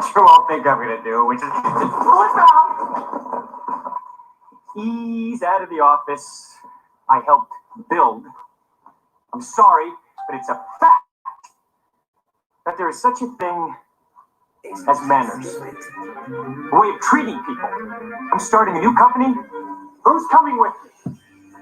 what you all think I'm gonna do, which is ease out of the office I helped build. I'm sorry, but it's a fact that there is such a thing as manners, a way of treating people. I'm starting a new company. Who's coming with me?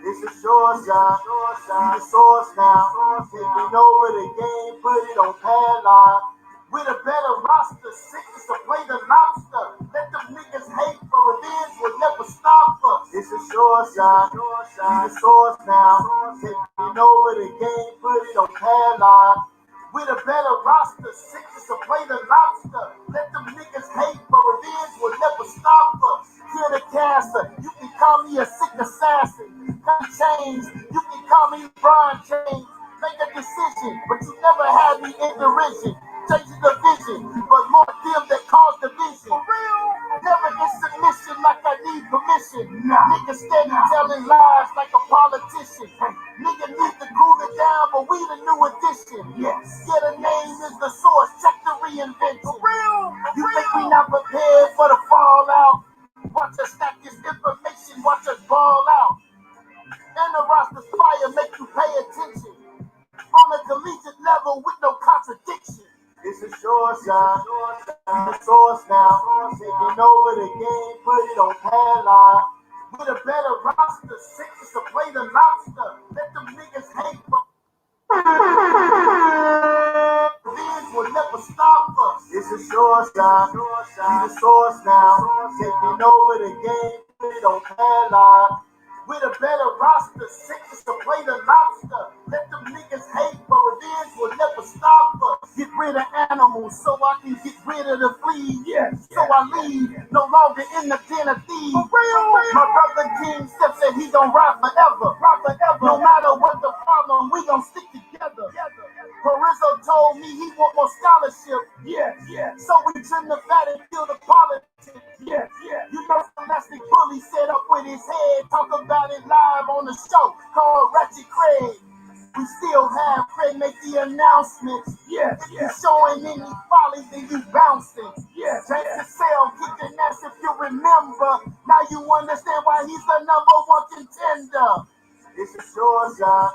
It's a short side, the source now. Taking over the game, put it on padlock. With a better roster, sickness to play the lobster. Let them niggas hate, but revenge will never stop us. It's a short side, the source now. Taking over the game, put it on padlock. With a better roster, sickness to play the lobster. Let them niggas hate, but revenge will never stop us. Kill the cancer, you can call me a sick assassin. Got change, you can call me Brian James. Make a decision, but you never had me in derision. Changing the vision, but more them that cause division. For real, never in submission like I need permission. Niggas steady telling lies like a politician. Nigga need to cool it down, but we the new edition. Yes, yeah, the name is the source. Check the reinvention. For real, you think we not prepared for the fallout? Watch us stack this information, watch us ball out. And the roster's fire make you pay attention. On a collegiate level with no contradiction. It's a short side, the source now. Taking over the game, put it on padlock. With a better roster, sickness to play the lobster. Let them niggas hate, but revenge will never stop us. It's a short side, the source now. Taking over the game, put it on padlock. With a better roster, sickness to play the lobster. Let them niggas hate, but revenge will never stop us. Get rid of animals so I can get rid of the fleas. Yes, so I leave, no longer in the den of thieves. For real. My brother King Step said he gon' ride forever. No matter what the problem, we gon' stick together. Carizzo told me he want more scholarship. Yes. So we trim the fat and kill the politics. Yes. You know, Scholastic Bully set up with his head. Talk about it live on the show called Ratchet Craig. We still have Craig make the announcements. Yes. If you're showing any folly, then you bouncing. Yes. James Cassell kicked an ass if you remember. Now you understand why he's the #1 contender. It's a short side,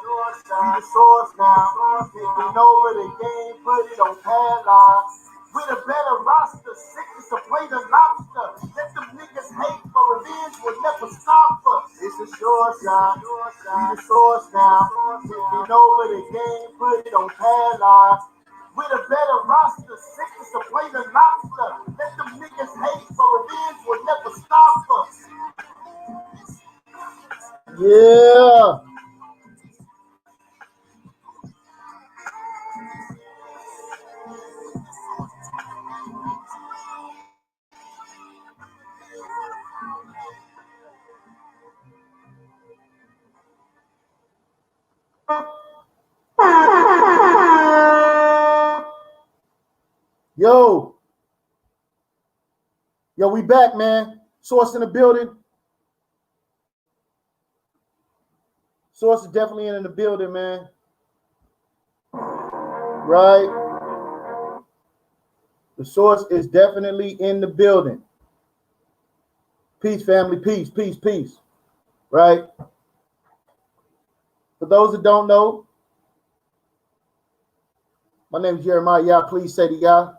the source now. Taking over the game, put it on padlock. With a better roster, sickness to play the lobster. Let them niggas hate, but revenge will never stop us. It's a short side, the source now. Taking over the game, put it on padlock. With a better roster, sickness to play the lobster. Let them niggas hate, but revenge will never stop us. Yeah. Yo, we back, man. Source in the building. Source is definitely in the building, man. Right? The source is definitely in the building. Peace, family. Peace. Right? For those that don't know, my name is Jeremiah. Yah, please say to Yah.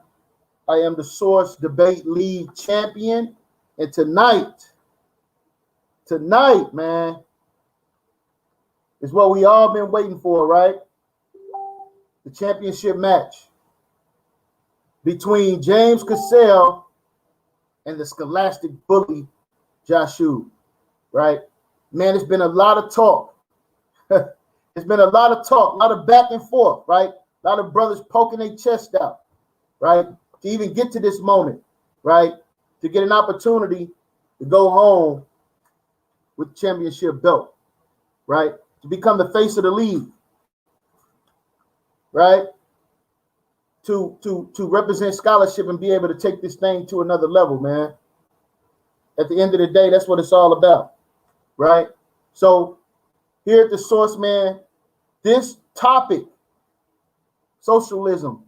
I am the Source Debate League champion. And tonight, man, is what we all been waiting for, right? The championship match between James Cassell and the Scholastic Bully, Jashub, right? Man, it's been a lot of talk. It's been a lot of talk, a lot of back and forth, right? A lot of brothers poking their chest out, right? To even get to this moment, right? To get an opportunity to go home with the championship belt, right? To become the face of the league, right? To represent scholarship and be able to take this thing to another level, man. At the end of the day, that's what it's all about, right? So here at the Source, man, this topic, socialism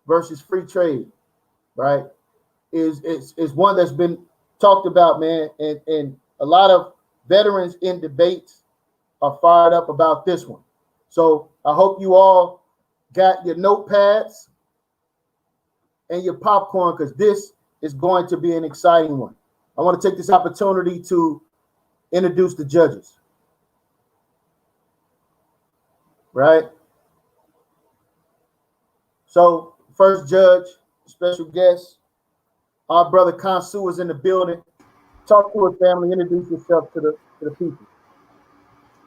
versus free trade, right? is one that's been talked about, man, and a lot of veterans in debates are fired up about this one. So I hope you all got your notepads and your popcorn, because this is going to be an exciting one. I want to take this opportunity to introduce the judges. Right? So, first judge, special guest, our brother Kansu is in the building. Talk to us, family. Introduce yourself to the people.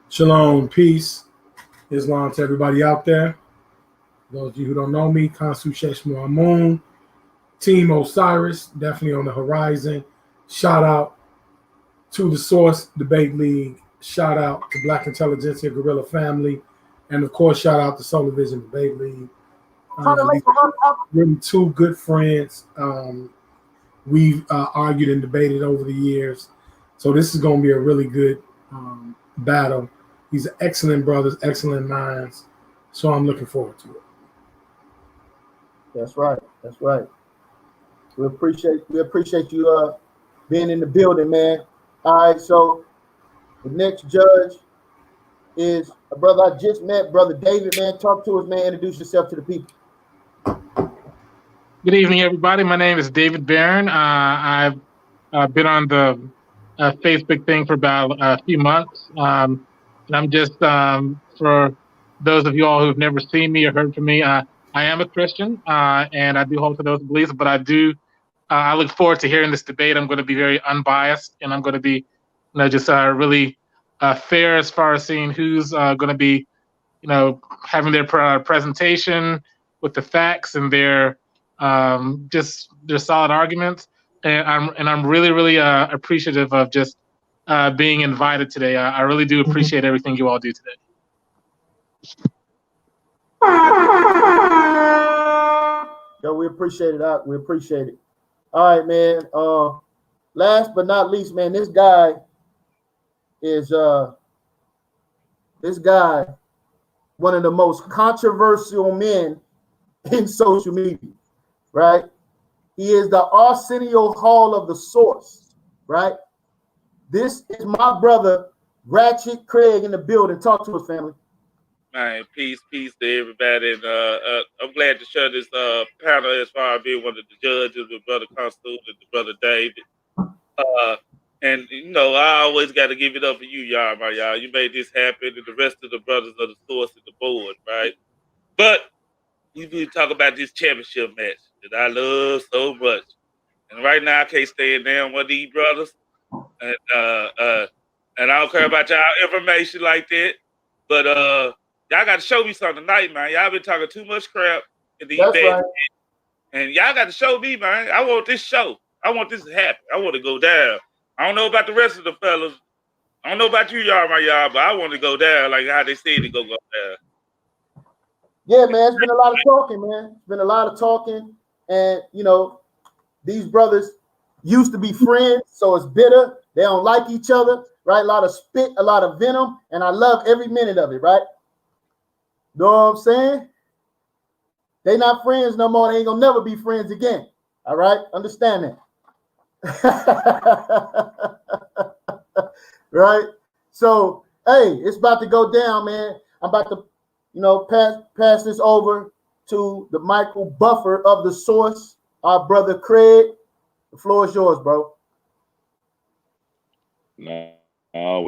Shalom, peace, Islam to everybody out there. Those of you who don't know me, Kansu Sheshmu Amun, Team Osiris, definitely on the horizon. Shout out to the Source Debate League. Shout out to Black Intelligentsia Guerrilla Family. And of course, shout out to Solar Vision Debate League. Really two good friends. We've argued and debated over the years. So this is going to be a really good battle. These are excellent brothers, excellent minds. So I'm looking forward to it. That's right. That's right. We appreciate you being in the building, man. All right, so the next judge is a brother I just met, Brother David, man. Talk to us, man. Introduce yourself to the people. Good evening, everybody. My name is David Barron. I've been on the Facebook thing for about a few months. And I'm just, for those of you all who've never seen me or heard from me, I am a Christian, and I do hold to those beliefs, but I look forward to hearing this debate. I'm going to be very unbiased, and I'm going to be just really fair as far as seeing who's going to be, having their presentation with the facts and their solid arguments, and I'm really appreciative of just being invited today. I really do appreciate everything you all do today. Yo, we appreciate it. We appreciate it. All right, man. Last but not least, man, this guy is one of the most controversial men in social media, right? He is the Arsenio Hall of the Source, right? This is my brother, Ratchet Craig, in the building. Talk to us, family. All right, peace to everybody. And I'm glad to share this panel as far as being one of the judges with Brother Constable and the Brother David. And I always got to give it up for you, y'all, my y'all. You made this happen, and the rest of the brothers of the Source and the board, right? But we need to talk about this championship match that I love so much. And right now, I can't stand down one of these brothers. And I don't care about y'all information like that. But y'all got to show me something tonight, man. Y'all been talking too much crap in these days. Right. And y'all got to show me, man. I want this show. I want this to happen. I want to go down. I don't know about the rest of the fellas. I don't know about you, y'all, my y'all, but I want to go down like how they said it go down. Yeah, man, it's been a lot of talking, man. It's been a lot of talking. And, these brothers used to be friends, so it's bitter. They don't like each other, right? A lot of spit, a lot of venom, and I love every minute of it, right? Know what I'm saying? They not friends no more. They ain't gonna never be friends again. All right? Understand that. Right? So, hey, it's about to go down, man. I'm about to, pass this over to the Michael Buffer of the Source, our brother Craig. The floor is yours, bro. Now,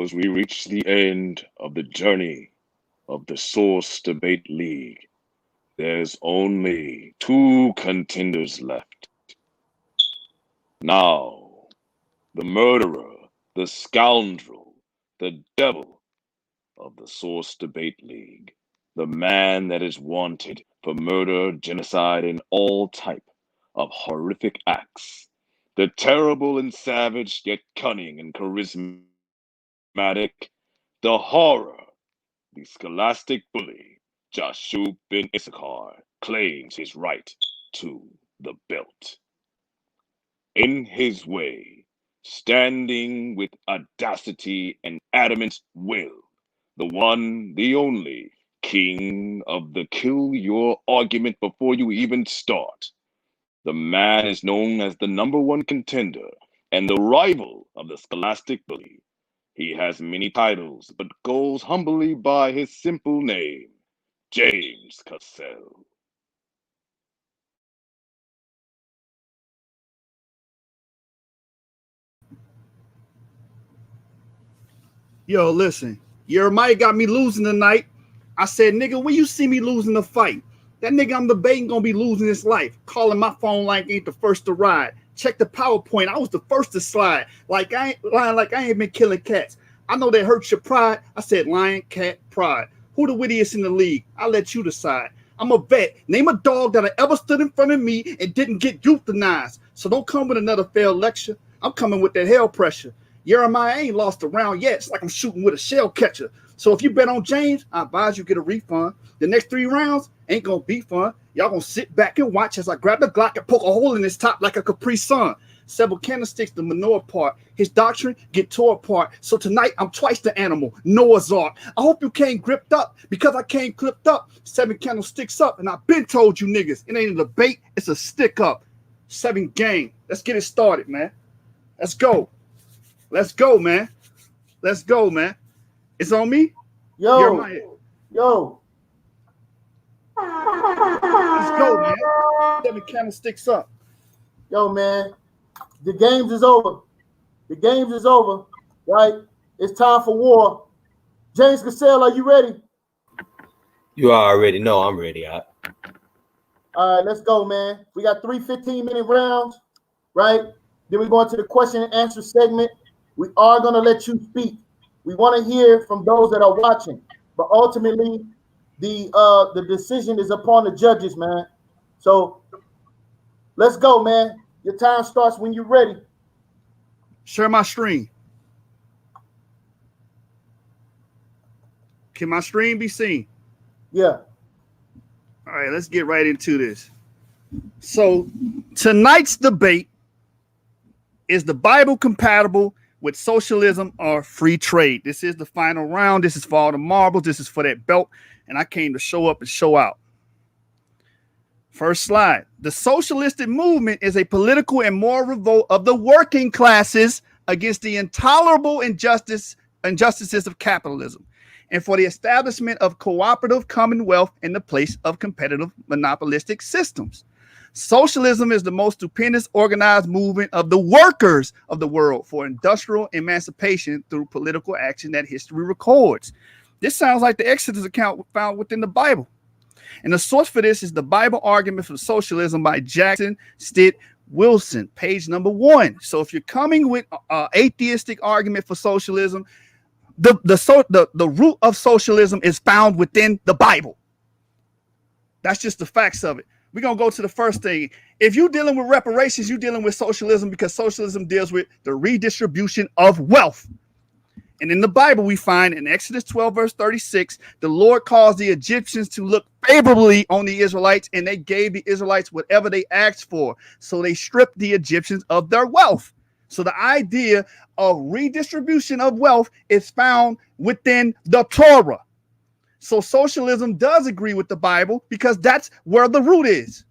as we reach the end of the journey of the Source Debate League, there's only 2 contenders left. Now, the murderer, the scoundrel, the devil of the Source Debate League, the man that is wanted for murder, genocide, and all type of horrific acts, the terrible and savage, yet cunning and charismatic, the horror, the scholastic bully, Jashub bin Issachar, claims his right to the belt. In his way, standing with audacity and adamant will, the one, the only, king of the kill your argument before you even start, The man is known as the #1 contender and the rival of the scholastic bully. He has many titles, but goes humbly by his simple name, James Cassell. Yo, listen, Jeremiah got me losing tonight. I said, nigga, when you see me losing the fight, that nigga I'm debating gonna be losing his life. Calling my phone like ain't the first to ride. Check the PowerPoint. I was the first to slide. Like I ain't lying, like I ain't been killing cats. I know that hurts your pride. I said lion, cat, pride. Who the wittiest in the league? I'll let you decide. I'm a vet. Name a dog that ever stood in front of me and didn't get euthanized. So don't come with another failed lecture. I'm coming with that hell pressure. Jeremiah ain't lost a round yet. It's like I'm shooting with a shell catcher. So if you bet on James, I advise you get a refund. The next 3 rounds ain't gonna be fun. Y'all gonna sit back and watch as I grab the Glock and poke a hole in his top like a Capri Sun. Several candlesticks, the manure part. His doctrine get tore apart. So tonight I'm twice the animal, Noah's Ark. I hope you came gripped up because I came clipped up. 7 candlesticks up, and I've been told you niggas, it ain't a debate, it's a stick up. 7 gang. Let's get it started, man. Let's go. Let's go, man. Let's go, man. It's on me. Yo. Let's go, man. 7 candlesticks up. Yo, man. The games is over. The games is over, right? It's time for war. James Cassell, are you ready? You already know I'm ready. All right, let's go, man. We got 3 15-minute rounds, right? Then we go into the question and answer segment. We are going to let you speak. We want to hear from those that are watching, but ultimately, the decision is upon the judges, man. So let's go, man. Your time starts when you're ready. Share my screen. Can my screen be seen? Yeah. All right, let's get right into this. So tonight's debate is the Bible compatible with socialism or free trade? This is the final round. This is for all the marbles. This is for that belt. And I came to show up and show out. First slide. The socialistic movement is a political and moral revolt of the working classes against the intolerable injustices of capitalism and for the establishment of cooperative commonwealth in the place of competitive monopolistic systems. Socialism is the most stupendous organized movement of the workers of the world for industrial emancipation through political action that history records. This sounds like the Exodus account found within the Bible. And the source for this is the Bible Argument for Socialism by Jackson Stitt Wilson, page number 1. So if you're coming with an atheistic argument for socialism, the root of socialism is found within the Bible. That's just the facts of it. We're going to go to the first thing. If you're dealing with reparations, you're dealing with socialism because socialism deals with the redistribution of wealth. And in the Bible, we find in Exodus 12, verse 36, the Lord caused the Egyptians to look favorably on the Israelites, and they gave the Israelites whatever they asked for. So they stripped the Egyptians of their wealth. So the idea of redistribution of wealth is found within the Torah. So socialism does agree with the Bible because that's where the root is.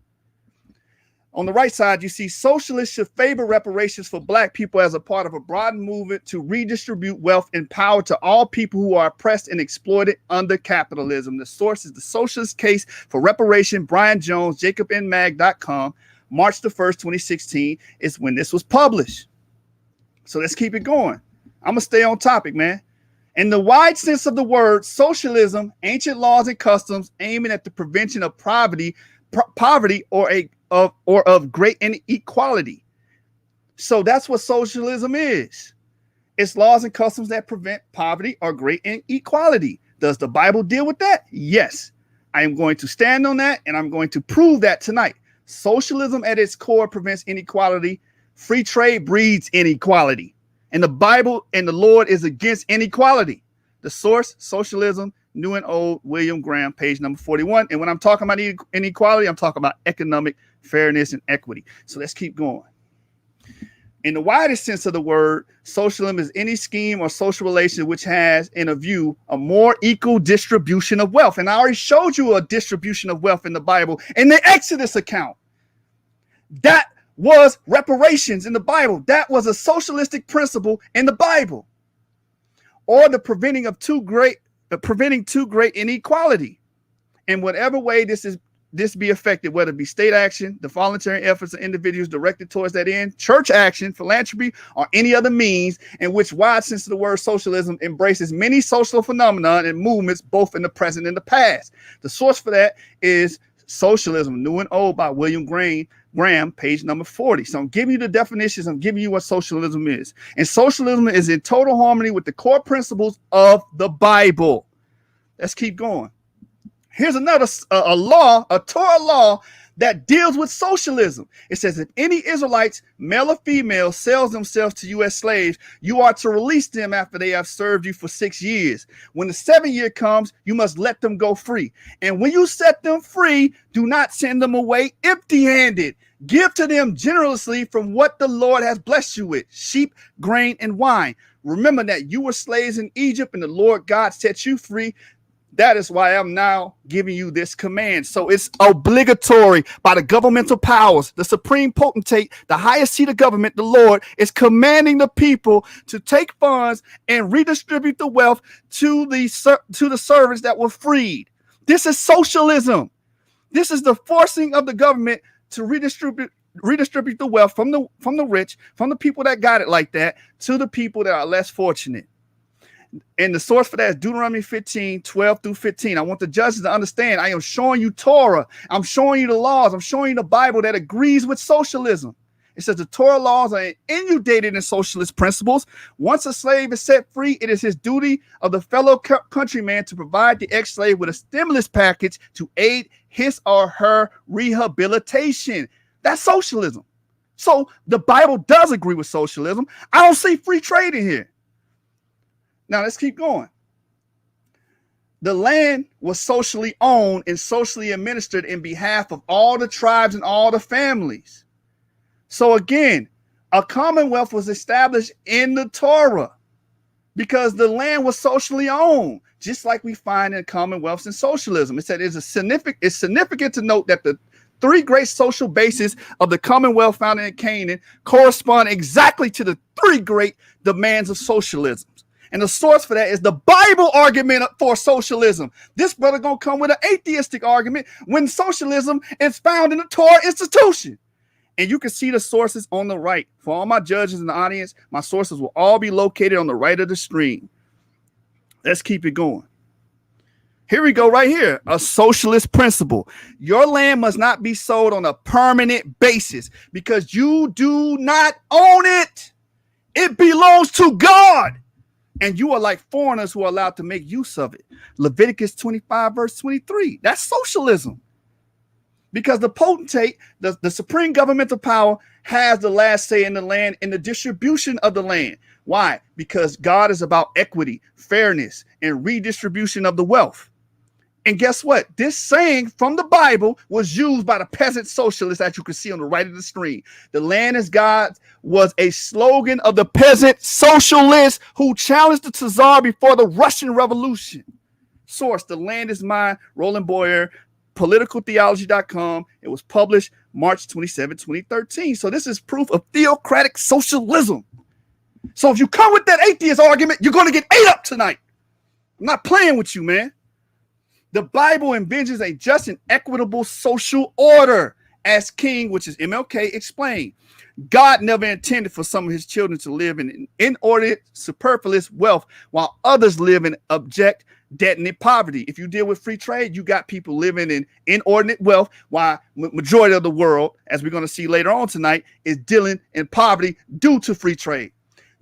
On the right side, you see socialists should favor reparations for black people as a part of a broad movement to redistribute wealth and power to all people who are oppressed and exploited under capitalism. The source is the Socialist Case for Reparation, Brian Jones, jacobnmag.com. March the 1st, 2016 is when this was published. So let's keep it going. I'm going to stay on topic, man. In the wide sense of the word, socialism, ancient laws and customs aiming at the prevention of poverty or of great inequality. So that's what socialism is. It's laws and customs that prevent poverty or great inequality. Does the Bible deal with that? Yes. I am going to stand on that, and I'm going to prove that tonight. Socialism at its core prevents inequality. Free trade breeds inequality. And the Bible and the Lord is against inequality. The source, Socialism, New and Old, William Graham, page number 41. And when I'm talking about inequality, I'm talking about economic fairness and equity. So let's keep going. In the widest sense of the word, socialism is any scheme or social relation which has in a view a more equal distribution of wealth. And I already showed you a distribution of wealth in the Bible in the Exodus account. That was reparations in the Bible. That was a socialistic principle in the Bible. Or the preventing too great inequality. In whatever way this be affected, whether it be state action, the voluntary efforts of individuals directed towards that end, church action, philanthropy, or any other means in which wide sense of the word socialism embraces many social phenomena and movements, both in the present and the past. The source for that is Socialism, New and Old by William Graham, page number 40. So I'm giving you the definitions. I'm giving you what socialism is. And socialism is in total harmony with the core principles of the Bible. Let's keep going. Here's another a Torah law that deals with socialism. It says if any Israelites, male or female, sells themselves to you as slaves, you are to release them after they have served you for 6 years. When the 7th year comes, you must let them go free. And when you set them free, do not send them away empty-handed. Give to them generously from what the Lord has blessed you with, sheep, grain, and wine. Remember that you were slaves in Egypt and the Lord God set you free. That is why I'm now giving you this command. So it's obligatory by the governmental powers, the supreme potentate, the highest seat of government, the Lord is commanding the people to take funds and redistribute the wealth to the servants that were freed. This is socialism. This is the forcing of the government to redistribute the wealth from the rich, from the people that got it like that, to the people that are less fortunate. And the source for that is Deuteronomy 15, 12 through 15. I want the judges to understand I am showing you Torah. I'm showing you the laws. I'm showing you the Bible that agrees with socialism. It says the Torah laws are inundated in socialist principles. Once a slave is set free, it is his duty of the fellow countryman to provide the ex-slave with a stimulus package to aid his or her rehabilitation. That's socialism. So the Bible does agree with socialism. I don't see free trade in here. Now, let's keep going. The land was socially owned and socially administered in behalf of all the tribes and all the families. So again, a commonwealth was established in the Torah because the land was socially owned, just like we find in commonwealths and socialism. It said it's significant to note that the 3 great social bases of the commonwealth founded in Canaan correspond exactly to the 3 great demands of socialism. And the source for that is the Bible argument for socialism. This brother gonna come with an atheistic argument when socialism is found in the Torah institution. And you can see the sources on the right. For all my judges in the audience, my sources will all be located on the right of the screen. Let's keep it going. Here we go right here. A socialist principle. Your land must not be sold on a permanent basis because you do not own it. It belongs to God. And you are like foreigners who are allowed to make use of it. Leviticus 25, verse 23. That's socialism. Because the potentate, the supreme governmental power, has the last say in the land and the distribution of the land. Why? Because God is about equity, fairness, and redistribution of the wealth. And guess what? This saying from the Bible was used by the peasant socialists, as you can see on the right of the screen. The land is God's was a slogan of the peasant socialists who challenged the Tsar before the Russian Revolution. Source, The Land is Mine, Roland Boyer, politicaltheology.com. It was published March 27, 2013. So this is proof of theocratic socialism. So if you come with that atheist argument, you're going to get ate up tonight. I'm not playing with you, man. The Bible envisions a just and equitable social order, as King, which is MLK, explained. God never intended for some of his children to live in inordinate, superfluous wealth, while others live in abject, debt, and poverty. If you deal with free trade, you got people living in inordinate wealth, while majority of the world, as we're going to see later on tonight, is dealing in poverty due to free trade.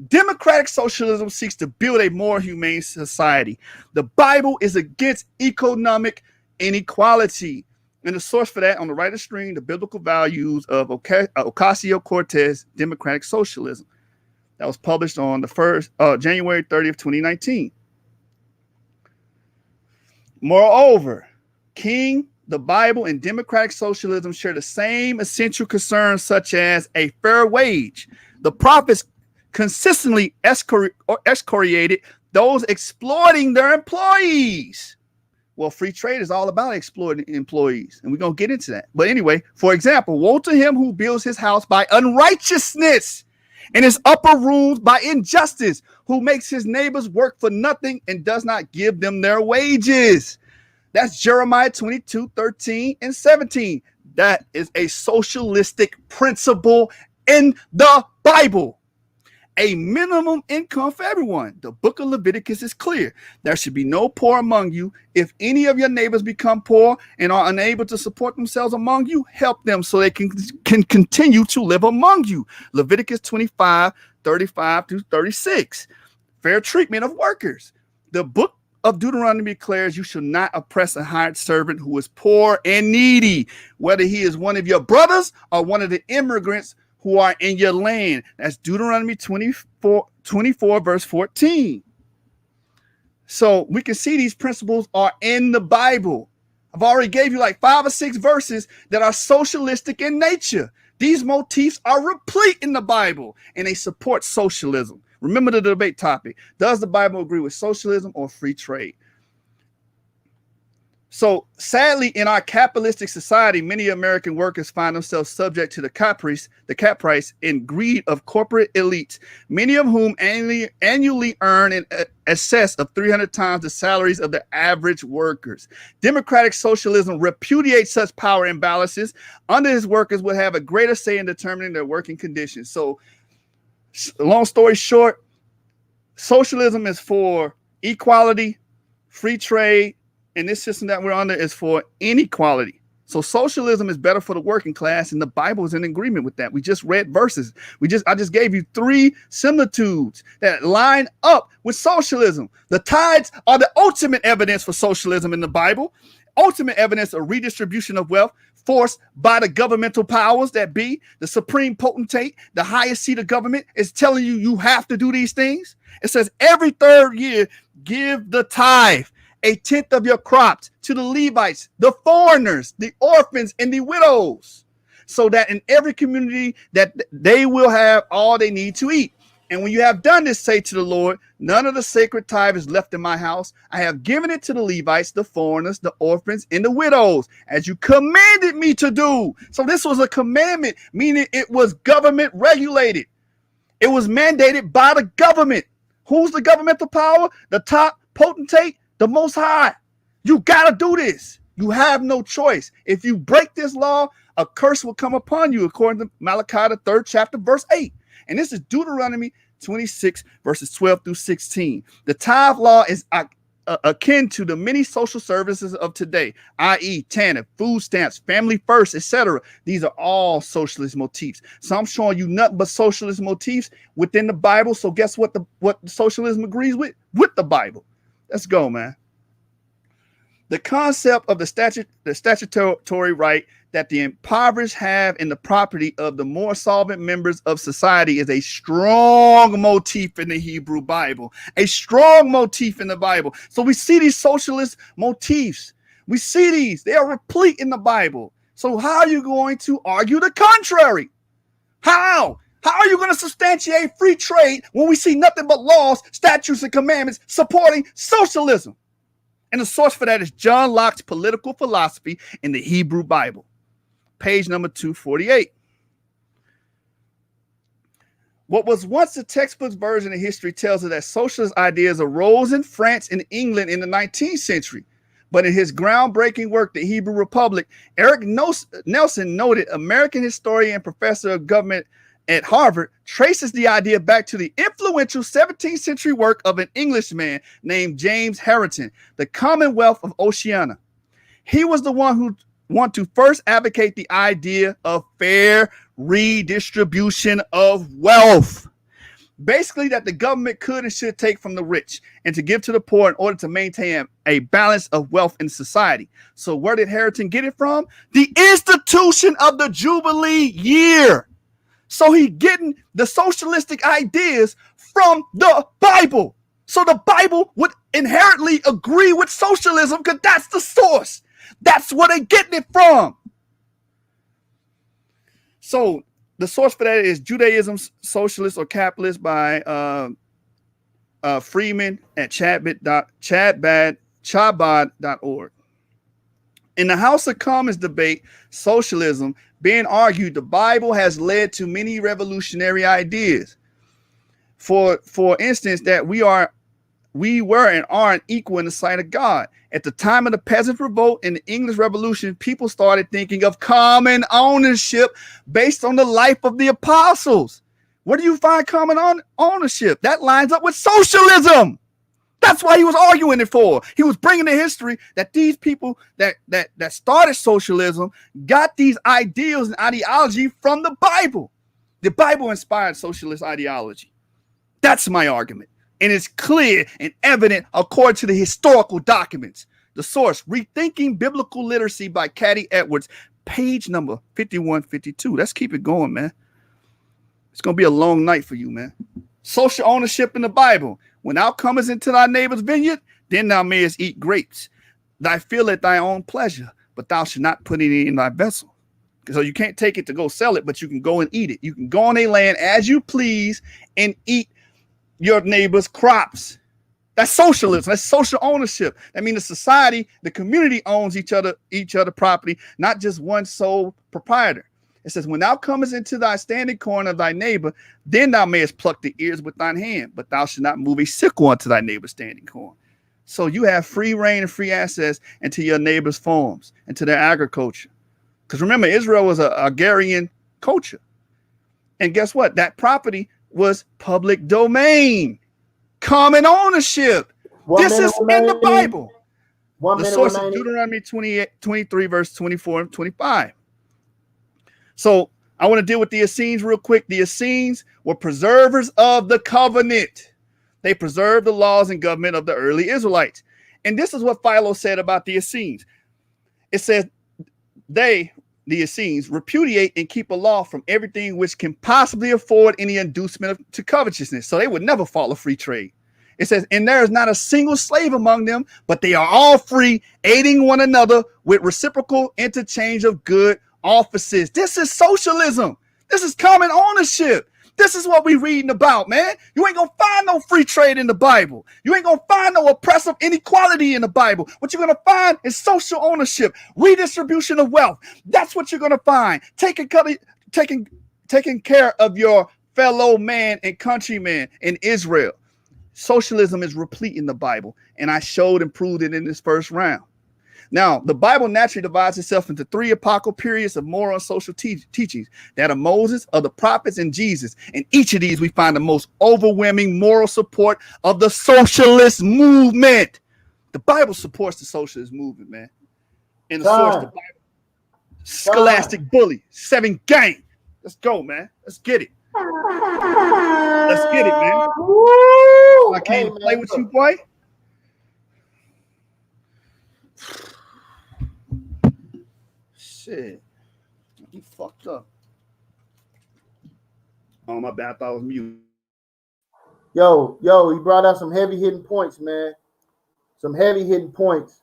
Democratic socialism seeks to build a more humane society. The Bible is against economic inequality. And the source for that on the right of the screen, the biblical values of Ocasio-Cortez Democratic Socialism. That was published on the January 30th, 2019. Moreover, King, the Bible, and democratic socialism share the same essential concerns such as a fair wage. The prophets consistently excoriated those exploiting their employees. Well, free trade is all about exploiting employees, and we're going to get into that. But anyway, for example, woe to him who builds his house by unrighteousness and his upper rooms by injustice, who makes his neighbors work for nothing and does not give them their wages. That's Jeremiah 22, 13, and 17. That is a socialistic principle in the Bible. A minimum income for everyone. The book of Leviticus is clear. There should be no poor among you. If any of your neighbors become poor and are unable to support themselves among you, help them so they can continue to live among you. Leviticus 25, 35 through 36. Fair treatment of workers. The book of Deuteronomy declares you should not oppress a hired servant who is poor and needy, whether he is one of your brothers or one of the immigrants who are in your land. That's Deuteronomy 24 verse 14. So we can see these principles are in the Bible. I've already gave you like 5 or 6 verses that are socialistic in nature. These motifs are replete in the Bible, and they support socialism. Remember the debate topic. Does the Bible agree with socialism or free trade? So sadly, in our capitalistic society, many American workers find themselves subject to the cap price and greed of corporate elites, many of whom annually earn in excess of 300 times the salaries of the average workers. Democratic socialism repudiates such power imbalances. Under his workers would have a greater say in determining their working conditions. So long story short, socialism is for equality, free trade, and this system that we're under is for inequality. So socialism is better for the working class, and the Bible is in agreement with that. We just read verses. I just gave you 3 similitudes that line up with socialism. The tithes are the ultimate evidence for socialism in the Bible. Ultimate evidence of redistribution of wealth forced by the governmental powers that be. The supreme potentate, the highest seat of government, is telling you you have to do these things. It says every 3rd year, give the tithe, 1/10 of your crops, to the Levites, the foreigners, the orphans, and the widows, so that in every community that they will have all they need to eat. And when you have done this, say to the Lord, none of the sacred tithe is left in my house. I have given it to the Levites, the foreigners, the orphans, and the widows, as you commanded me to do. So this was a commandment, meaning it was government regulated. It was mandated by the government. Who's the governmental power? The top potentate, the Most High. You got to do this. You have no choice. If you break this law, a curse will come upon you, according to Malachi, the 3rd chapter, verse 8. And this is Deuteronomy 26, verses 12 through 16. The tithe law is akin to the many social services of today, i.e. TANF, food stamps, family first, etc. These are all socialist motifs. So I'm showing you nothing but socialist motifs within the Bible. So guess what socialism agrees with? With the Bible. Let's go, man. The concept of the statutory right that the impoverished have in the property of the more solvent members of society is a strong motif in the Hebrew Bible. A strong motif in the Bible. So we see these socialist motifs. We see these. They are replete in the Bible. So how are you going to argue the contrary? How? How are you going to substantiate free trade when we see nothing but laws, statutes, and commandments supporting socialism? And the source for that is John Locke's Political Philosophy in the Hebrew Bible, page number 248. What was once the textbook version of history tells us that socialist ideas arose in France and England in the 19th century. But in his groundbreaking work, The Hebrew Republic, Eric Nelson noted, American historian and professor of government at Harvard, traces the idea back to the influential 17th century work of an Englishman named James Harrington, The Commonwealth of Oceania. He was the one to first advocate the idea of fair redistribution of wealth. Basically, that the government could and should take from the rich and to give to the poor in order to maintain a balance of wealth in society. So where did Harrington get it from? The institution of the Jubilee year. So he getting the socialistic ideas from the Bible. So the Bible would inherently agree with socialism because that's the source. That's where they're getting it from. So the source for that is Judaism, Socialist or Capitalist by Freeman at Chabad Chabad.org. In the House of Commons debate, socialism being argued, the Bible has led to many revolutionary ideas. For instance, that we were and aren't equal in the sight of God. At the time of the Peasant Revolt and the English Revolution, people started thinking of common ownership based on the life of the apostles. Where do you find common ownership? That lines up with socialism. That's why he was arguing it for. He was bringing the history that these people that started socialism got these ideals and ideology from the Bible. The Bible inspired socialist ideology. That's my argument. And it's clear and evident according to the historical documents. The source, Rethinking Biblical Literacy by Caddy Edwards, page number 5152. Let's keep it going, man. It's going to be a long night for you, man. Social ownership in the Bible. When thou comest into thy neighbor's vineyard, then thou mayest eat grapes. Thy fill at thy own pleasure, but thou shalt not put it in thy vessel. So you can't take it to go sell it, but you can go and eat it. You can go on a land as you please and eat your neighbor's crops. That's socialism. That's social ownership. I mean, the society, the community owns each other property, not just one sole proprietor. It says, when thou comest into thy standing corn of thy neighbor, then thou mayest pluck the ears with thine hand, but thou shalt not move a sickle unto thy neighbor's standing corn. So you have free reign and free access into your neighbor's farms, into their agriculture. Because remember, Israel was an agrarian culture. And guess what? That property was public domain, common ownership. This is in the Bible. The source is Deuteronomy 23, verse 24 and 25. So I want to deal with the Essenes real quick. The Essenes were preservers of the covenant. They preserved the laws and government of the early Israelites. And this is what Philo said about the Essenes. It says they, the Essenes, repudiate and keep a law from everything which can possibly afford any inducement to covetousness. So they would never follow free trade. It says, and there is not a single slave among them, but they are all free, aiding one another with reciprocal interchange of good offices. This is socialism. This is common ownership. This is what we reading about, man. You ain't gonna find no free trade in the Bible. You ain't gonna find no oppressive inequality in the Bible. What you're gonna find is social ownership, redistribution of wealth. That's what you're gonna find. Taking care of your fellow man and countryman in Israel. Socialism is replete in the Bible, and I showed and proved it in this first round. Now, the Bible naturally divides itself into three epochal periods of moral and social teachings, that of Moses, of the prophets, and Jesus. In each of these, we find the most overwhelming moral support of the socialist movement. The Bible supports the socialist movement, man. And the source, the Bible. Scholastic Bully, 7 gang. Let's go, man. Let's get it. Let's get it, man. I can't play with you, boy. Shit. You fucked up. Oh, my bad. I thought I was mute. Yo, he brought out some heavy hitting points, man. Some heavy hitting points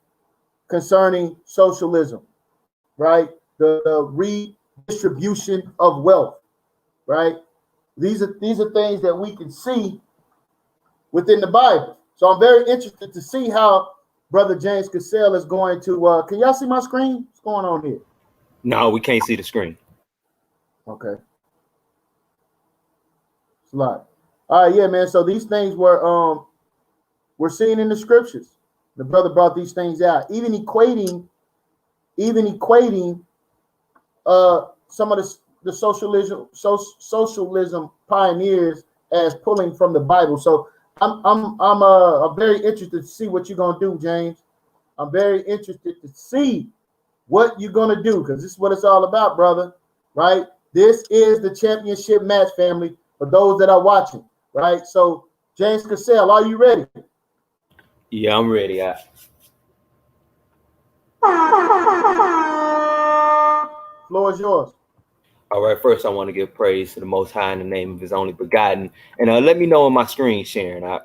concerning socialism, right? The redistribution of wealth, right? These are things that we can see within the Bible. So I'm very interested to see how Brother James Cassell is going to. Can y'all see my screen? What's going on here? No, we can't see the screen. Okay. It's a lot. All right, yeah, man. So these things were seen in the scriptures. The brother brought these things out, even equating some of the socialism pioneers as pulling from the Bible. So I'm very interested to see what you're gonna do, James. I'm very interested to see what you're gonna do, because this is what it's all about, brother. Right? This is the championship match, family, for those that are watching. Right? So, James Cassell, are you ready? Yeah, I'm ready. Floor is yours. All right, first I want to give praise to the Most High in the name of His only begotten. And let me know when my screen's sharing. Gotcha.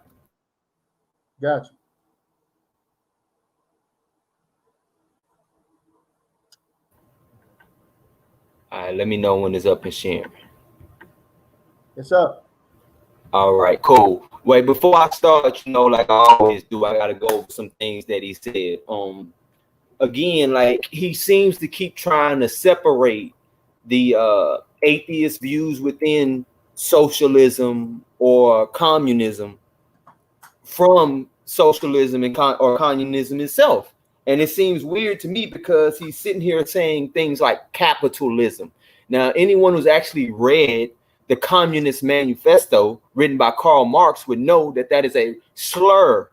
All right, let me know when it's up and sharing. It's up. All right, cool. Wait, before I start, like I always do, I gotta go over some things that he said. Again, like he seems to keep trying to separate the atheist views within socialism or communism from socialism and or communism itself. And it seems weird to me because he's sitting here saying things like capitalism. Now, anyone who's actually read the Communist Manifesto written by Karl Marx would know that that is a slur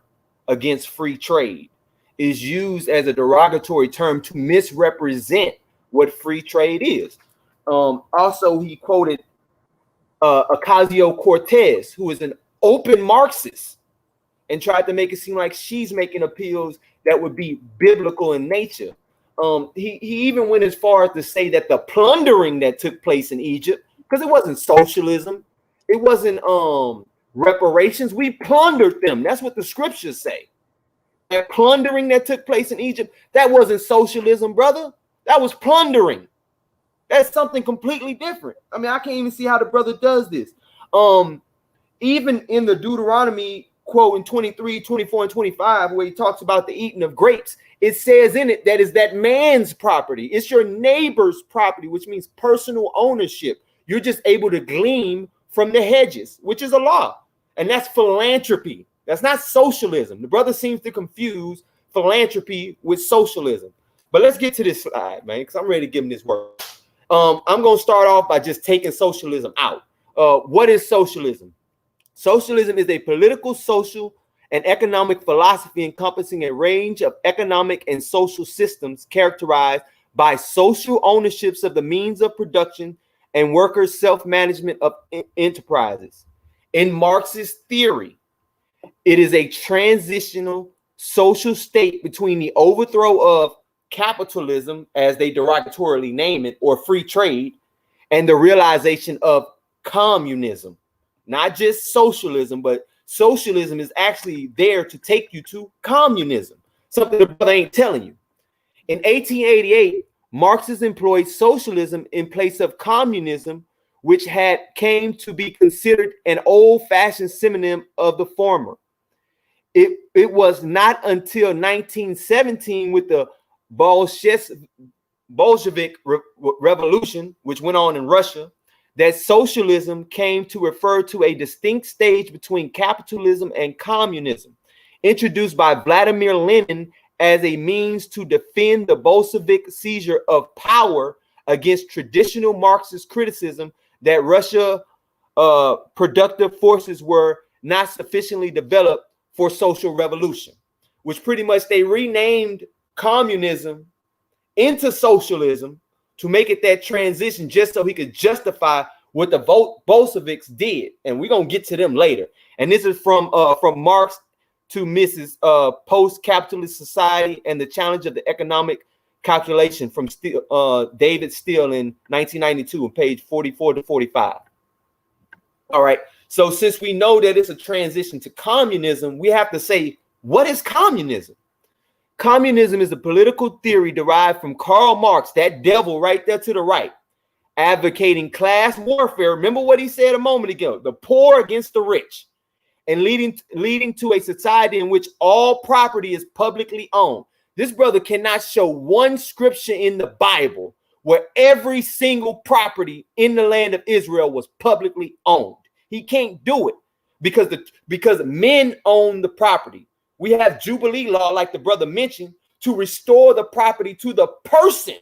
against free trade. It is used as a derogatory term to misrepresent what free trade is. Also, he quoted Ocasio-Cortez, who is an open Marxist, and tried to make it seem like she's making appeals that would be biblical in nature. He even went as far as to say that the plundering that took place in Egypt, because it wasn't socialism, it wasn't reparations, we plundered them. That's what the scriptures say. That plundering that took place in Egypt, that wasn't socialism, brother. That was plundering. That's something completely different. I mean, I can't even see how the brother does this. Even in the Deuteronomy quote in 23, 24, and 25, where he talks about the eating of grapes, it says in it that is that man's property. It's your neighbor's property, which means personal ownership. You're just able to glean from the hedges, which is a law. And that's philanthropy. That's not socialism. The brother seems to confuse philanthropy with socialism. But let's get to this slide, man, because I'm ready to give him this work. I'm going to start off by just taking socialism out. What is socialism? Socialism is a political, social, and economic philosophy encompassing a range of economic and social systems characterized by social ownerships of the means of production and workers' self-management of enterprises. In Marxist theory, it is a transitional social state between the overthrow of capitalism, as they derogatorily name it, or free trade, and the realization of communism. Not just socialism, but socialism is actually there to take you to communism, something the brother ain't telling you. In 1888, Marxists employed socialism in place of communism, which came to be considered an old-fashioned synonym of the former. It was not until 1917 with the Bolshevik Revolution, which went on in Russia, that socialism came to refer to a distinct stage between capitalism and communism, introduced by Vladimir Lenin as a means to defend the Bolshevik seizure of power against traditional Marxist criticism that Russia productive forces were not sufficiently developed for social revolution, which pretty much they renamed communism into socialism to make it that transition just so he could justify what the Bolsheviks did. And we're going to get to them later. And this is from Marx to Mrs. Post-Capitalist Society and the Challenge of the Economic Calculation from David Steele in 1992 on page 44 to 45. All right. So since we know that it's a transition to communism, we have to say, what is communism? Communism is a political theory derived from Karl Marx, that devil right there to the right, advocating class warfare. Remember what he said a moment ago, the poor against the rich, and leading to a society in which all property is publicly owned. This brother cannot show one scripture in the Bible where every single property in the land of Israel was publicly owned. He can't do it because men own the property. We have Jubilee law, like the brother mentioned, to restore the property to the person,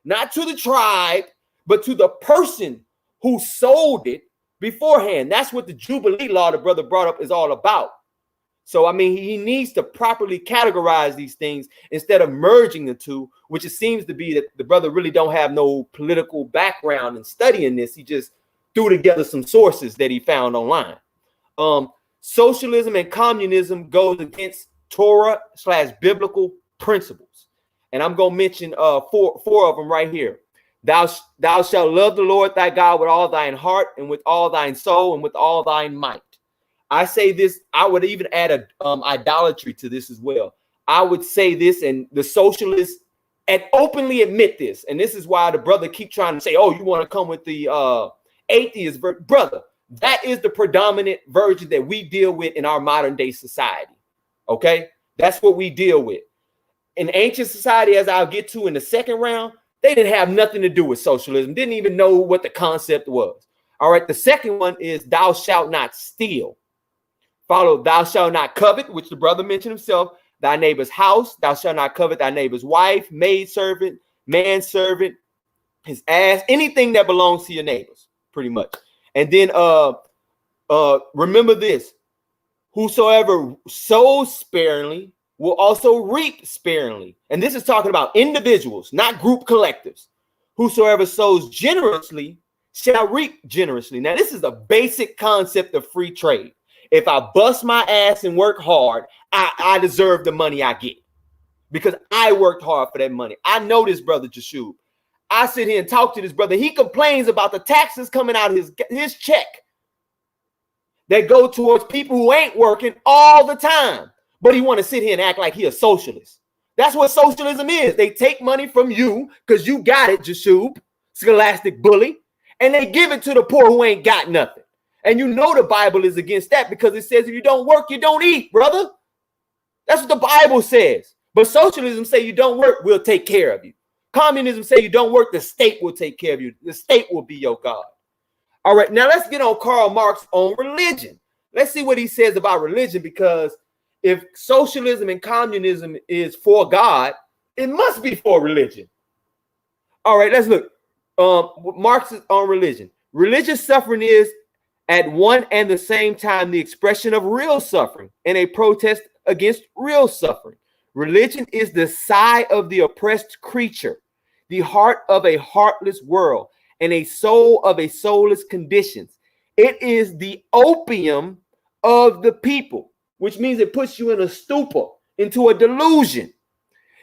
not to the tribe, but to the person who sold it beforehand. That's what the Jubilee law the brother brought up is all about. So, I mean, he needs to properly categorize these things instead of merging the two, which it seems to be that the brother really don't have no political background in studying this. He just threw together some sources that he found online. Socialism and communism goes against Torah/biblical principles. And I'm going to mention four of them right here. Thou shalt love the Lord thy God with all thine heart and with all thine soul and with all thine might. I say this, I would even add idolatry to this as well. I would say this, and the socialists and openly admit this. And this is why the brother keep trying to say, oh, you want to come with the atheist brother. That is the predominant version that we deal with in our modern day society. Okay, that's what we deal with. In ancient society, as I'll get to in the second round, they didn't have nothing to do with socialism, didn't even know what the concept was. All right, the second one is thou shalt not steal. Follow, thou shalt not covet, which the brother mentioned himself, thy neighbor's house. Thou shalt not covet thy neighbor's wife, maidservant, manservant, his ass, anything that belongs to your neighbors, pretty much. And then remember this: whosoever sows sparingly will also reap sparingly. And this is talking about individuals, not group collectives. Whosoever sows generously shall reap generously. Now, this is a basic concept of free trade. If I bust my ass and work hard, I deserve the money I get because I worked hard for that money. I know this brother Jashub. I sit here and talk to this brother. He complains about the taxes coming out of his check that go towards people who ain't working all the time. But he want to sit here and act like he a socialist. That's what socialism is. They take money from you because you got it, Jashub, scholastic bully, and they give it to the poor who ain't got nothing. And you know the Bible is against that because it says if you don't work, you don't eat, brother. That's what the Bible says. But socialism say you don't work, we'll take care of you. Communism say you don't work, the state will take care of you. The state will be your God. All right, now let's get on Karl Marx on religion. Let's see what he says about religion, because if socialism and communism is for God, it must be for religion. All right, let's look. Marx is on religion. Religious suffering is at one and the same time the expression of real suffering and a protest against real suffering. Religion is the sigh of the oppressed creature, the heart of a heartless world, and a soul of a soulless conditions. It is the opium of the people, which means it puts you in a stupor, into a delusion.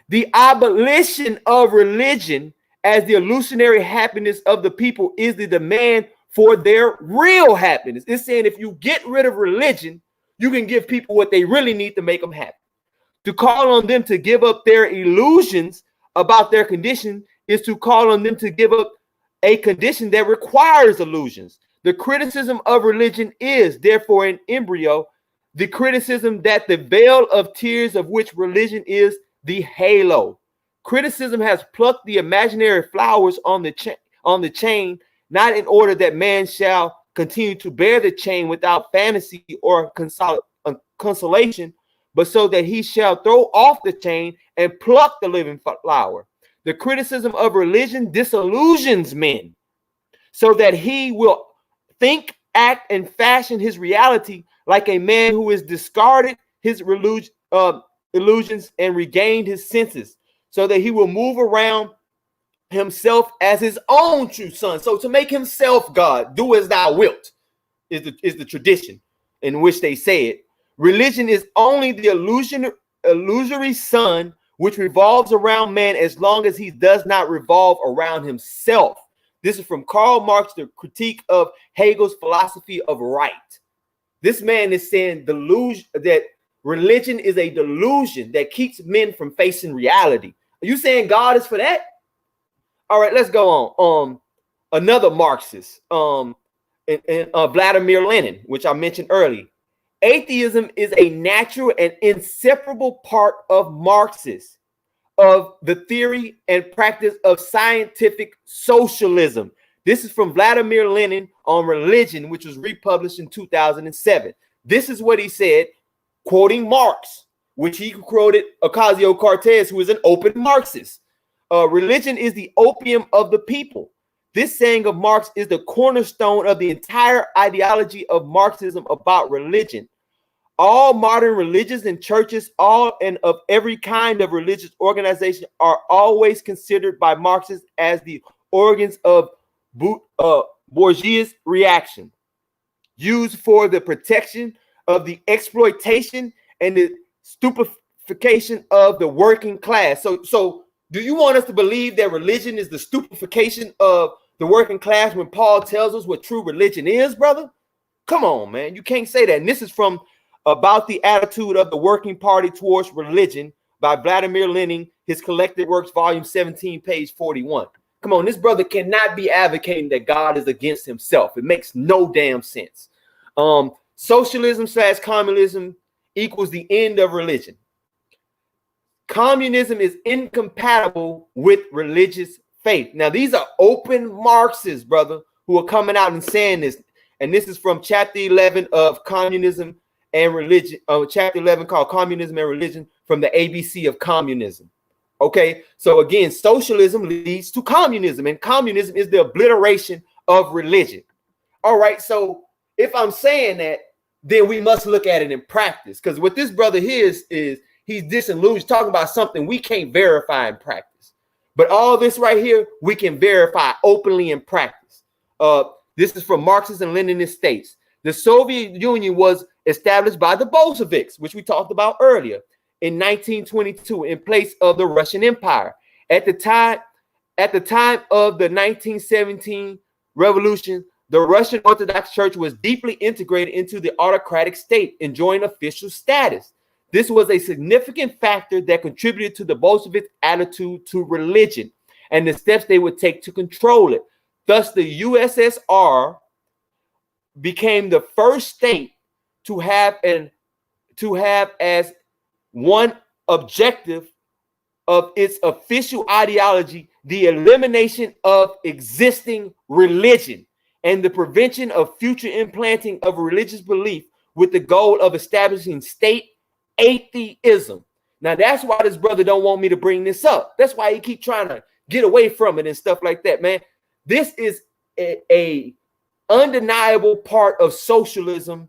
The abolition of religion as the illusionary happiness of the people is the demand for their real happiness. It's saying if you get rid of religion, you can give people what they really need to make them happy. To call on them to give up their illusions about their condition is to call on them to give up a condition that requires illusions. The criticism of religion is, therefore, an embryo, the criticism that the veil of tears of which religion is the halo. Criticism has plucked the imaginary flowers on the chain, not in order that man shall continue to bear the chain without fantasy or consolation, but so that he shall throw off the chain and pluck the living flower. The criticism of religion disillusions men so that he will think, act, and fashion his reality like a man who has discarded his illusions and regained his senses, so that he will move around himself as his own true son. So to make himself God, do as thou wilt, is the tradition in which they say it. Religion is only the illusory sun which revolves around man as long as he does not revolve around himself. This is from Karl Marx, the critique of Hegel's philosophy of right. This man is saying that religion is a delusion that keeps men from facing reality. Are you saying God is for that? All right, let's go on. Another Marxist, Vladimir Lenin, which I mentioned earlier. Atheism is a natural and inseparable part of Marxism, of the theory and practice of scientific socialism. This is from Vladimir Lenin on religion, which was republished in 2007. This is what he said, quoting Marx, which he quoted Ocasio-Cortez, who is an open Marxist. Religion is the opium of the people. This saying of Marx is the cornerstone of the entire ideology of Marxism about religion. All modern religions and churches, all and of every kind of religious organization, are always considered by Marxists as the organs of bourgeois reaction, used for the protection of the exploitation and the stupefaction of the working class. So do you want us to believe that religion is the stupefaction of the working class when Paul tells us what true religion is, brother? Come on, man. You can't say that. And this is from About the Attitude of the Working Party Towards Religion by Vladimir Lenin, his collected works, volume 17, page 41. Come on, this brother cannot be advocating that God is against himself. It makes no damn sense. Socialism / communism equals the end of religion. Communism is incompatible with religious faith. Now, these are open Marxists, brother, who are coming out and saying this. And this is from chapter 11 of Communism and Religion, chapter 11 called Communism and Religion, from the ABC of Communism. Okay, so again, socialism leads to communism, and communism is the obliteration of religion. All right, so if I'm saying that, then we must look at it in practice, because what this brother here is he's disillusioned, talking about something we can't verify in practice. But all this right here, we can verify openly in practice. This is from Marxist and Leninist states. The Soviet Union was established by the Bolsheviks, which we talked about earlier, in 1922 in place of the Russian Empire. At the time of the 1917 revolution, the Russian Orthodox Church was deeply integrated into the autocratic state, enjoying official status. This was a significant factor that contributed to the Bolshevik attitude to religion and the steps they would take to control it. Thus, the USSR became the first state to have as one objective of its official ideology the elimination of existing religion and the prevention of future implanting of religious belief with the goal of establishing state atheism. Now, that's why this brother don't want me to bring this up. That's why he keep trying to get away from it and stuff like that, man. This is a undeniable part of socialism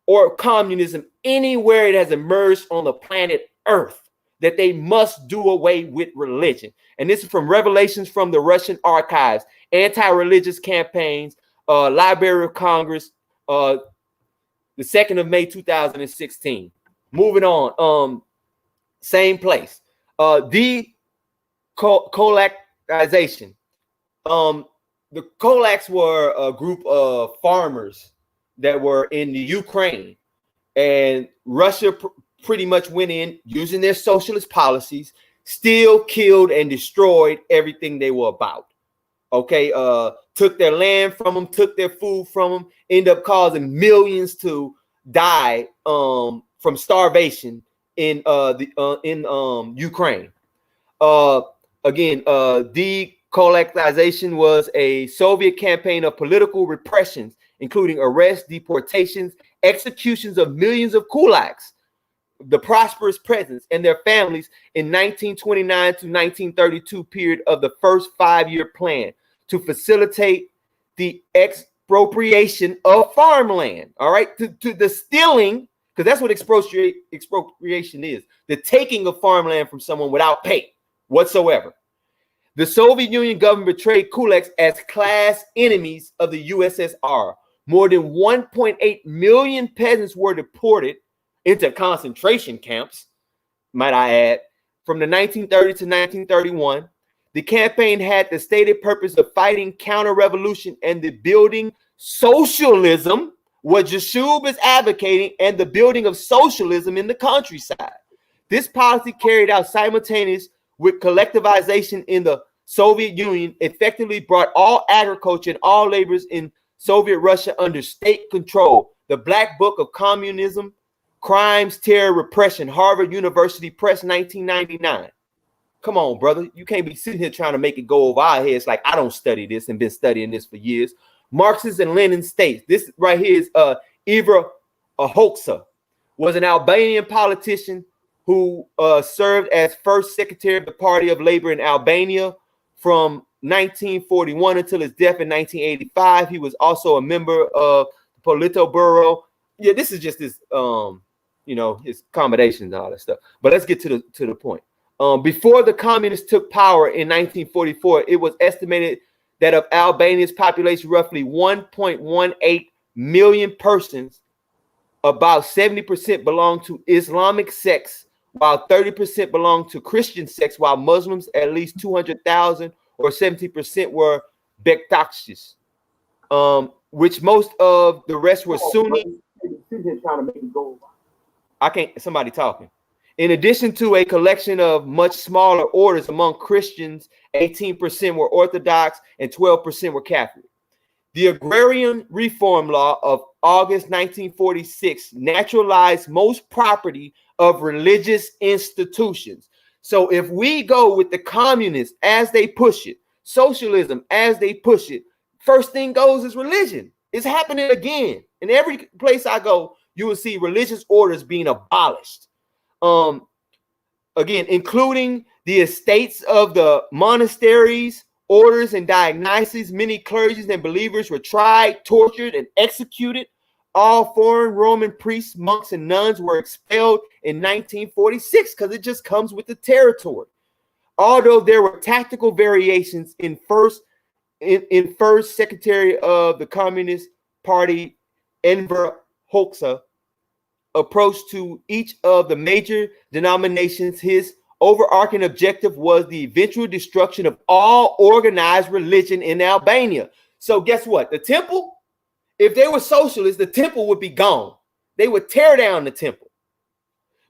or communism anywhere it has emerged on the planet Earth, that they must do away with religion. And this is from revelations from the Russian archives, anti-religious campaigns, Library of Congress, the 2nd of May, 2016. Moving on, same place. Decolonization. The Kolaks were a group of farmers that were in the Ukraine, and Russia pretty much went in using their socialist policies, still killed and destroyed everything they were about. Okay, took their land from them, took their food from them, ended up causing millions to die from starvation in Ukraine. Again, decolonization was a Soviet campaign of political repressions, including arrests, deportations, executions of millions of kulaks, the prosperous peasants and their families in 1929 to 1932 period of the first 5-year plan to facilitate the expropriation of farmland. All right, to the stealing, because that's what expropriation is, the taking of farmland from someone without pay whatsoever. The Soviet Union government betrayed kulaks as class enemies of the USSR. More than 1.8 million peasants were deported into concentration camps, might I add, from the 1930 to 1931. The campaign had the stated purpose of fighting counter-revolution and the building socialism, what Jashub is advocating, and the building of socialism in the countryside. This policy, carried out simultaneous with collectivization in the Soviet Union, effectively brought all agriculture and all laborers in Soviet Russia under state control. The Black Book of Communism, Crimes, Terror, Repression, Harvard University Press, 1999. Come on, brother. You can't be sitting here trying to make it go over our heads like I don't study this and been studying this for years. Marxist and Lenin states. This right here is Ivra Hoxha, was an Albanian politician who served as first secretary of the Party of Labor in Albania from 1941 until his death in 1985. He was also a member of the Politburo. Yeah, this is just his, his accommodations and all that stuff. But let's get to the point. Before the communists took power in 1944, it was estimated that of Albania's population, roughly 1.18 million persons, about 70% belong to Islamic sects, while 30% belong to Christian sects, while Muslims, at least 200,000 or 70%, were Bektaşis, which most of the rest were Sunni. I can't, somebody talking. In addition to a collection of much smaller orders among Christians 18% were Orthodox, and 12% were Catholic. The Agrarian Reform Law of August 1946 naturalized most property of religious institutions. So if we go with the communists as they push it, socialism as they push it, first thing goes is religion. It's happening again. In every place I go, you will see religious orders being abolished. Again, including the estates of the monasteries, orders, and diocese. Many clergies and believers were tried, tortured, and executed. All foreign Roman priests, monks, and nuns were expelled in 1946 because it just comes with the territory. Although there were tactical variations in first Secretary of the Communist Party, Enver Hoxha, approach to each of the major denominations, his overarching objective was the eventual destruction of all organized religion in Albania. So guess what? The temple, if they were socialists, the temple would be gone. They would tear down the temple.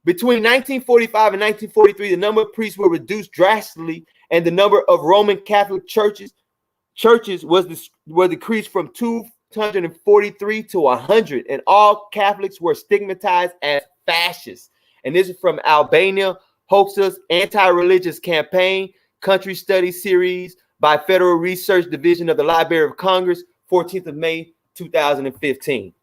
Between 1945 and 1943, the number of priests were reduced drastically, and the number of Roman Catholic churches were decreased from 243 to 100, and all Catholics were stigmatized as fascists. And this is from Albania Hoxha's Anti-Religious Campaign, Country Study Series by Federal Research Division of the Library of Congress, 14th of May, 2015.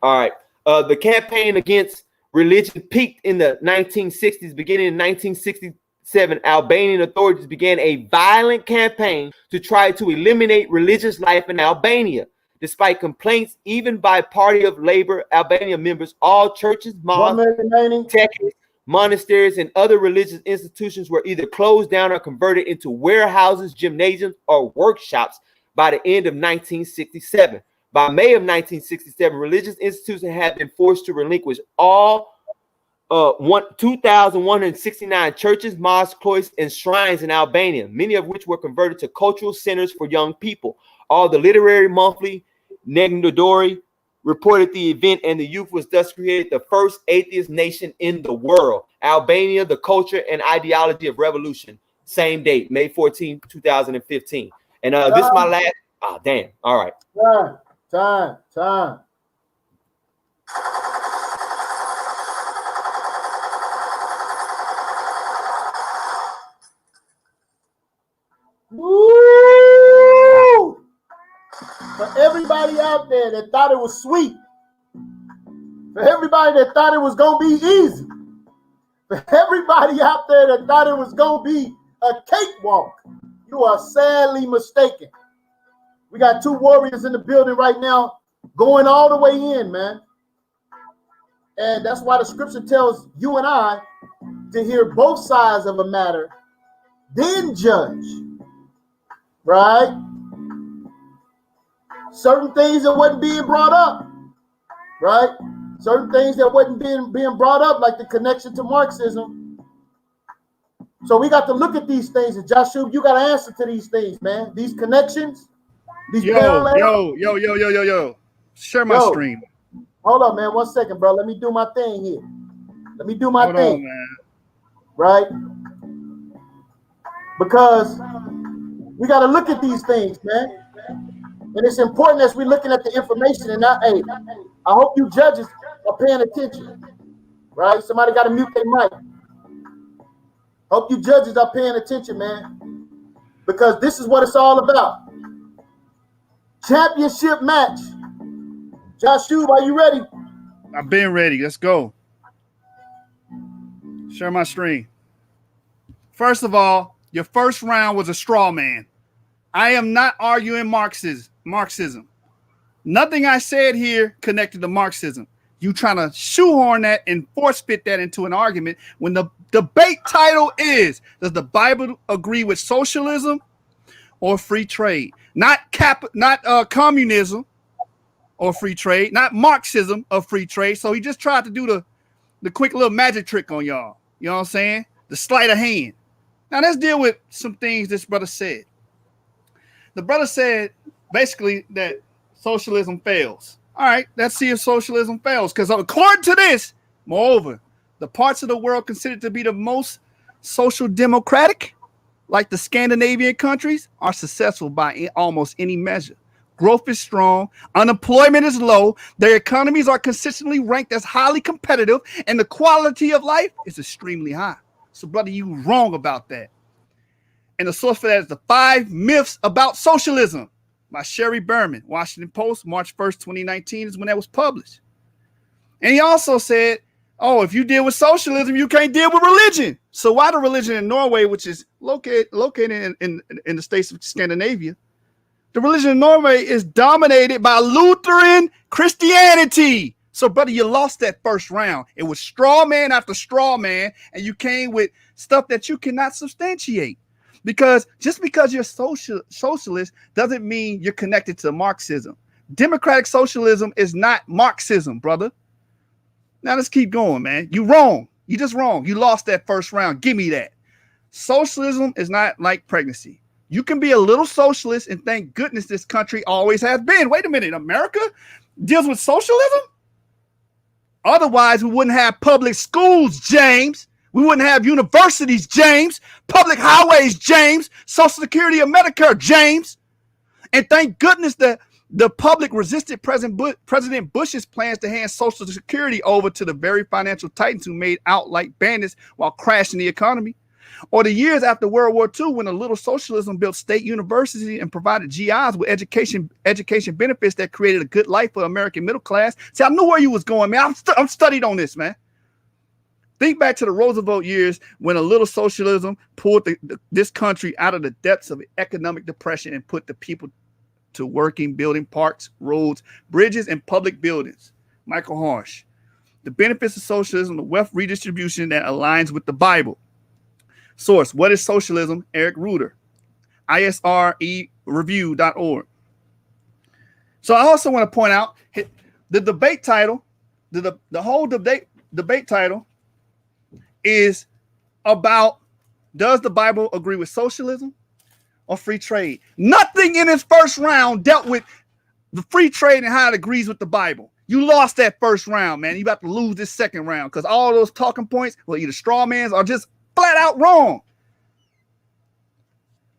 All right. The campaign against religion peaked in the 1960s. Beginning in 1967, Albanian authorities began a violent campaign to try to eliminate religious life in Albania. Despite complaints even by Party of Labor Albania members, all churches, mosques, churches, monasteries, and other religious institutions were either closed down or converted into warehouses, gymnasiums, or workshops by the end of 1967. By May of 1967, religious institutions had been forced to relinquish all 2,169 churches, mosques, cloisters, and shrines in Albania, many of which were converted to cultural centers for young people. All the literary monthly Negnodori reported the event, and the youth was thus created the first atheist nation in the world. Albania, the culture and ideology of revolution. Same date, May 14, 2015. And this is my last. Oh, damn. All right. Time. Woo! For everybody out there that thought it was sweet, for everybody that thought it was going to be easy, for everybody out there that thought it was going to be a cakewalk, you are sadly mistaken. We got two warriors in the building right now going all the way in, man. And that's why the scripture tells you and I to hear both sides of a matter, then judge, right? Certain things that wasn't being brought up, right? Certain things that wasn't being brought up, like the connection to Marxism. So we got to look at these things, and Jashub, you got to answer to these things, man. These connections, these parallels. Yo. Share my stream. Hold on, man. 1 second, bro. Let me do my thing here. Let me do my thing. Hold on, man. Right? Because we got to look at these things, man. And it's important as we're looking at the information. And I hope you judges are paying attention. Right? Somebody got to mute their mic. Hope you judges are paying attention, man. Because this is what it's all about. Championship match. Jashub, are you ready? I've been ready. Let's go. Share my screen. First of all, your first round was a straw man. I am not arguing Marxism. Nothing I said here connected to Marxism. You trying to shoehorn that and force fit that into an argument when the debate title is, does the Bible agree with socialism or free trade? Not communism or free trade, not Marxism or free trade. So he just tried to do the quick little magic trick on y'all. You know what I'm saying? The sleight of hand. Now let's deal with some things this brother said. The brother said basically that socialism fails. All right, let's see if socialism fails. Because according to this, moreover, the parts of the world considered to be the most social democratic, like the Scandinavian countries, are successful by almost any measure. Growth is strong, unemployment is low, their economies are consistently ranked as highly competitive, and the quality of life is extremely high. So, brother, you wrong about that. And the source for that is The 5 Myths About Socialism by Sherry Berman, Washington Post, March 1st, 2019 is when that was published. And he also said, oh, if you deal with socialism, you can't deal with religion. So why the religion in Norway, which is located in the states of Scandinavia, the religion in Norway is dominated by Lutheran Christianity. So, brother, you lost that first round. It was straw man after straw man, and you came with stuff that you cannot substantiate. Because just because you're socialist doesn't mean you're connected to Marxism. Democratic socialism is not Marxism, brother. Now let's keep going, man. You wrong. You just wrong. You lost that first round. Give me that. Socialism is not like pregnancy. You can be a little socialist and thank goodness this country always has been. Wait a minute. America deals with socialism? Otherwise, we wouldn't have public schools, James. We wouldn't have universities, James. Public highways, James. Social Security or Medicare, James. And thank goodness that the public resisted President Bush's plans to hand Social Security over to the very financial titans who made out like bandits while crashing the economy. Or the years after World War II, when a little socialism built state universities and provided GIs with education benefits that created a good life for the American middle class. See, I knew where you was going, man. I'm studied on this, man. Think back to the Roosevelt years when a little socialism pulled this country out of the depths of economic depression and put the people to working, building parks, roads, bridges, and public buildings. Michael Harsh. The benefits of socialism, the wealth redistribution that aligns with the Bible. Source, What is Socialism? Eric Ruder. ISREreview.org. So I also want to point out the debate title, the whole debate title is about, does the Bible agree with socialism or free trade? Nothing in his first round dealt with the free trade and how it agrees with the Bible. You lost that first round, man. You about to lose this second round because all those talking points were either straw mans or just flat out wrong.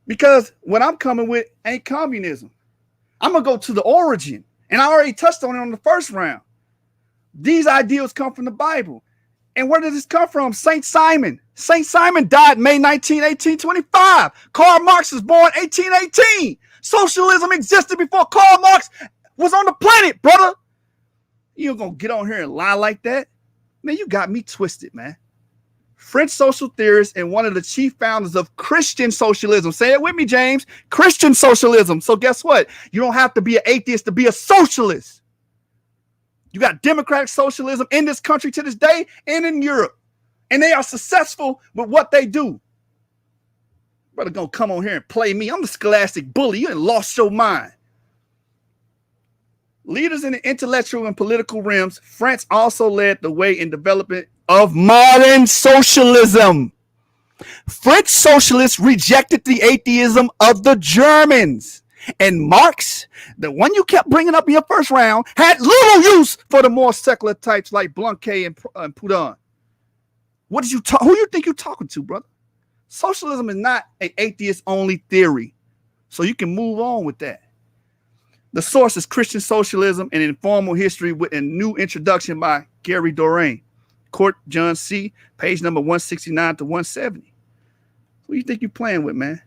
Because what I'm coming with ain't communism. I'm going to go to the origin. And I already touched on it on the first round. These ideals come from the Bible. And where did this come from? St. Simon. St. Simon died May 19, 1825. Karl Marx was born 1818. Socialism existed before Karl Marx was on the planet, brother. You ain't going to get on here and lie like that? Man, you got me twisted, man. French social theorist and one of the chief founders of Christian socialism. Say it with me, James. Christian socialism. So guess what? You don't have to be an atheist to be a socialist. You got democratic socialism in this country to this day and in Europe. And they are successful with what they do. Brother gonna come on here and play me. I'm the scholastic bully. You done lost your mind. Leaders in the intellectual and political realms, France also led the way in development of modern socialism. French socialists rejected the atheism of the Germans. And Marx, the one you kept bringing up in your first round, had little use for the more secular types like Blanquet and Proudhon. Who you think you're talking to, brother? Socialism is not an atheist-only theory. So you can move on with that. The source is Christian Socialism and Informal History with a new introduction by Gary Doran. Court John C., page number 169 to 170. Who you think you're playing with, man?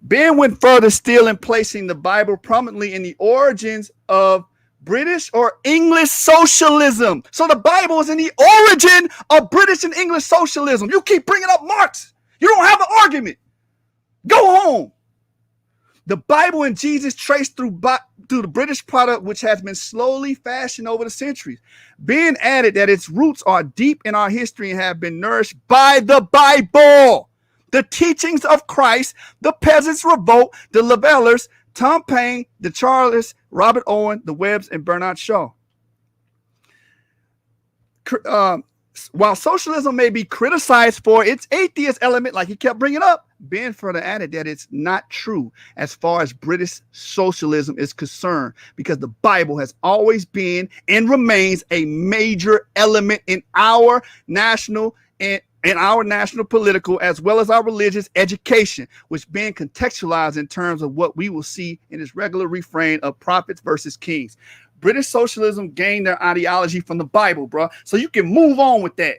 Ben went further still in placing the Bible prominently in the origins of British or English socialism. So the Bible is in the origin of British and English socialism. You keep bringing up Marx. You don't have an argument. Go home. The Bible and Jesus traced through the British product, which has been slowly fashioned over the centuries. Ben added that its roots are deep in our history and have been nourished by the Bible. The teachings of Christ, the Peasants' Revolt, the Levellers, Tom Paine, the Charlists, Robert Owen, the Webbs, and Bernard Shaw. While socialism may be criticized for its atheist element, like he kept bringing up, Ben further added that it's not true as far as British socialism is concerned, because the Bible has always been and remains a major element in our national and in our national political as well as our religious education, which being contextualized in terms of what we will see in this regular refrain of prophets versus kings. British socialism gained their ideology from the Bible, bro. So you can move on with that.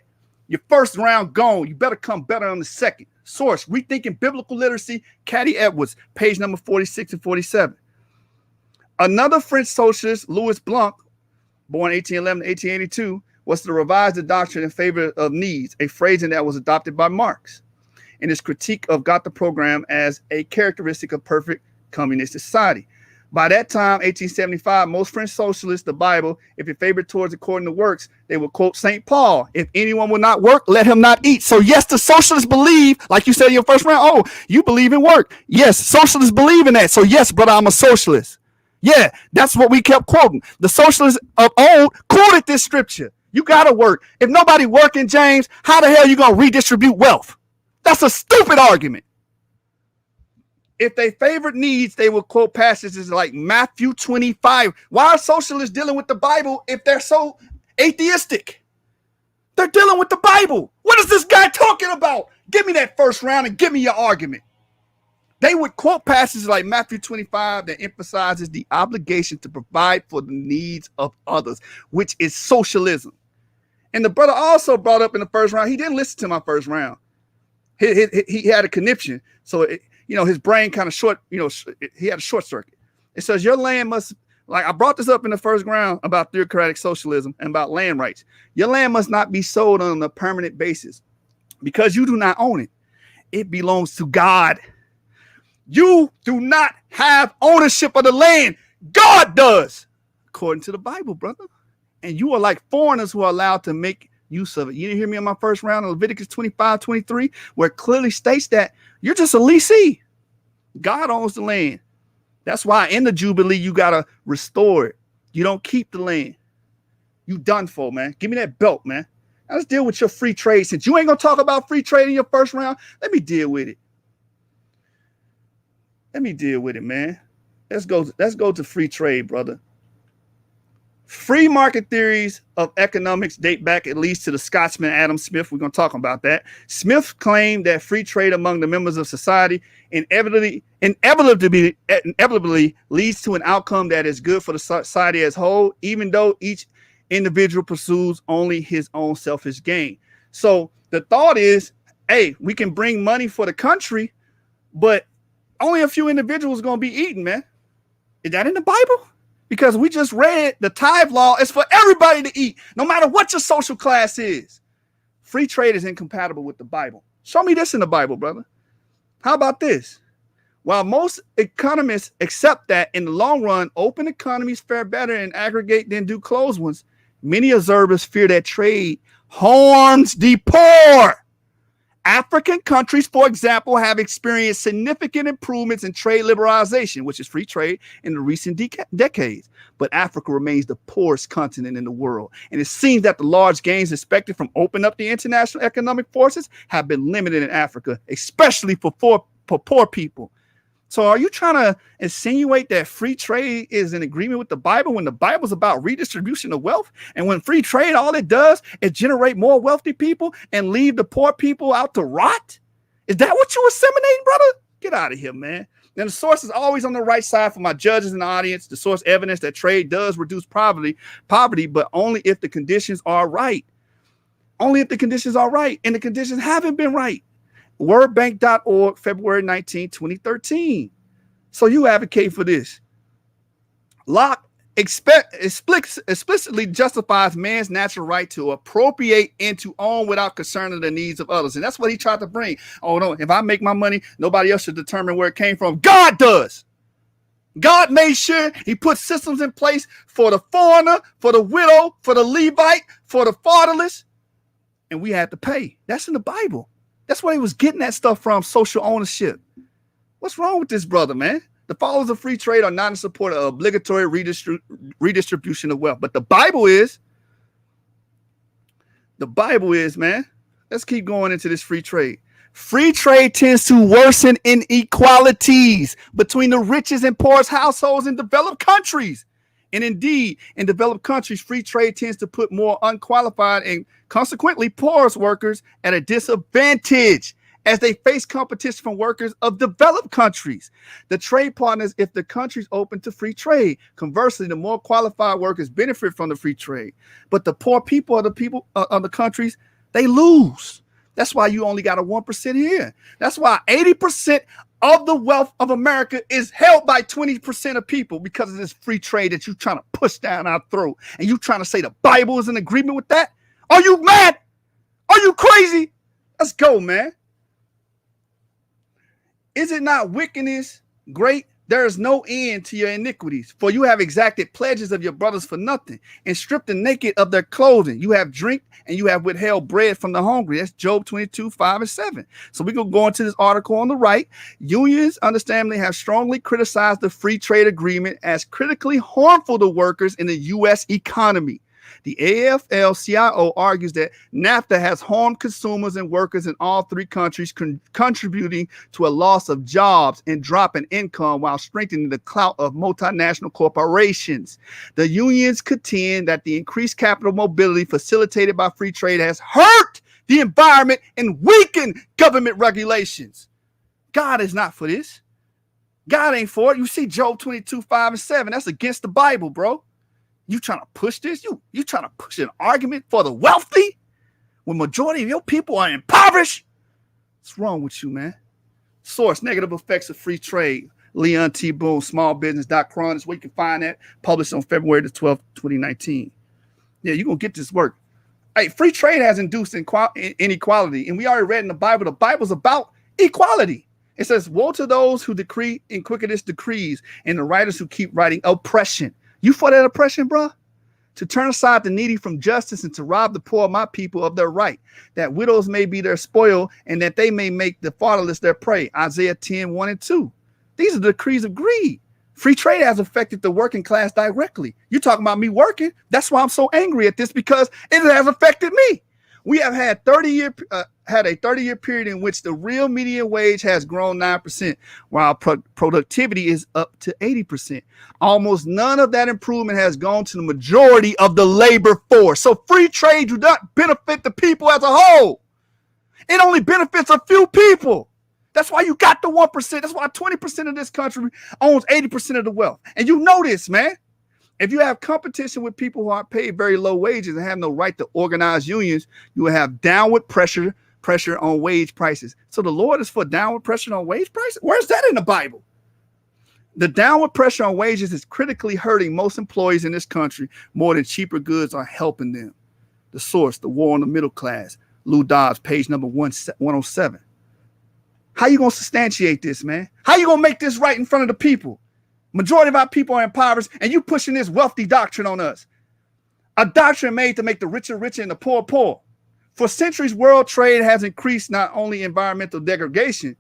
Your first round gone. You better come better on the second. Source, Rethinking Biblical Literacy, Caddy Edwards, page number 46 and 47. Another French socialist, Louis Blanc, born 1811 to 1882, was to revise the doctrine in favor of needs, a phrasing that was adopted by Marx in his critique of Gotha program as a characteristic of perfect communist society. By that time, 1875, most French socialists, the Bible, if it favored towards according to works, they would quote St. Paul, if anyone will not work, let him not eat. So yes, the socialists believe, like you said in your first round, oh, you believe in work. Yes, socialists believe in that. So yes, brother, I'm a socialist. Yeah, that's what we kept quoting. The socialists of old quoted this scripture. You got to work. If nobody working, James, how the hell are you going to redistribute wealth? That's a stupid argument. If they favored needs, they would quote passages like Matthew 25. Why are socialists dealing with the Bible if they're so atheistic? They're dealing with the Bible. What is this guy talking about? Give me that first round and give me your argument. They would quote passages like Matthew 25 that emphasizes the obligation to provide for the needs of others, which is socialism. And the brother also brought up in the first round, he didn't listen to my first round. He had a conniption. So, his brain kind of short, he had a short circuit. It says your land must, like I brought this up in the first round about theocratic socialism and about land rights. Your land must not be sold on a permanent basis because you do not own it. It belongs to God. You do not have ownership of the land. God does, according to the Bible, brother. And you are like foreigners who are allowed to make use of it. You didn't hear me in my first round of Leviticus 25:23, where it clearly states that you're just a leasee. God owns the land. That's why in the Jubilee, you got to restore it. You don't keep the land. You done for, man. Give me that belt, man. Now let's deal with your free trade. Since you ain't going to talk about free trade in your first round, let me deal with it. Let me deal with it, man. Let's go to free trade, brother. Free market theories of economics date back at least to the Scotsman Adam Smith. We're going to talk about that. Smith claimed that free trade among the members of society inevitably leads to an outcome that is good for the society as a whole, even though each individual pursues only his own selfish gain. So the thought is, hey, we can bring money for the country, but only a few individuals are going to be eating, man. Is that in the Bible? Because we just read the tithe law is for everybody to eat, no matter what your social class is. Free trade is incompatible with the Bible. Show me this in the Bible, brother. How about this? While most economists accept that in the long run, open economies fare better in aggregate than do closed ones, many observers fear that trade harms the poor. African countries, for example, have experienced significant improvements in trade liberalization, which is free trade, in the recent decades. But Africa remains the poorest continent in the world. And it seems that the large gains expected from opening up the international economic forces have been limited in Africa, especially for poor people. So are you trying to insinuate that free trade is in agreement with the Bible when the Bible is about redistribution of wealth? And when free trade, all it does is generate more wealthy people and leave the poor people out to rot? Is that what you disseminating, brother? Get out of here, man. Then the source is always on the right side for my judges in the audience. The source evidence that trade does reduce poverty, but only if the conditions are right. Only if the conditions are right. And the conditions haven't been right. Worldbank.org, February 19, 2013. So you advocate for this. Locke explicitly justifies man's natural right to appropriate and to own without concern of the needs of others. And that's what he tried to bring. Oh, no, if I make my money, nobody else should determine where it came from. God does. God made sure he put systems in place for the foreigner, for the widow, for the Levite, for the fatherless. And we had to pay. That's in the Bible. That's where he was getting that stuff from, social ownership. What's wrong with this brother, man? The followers of free trade are not in support of obligatory redistribution of wealth. But the Bible is. The Bible is, man. Let's keep going into this free trade. Free trade tends to worsen inequalities between the richest and poorest households in developed countries. And indeed, in developed countries, free trade tends to put more unqualified and consequently poorest workers at a disadvantage as they face competition from workers of developed countries. The trade partners, if the country's open to free trade, conversely, the more qualified workers benefit from the free trade. But the poor people of the countries, they lose. That's why you only got a 1% here. That's why 80% of the wealth of America is held by 20% of people because of this free trade that you're trying to push down our throat. And you trying to say the Bible is in agreement with that? Are you mad? Are you crazy? Let's go, man. Is it not wickedness great? There is no end to your iniquities, for you have exacted pledges of your brothers for nothing, and stripped the naked of their clothing. You have drink, and you have withheld bread from the hungry. That's Job 22, 5 and 7. So we're going to go into this article on the right. Unions, understandably, have strongly criticized the free trade agreement as critically harmful to workers in the U.S. economy. The AFL-CIO argues that NAFTA has harmed consumers and workers in all three countries, contributing to a loss of jobs and drop in income while strengthening the clout of multinational corporations. The unions contend that the increased capital mobility facilitated by free trade has hurt the environment and weakened government regulations. God is not for this. God ain't for it. You see Job 22, 5 and 7. That's against the Bible, bro. You trying to push this? You trying to push an argument for the wealthy when majority of your people are impoverished? What's wrong with you, man? Source: Negative Effects of Free Trade. Leon T. Boone, smallbusiness.com is where you can find that. Published on February the 12th, 2019. Yeah, you're going to get this work. Hey, free trade has induced inequality. And we already read in the Bible's about equality. It says, woe to those who decree iniquitous decrees and the writers who keep writing oppression. You for that oppression, bro? To turn aside the needy from justice and to rob the poor of my people of their right, that widows may be their spoil and that they may make the fatherless their prey. Isaiah 10, 1 and 2. These are the decrees of greed. Free trade has affected the working class directly. You're talking about me working. That's why I'm so angry at this, because it has affected me. We have had a 30-year period in which the real median wage has grown 9%, while productivity is up to 80%. Almost none of that improvement has gone to the majority of the labor force. So free trade do not benefit the people as a whole. It only benefits a few people. That's why you got the 1%. That's why 20% of this country owns 80% of the wealth. And you know this, man. If you have competition with people who are paid very low wages and have no right to organize unions, you will have downward pressure on wage prices. So the Lord is for downward pressure on wage prices? Where's that in the Bible? The downward pressure on wages is critically hurting most employees in this country more than cheaper goods are helping them. The source: The War on the Middle Class. Lou Dobbs, page number 107. How you going to substantiate this, man? How you going to make this right in front of the people? Majority of our people are impoverished, and you pushing this wealthy doctrine on us. A doctrine made to make the richer richer and the poor poor. For centuries, world trade has increased not only environmental degradation,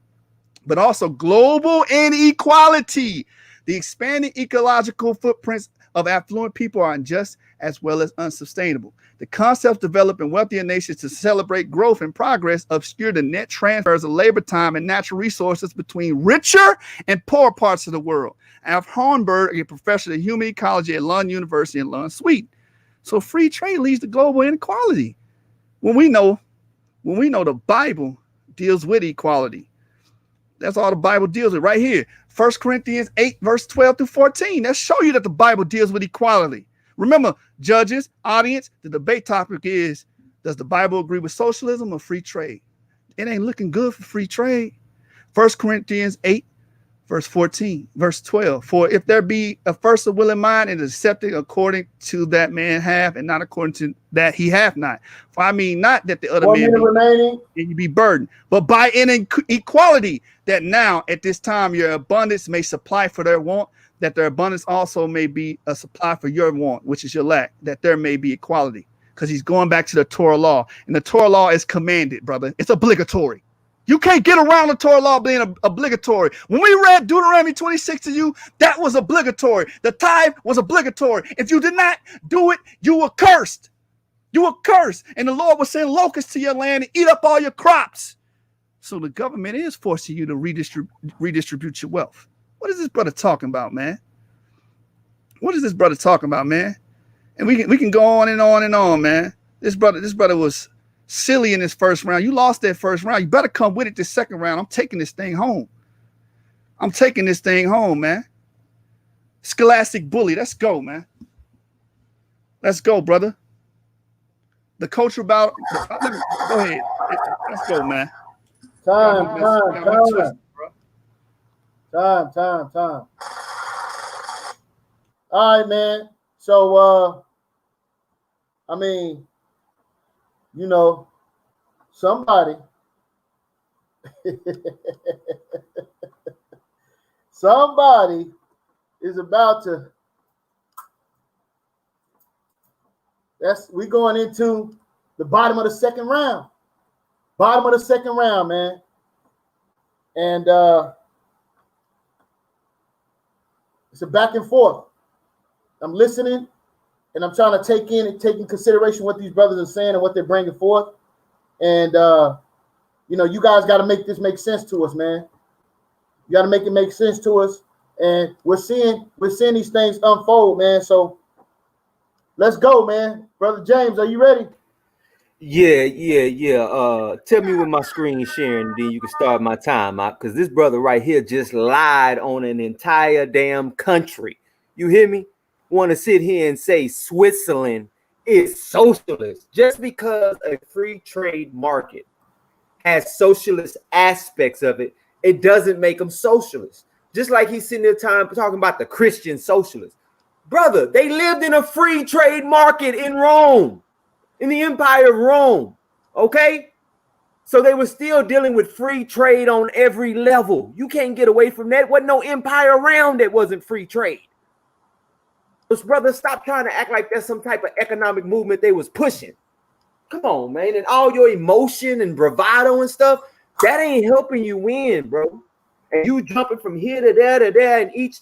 but also global inequality. The expanding ecological footprints of affluent people are unjust as well as unsustainable. The concepts developed in wealthier nations to celebrate growth and progress obscure the net transfers of labor time and natural resources between richer and poorer parts of the world. Alf Hornberg, a professor at human ecology at Lund University in Lund, Sweden. So free trade leads to global inequality. When we know the Bible deals with equality. That's all the Bible deals with right here. 1 Corinthians 8, verse 12 through 14. That show you that the Bible deals with equality. Remember, judges, audience, the debate topic is, does the Bible agree with socialism or free trade? It ain't looking good for free trade. 1 Corinthians 8, verse 14, verse 12. For if there be a first a willing mind, and accepting according to that man hath, and not according to that he hath not. For I mean not that the other man be burdened, but by inequality, that now at this time your abundance may supply for their want, that their abundance also may be a supply for your want, which is your lack, that there may be equality. Because he's going back to the Torah law. And the Torah law is commanded, brother. It's obligatory. You can't get around the Torah law being obligatory. When we read Deuteronomy 26 to you, that was obligatory. The tithe was obligatory. If you did not do it, you were cursed. You were cursed. And the Lord will send locusts to your land and eat up all your crops. So the government is forcing you to redistribute your wealth. What is this brother talking about, man? What is this brother talking about, man? And we can go on and on and on, man. This brother was silly in his first round. You lost that first round. You better come with it this second round. I'm taking this thing home. I'm taking this thing home, man. Scholastic bully. Let's go, man. Let's go, brother. The cultural battle. Go ahead. Let's go, man. Time. All right, man. So, I mean, you know, somebody is about to, we going into the bottom of the second round. Bottom of the second round, man. And it's a back and forth. I'm listening and I'm trying to take in consideration what these brothers are saying and what they're bringing forth. And, you know, you guys got to make this make sense to us, man. You got to make it make sense to us. And we're seeing these things unfold, man. So let's go, man. Brother James, are you ready? Yeah. Tell me when my screen is sharing, and then you can start my time out. Because this brother right here just lied on an entire damn country. You hear me? Want to sit here and say Switzerland is socialist just because a free trade market has socialist aspects of it. It doesn't make them socialist. Just like he's sitting there talking about the Christian socialists. Brother, they lived in a free trade market in Rome, in the Empire of Rome. Okay? So they were still dealing with free trade on every level. You can't get away from that. Wasn't no empire around that wasn't free trade. Those brothers, stop trying to act like that's some type of economic movement they was pushing. Come on, man. And all your emotion and bravado and stuff, that ain't helping you win, bro. And you jumping from here to there in each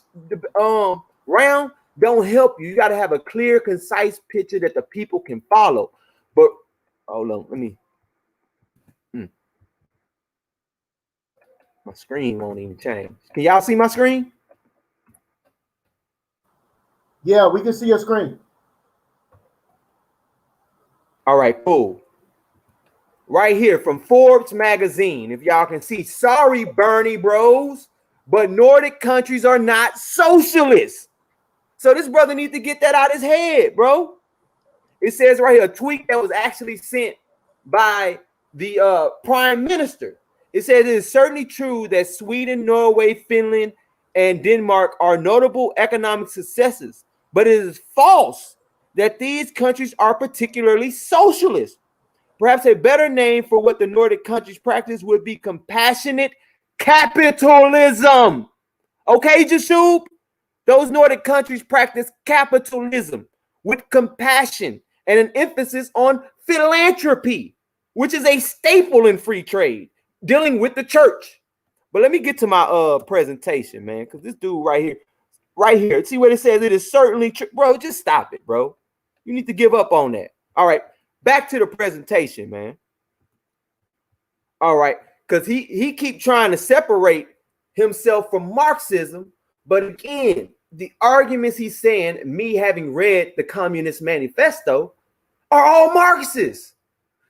round don't help you. You got to have a clear, concise picture that the people can follow. But hold on, let me. My screen won't even change. Can y'all see my screen? Yeah, we can see your screen. All right, cool. Right here from Forbes magazine, if y'all can see. Sorry, Bernie bros, but Nordic countries are not socialists. So this brother needs to get that out of his head, bro. It says right here, a tweet that was actually sent by the prime minister. It says it is certainly true that Sweden, Norway, Finland, and Denmark are notable economic successes, but it is false that these countries are particularly socialist. Perhaps a better name for what the Nordic countries practice would be compassionate capitalism. Okay, Jashub? Those Nordic countries practice capitalism with compassion and an emphasis on philanthropy, which is a staple in free trade, dealing with the church. But let me get to my presentation, man, because this dude right here, see what it says? It is certainly true. Bro, just stop it, bro. You need to give up on that. All right, back to the presentation, man. All right, because he keep trying to separate himself from Marxism, but again, the arguments he's saying, me having read the Communist Manifesto, are all Marxist.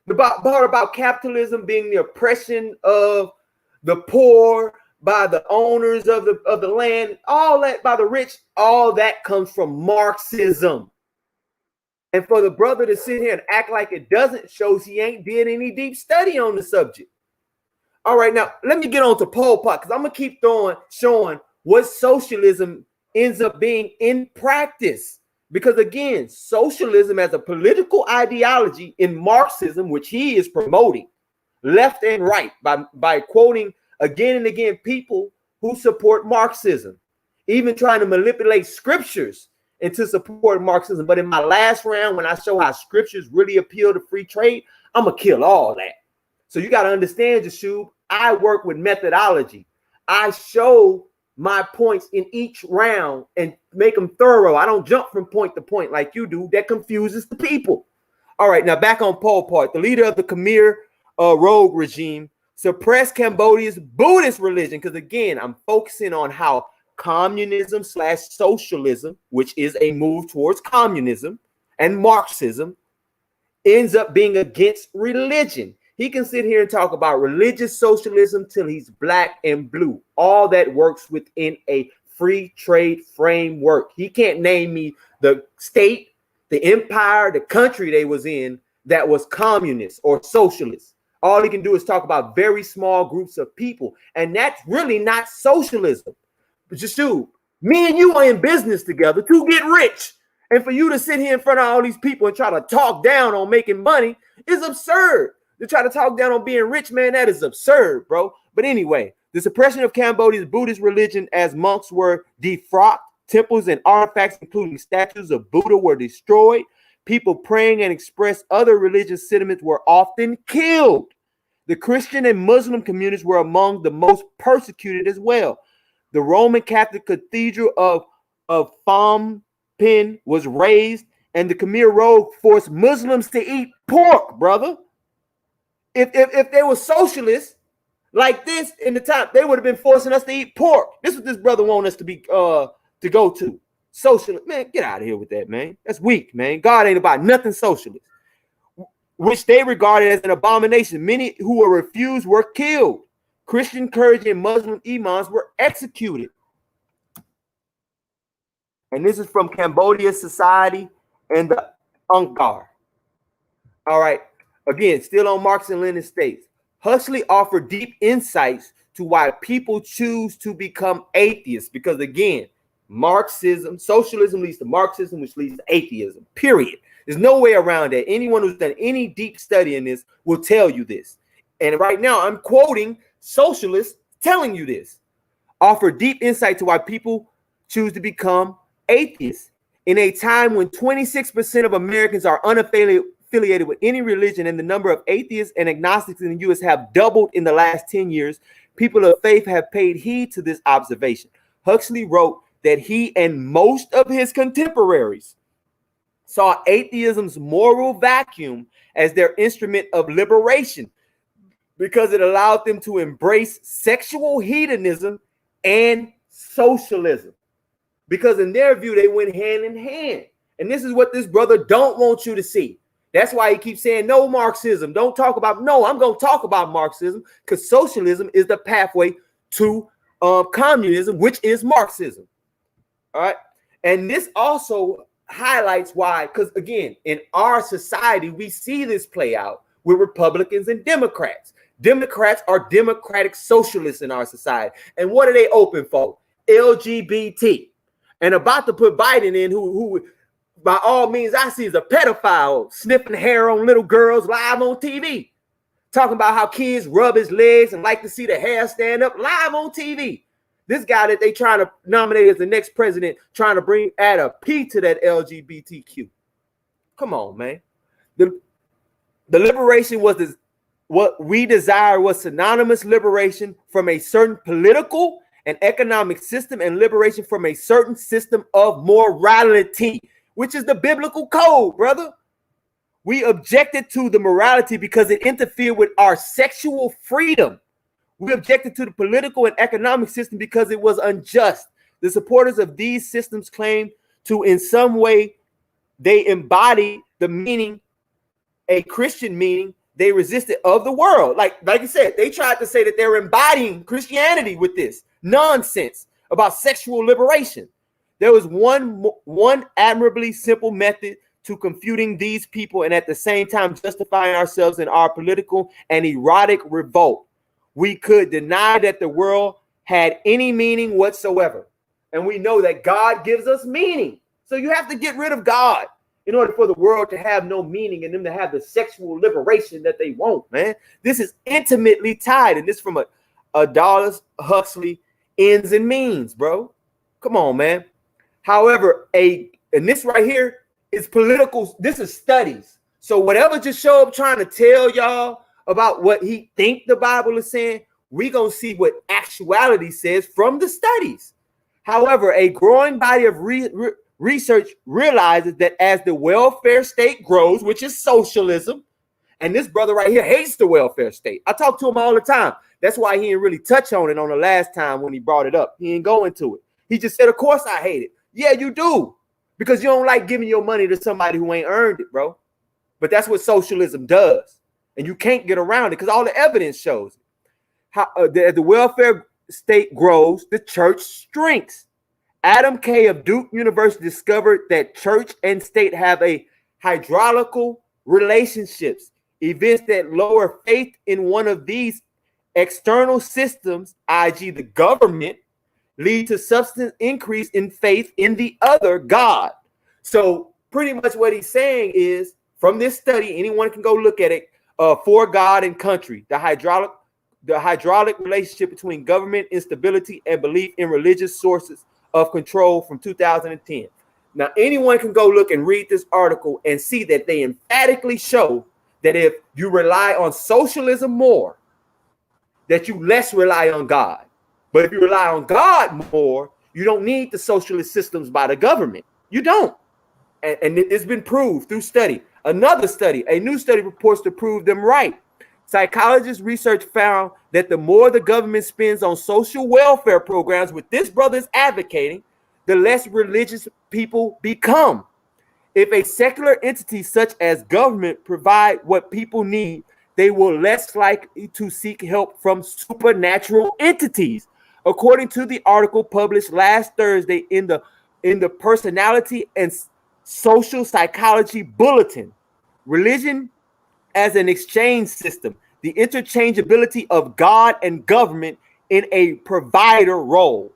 The part about capitalism being the oppression of the poor by the owners of the land, all that by the rich, all that comes from Marxism. And for the brother to sit here and act like it doesn't shows he ain't did any deep study on the subject. All right, now let me get on to Pol Pot, because I'm gonna keep showing what socialism ends up being in practice. Because again, socialism as a political ideology in Marxism, which he is promoting left and right by quoting again and again people who support Marxism, even trying to manipulate scriptures into support Marxism. But in my last round, when I show how scriptures really appeal to free trade, I'm gonna kill all that. So you got to understand, Jashub, I work with methodology. I show my points in each round and make them thorough. I don't jump from point to point like you do. That confuses the people. All right, now back on Pol Pot, the leader of the Khmer Rouge regime suppressed Cambodia's Buddhist religion. Because again, I'm focusing on how communism / socialism, which is a move towards communism, and Marxism, ends up being against religion. He can sit here and talk about religious socialism till he's black and blue. All that works within a free trade framework. He can't name me the state, the empire, the country they was in that was communist or socialist. All he can do is talk about very small groups of people. And that's really not socialism. But Jashub, me and you are in business together to get rich. And for you to sit here in front of all these people and try to talk down on making money is absurd. To try to talk down on being rich, man, that is absurd, bro. But anyway, the suppression of Cambodia's Buddhist religion as monks were defrocked, temples and artifacts, including statues of Buddha, were destroyed. People praying and express other religious sentiments were often killed. The Christian and Muslim communities were among the most persecuted as well. The Roman Catholic Cathedral of Phnom Penh was razed, and the Khmer Rouge forced Muslims to eat pork, brother. If they were socialists like this in the time, they would have been forcing us to eat pork. This is what this brother wants us to be to go to. Socialist, man, get out of here with that, man. That's weak, man. God ain't about nothing socialist, which they regarded as an abomination. Many who were refused were killed. Christian clergy and Muslim imams were executed. And this is from Cambodia Society and the Ungar. All right. Again, still on Marx and Lenin states, Huxley offered deep insights to why people choose to become atheists. Because again, Marxism, socialism leads to Marxism, which leads to atheism, period. There's no way around that. Anyone who's done any deep study in this will tell you this. And right now I'm quoting socialists telling you this. Offer deep insight to why people choose to become atheists. In a time when 26% of Americans are unaffiliated with any religion and the number of atheists and agnostics in the U.S. have doubled in the last 10 years, people of faith have paid heed to this observation. Huxley wrote that he and most of his contemporaries saw atheism's moral vacuum as their instrument of liberation because it allowed them to embrace sexual hedonism and socialism. Because in their view, they went hand in hand. And this is what this brother don't want you to see. That's why he keeps saying no Marxism. Don't talk about, no, I'm going to talk about Marxism because socialism is the pathway to communism, which is Marxism. All right. And this also highlights why, because again, in our society, we see this play out with Republicans and Democrats. Democrats are democratic socialists in our society. And what are they open for? LGBT. And about to put Biden in, who by all means I see is a pedophile, sniffing hair on little girls live on TV. Talking about how kids rub his legs and like to see the hair stand up live on TV. This guy that they trying to nominate as the next president, trying to add a P to that LGBTQ. Come on, man. The liberation was this, what we desire was synonymous liberation from a certain political and economic system and liberation from a certain system of morality, which is the biblical code, brother. We objected to the morality because it interfered with our sexual freedom. We objected to the political and economic system because it was unjust. The supporters of these systems claim to, in some way, they embody the meaning, a Christian meaning, they resisted of the world. Like I said, they tried to say that they're embodying Christianity with this nonsense about sexual liberation. There was one admirably simple method to confuting these people and at the same time justifying ourselves in our political and erotic revolt. We could deny that the world had any meaning whatsoever. And we know that God gives us meaning. So you have to get rid of God in order for the world to have no meaning and them to have the sexual liberation that they want, man. This is intimately tied. And this from a Aldous Huxley ends and means, bro. Come on, man. However, and this right here is political. This is studies. So whatever Jashub trying to tell y'all about what he think the Bible is saying, we gonna see what actuality says from the studies. However, a growing body of research realizes that as the welfare state grows, which is socialism, and this brother right here hates the welfare state. I talk to him all the time. That's why he didn't really touch on it on the last time when he brought it up. He ain't go into it. He just said, of course I hate it. Yeah, you do. Because you don't like giving your money to somebody who ain't earned it, bro. But that's what socialism does. And you can't get around it because all the evidence shows it. How the welfare state grows, the church shrinks. Adam Kay of Duke University discovered that church and state have a hydraulical relationships. Events that lower faith in one of these external systems, i.e. the government, lead to substantial increase in faith in the other, God. So pretty much what he's saying is, from this study, anyone can go look at it, For God and Country, the hydraulic relationship between government instability and belief in religious sources of control from 2010. Now, anyone can go look and read this article and see that they emphatically show that if you rely on socialism more, that you less rely on God. But if you rely on God more, you don't need the socialist systems by the government. You don't. And it's been proved through study. A new study purports to prove them right. Psychologists' research found that the more the government spends on social welfare programs, with this brother is advocating, the less religious people become. If a secular entity such as government provide what people need, they will less likely to seek help from supernatural entities. According to the article published last Thursday in the Personality and Social Psychology Bulletin, religion as an exchange system, the interchangeability of God and government in a provider role.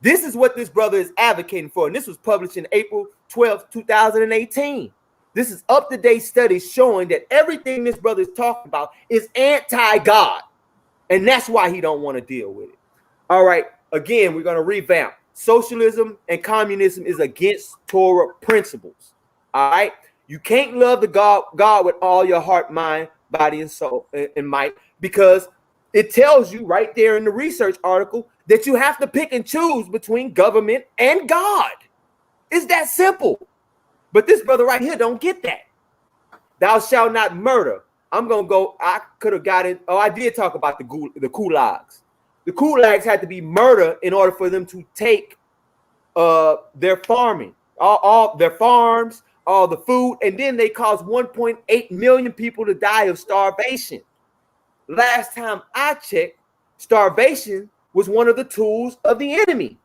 This is what this brother is advocating for, and this was published in April 12, 2018. This is up-to-date studies showing that everything this brother is talking about is anti-God, and that's why he don't want to deal with it. All right, again, we're going to revamp. Socialism and communism is against Torah principles. All right, you can't love the God with all your heart, mind, body, and soul and might, because it tells you right there in the research article that you have to pick and choose between government and God. It's that simple. But this brother right here don't get that. Thou shalt not murder. I'm gonna go. I could have got it. Oh, I did talk about the kulaks. The kulaks had to be murder in order for them to take their farming, all their farms, all the food, and then they caused 1.8 million people to die of starvation. Last time I checked, starvation was one of the tools of the enemy.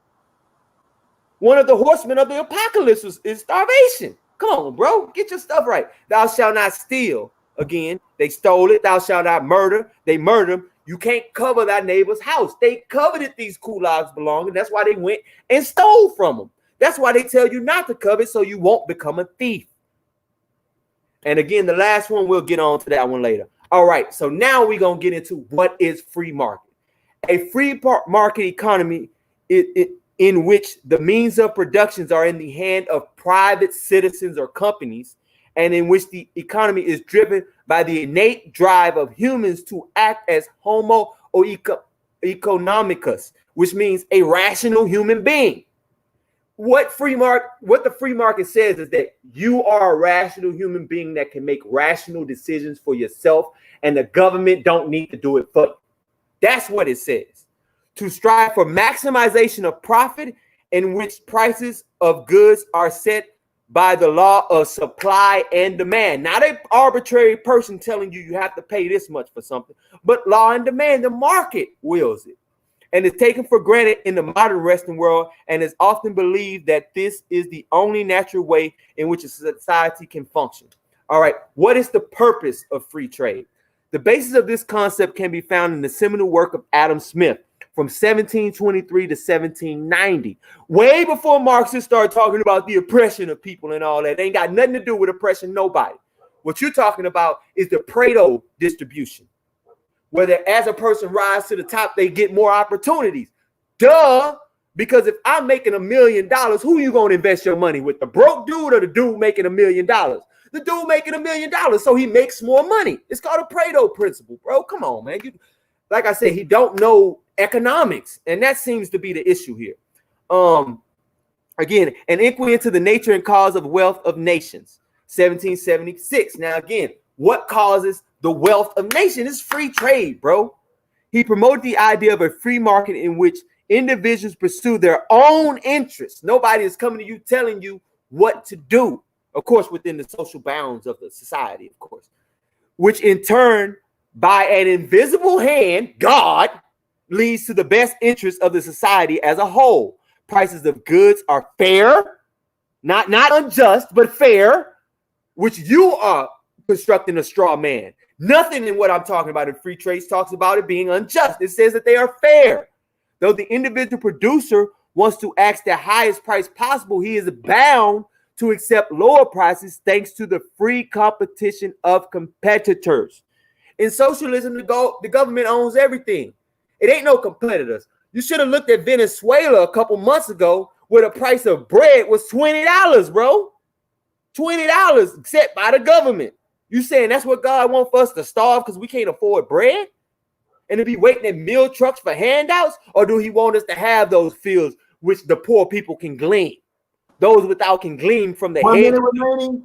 One of the horsemen of the apocalypse is starvation. Come on, bro, get your stuff right. Thou shalt not steal. Again, they stole it. Thou shalt not murder. They murdered him. You can't cover thy neighbor's house. They coveted these kulaks belonging. That's why they went and stole from them. That's why they tell you not to covet, so you won't become a thief. And again, the last one, we'll get on to that one later. All right, so now we're going to get into what is free market. A free market economy in which the means of productions are in the hand of private citizens or companies, and in which the economy is driven by the innate drive of humans to act as homo or economicus, which means a rational human being. What the free market says is that you are a rational human being that can make rational decisions for yourself, and the government don't need to do it for you. That's what it says. To strive for maximization of profit, in which prices of goods are set by the law of supply and demand. Not an arbitrary person telling you have to pay this much for something, but law and demand. The market wills it. And is taken for granted in the modern Western world, and is often believed that this is the only natural way in which a society can function. All right, what is the purpose of free trade? The basis of this concept can be found in the seminal work of Adam Smith from 1723 to 1790, way before Marxists started talking about the oppression of people and all that. They ain't got nothing to do with oppression, nobody. What you're talking about is the Pareto distribution, where as a person rises to the top, they get more opportunities. Duh, because if I'm making $1 million, who you going to invest your money with? The broke dude or the dude making $1 million? The dude making $1 million, so he makes more money. It's called a Pareto principle, bro. Come on, man. Like I said, he don't know economics, and that seems to be the issue here. Again, an inquiry into the nature and cause of wealth of nations, 1776. Now, again, what causes the wealth of nations? Is free trade, bro. He promoted the idea of a free market in which individuals pursue their own interests. Nobody is coming to you telling you what to do, of course, within the social bounds of the society, of course, which in turn, by an invisible hand, God, leads to the best interest of the society as a whole. Prices of goods are fair, not unjust, but fair, which you are constructing a straw man. Nothing in what I'm talking about in free trade talks about it being unjust. It says that they are fair. Though the individual producer wants to ask the highest price possible, he is bound to accept lower prices thanks to the free competition of competitors. In socialism, the government owns everything. It ain't no competitors. You should have looked at Venezuela a couple months ago where the price of bread was $20, bro. $20 set by the government. You saying that's what God wants for us to starve because we can't afford bread? And to be waiting at meal trucks for handouts? Or do he want us to have those fields which the poor people can glean? Those without can glean from the 1 head. minute remaining.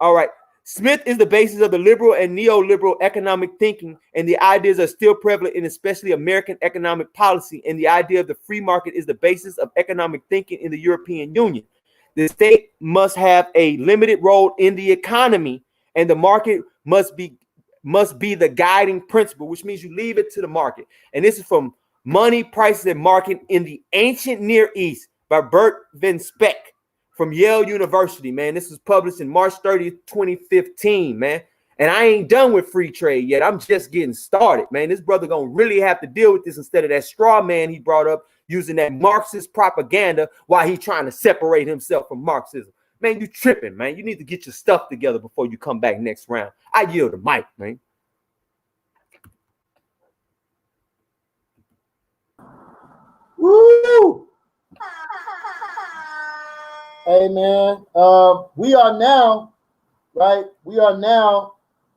All right. Smith is the basis of the liberal and neoliberal economic thinking, and the ideas are still prevalent in especially American economic policy, and the idea of the free market is the basis of economic thinking in the European Union. The state must have a limited role in the economy, and the market must be the guiding principle, which means you leave it to the market. And this is from Money, Prices, and Market in the Ancient Near East by Bert Van Speck from Yale University, man. This was published in March 30th, 2015, man. And I ain't done with free trade yet. I'm just getting started, man. This brother gonna really have to deal with this instead of that straw man he brought up using that Marxist propaganda while he trying to separate himself from Marxism. Man, you tripping, man. You need to get your stuff together before you come back next round. I yield the mic, man. Woo! Hey, man. We are now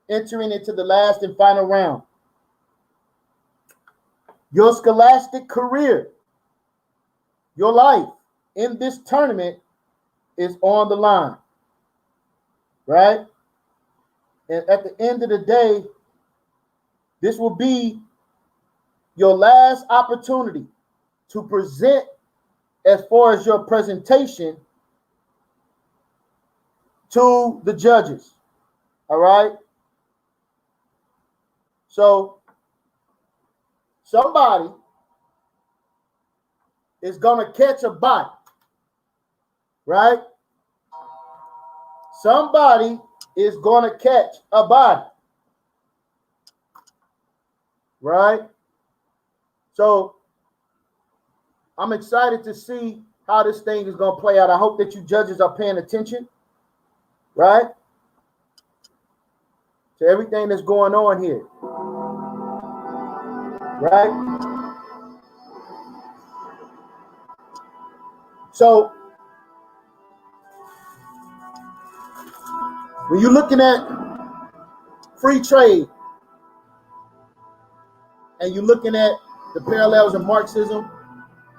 entering into the last and final round. Your scholastic career, your life in this tournament is on the line, right? And at the end of the day, this will be your last opportunity to present as far as your presentation to the judges, all right? So somebody is going to catch a body, right? Somebody is going to catch a body, right? So I'm excited to see how this thing is going to play out. I hope that you judges are paying attention, right, to everything that's going on here, right? So when you're looking at free trade and you're looking at the parallels of Marxism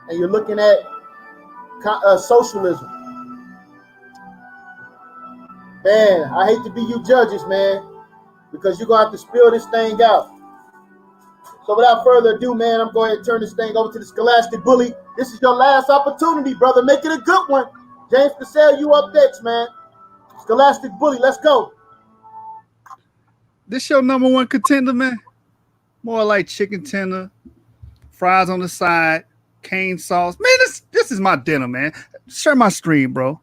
and you're looking at socialism, man, I hate to be you judges, man, because you're going to have to spill this thing out. So without further ado, man, I'm going to turn this thing over to the Scholastic Bully. This is your last opportunity, brother. Make it a good one. James Purcell, you up next, man. Scholastic Bully, let's go. This your number one contender, man? More like chicken tender, fries on the side, cane sauce. Man, this is my dinner, man. Share my stream, bro.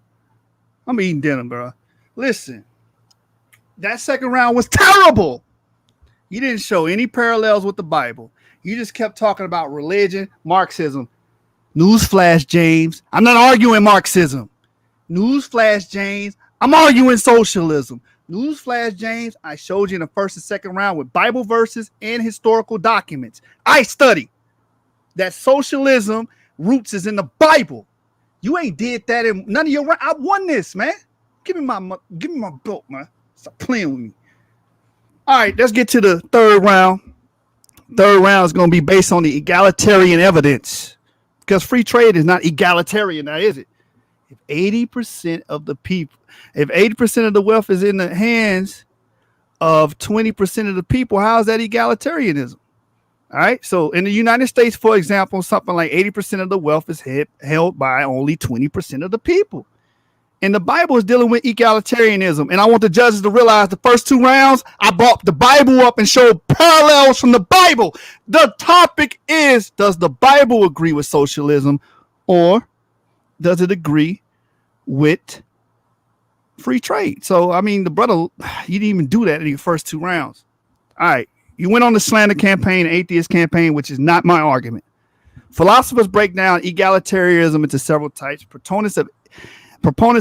I'm eating dinner, bro. Listen, that second round was terrible. You didn't show any parallels with the Bible. You just kept talking about religion, Marxism. Newsflash, James. I'm not arguing Marxism. Newsflash, James. I'm arguing socialism. Newsflash, James. I showed you in the first and second round with Bible verses and historical documents. I study that socialism roots is in the Bible. You ain't did that in none of your rounds. I won this, man. Give me my belt, man. Stop playing with me. All right, let's get to the third round. Third round is going to be based on the egalitarian evidence because free trade is not egalitarian now, is it? If 80% of the people, if 80% of the wealth is in the hands of 20% of the people, how is that egalitarianism? All right. So in the United States, for example, something like 80% of the wealth is held by only 20% of the people. And the Bible is dealing with egalitarianism. And I want the judges to realize the first 2 rounds, I brought the Bible up and showed parallels from the Bible. The topic is, does the Bible agree with socialism, or does it agree with free trade? So, I mean, the brother, you didn't even do that in your first 2 rounds. All right. You went on the slander campaign, the atheist campaign, which is not my argument. Philosophers break down egalitarianism into several types. Proponents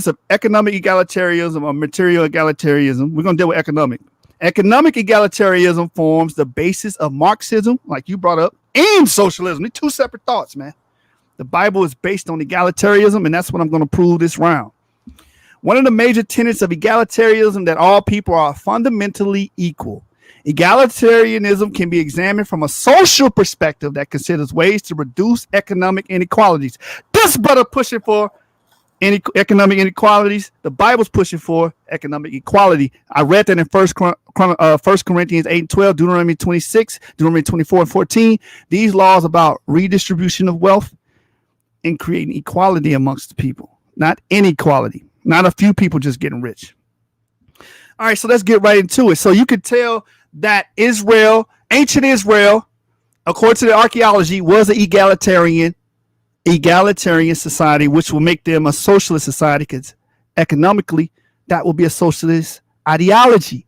of economic egalitarianism or material egalitarianism. We're going to deal with economic. Economic egalitarianism forms the basis of Marxism, like you brought up, and socialism. They're 2 separate thoughts, man. The Bible is based on egalitarianism, and that's what I'm going to prove this round. One of the major tenets of egalitarianism that all people are fundamentally equal. Egalitarianism can be examined from a social perspective that considers ways to reduce economic inequalities. This brother pushing for economic inequalities. The Bible's pushing for economic equality. I read that in 1 Corinthians 8 and 12, Deuteronomy 26, Deuteronomy 24 and 14. These laws about redistribution of wealth and creating equality amongst the people, not inequality, not a few people just getting rich. All right, so let's get right into it. So you could tell that Israel, ancient Israel, according to the archaeology, was an egalitarian society, which will make them a socialist society, because economically that will be a socialist ideology.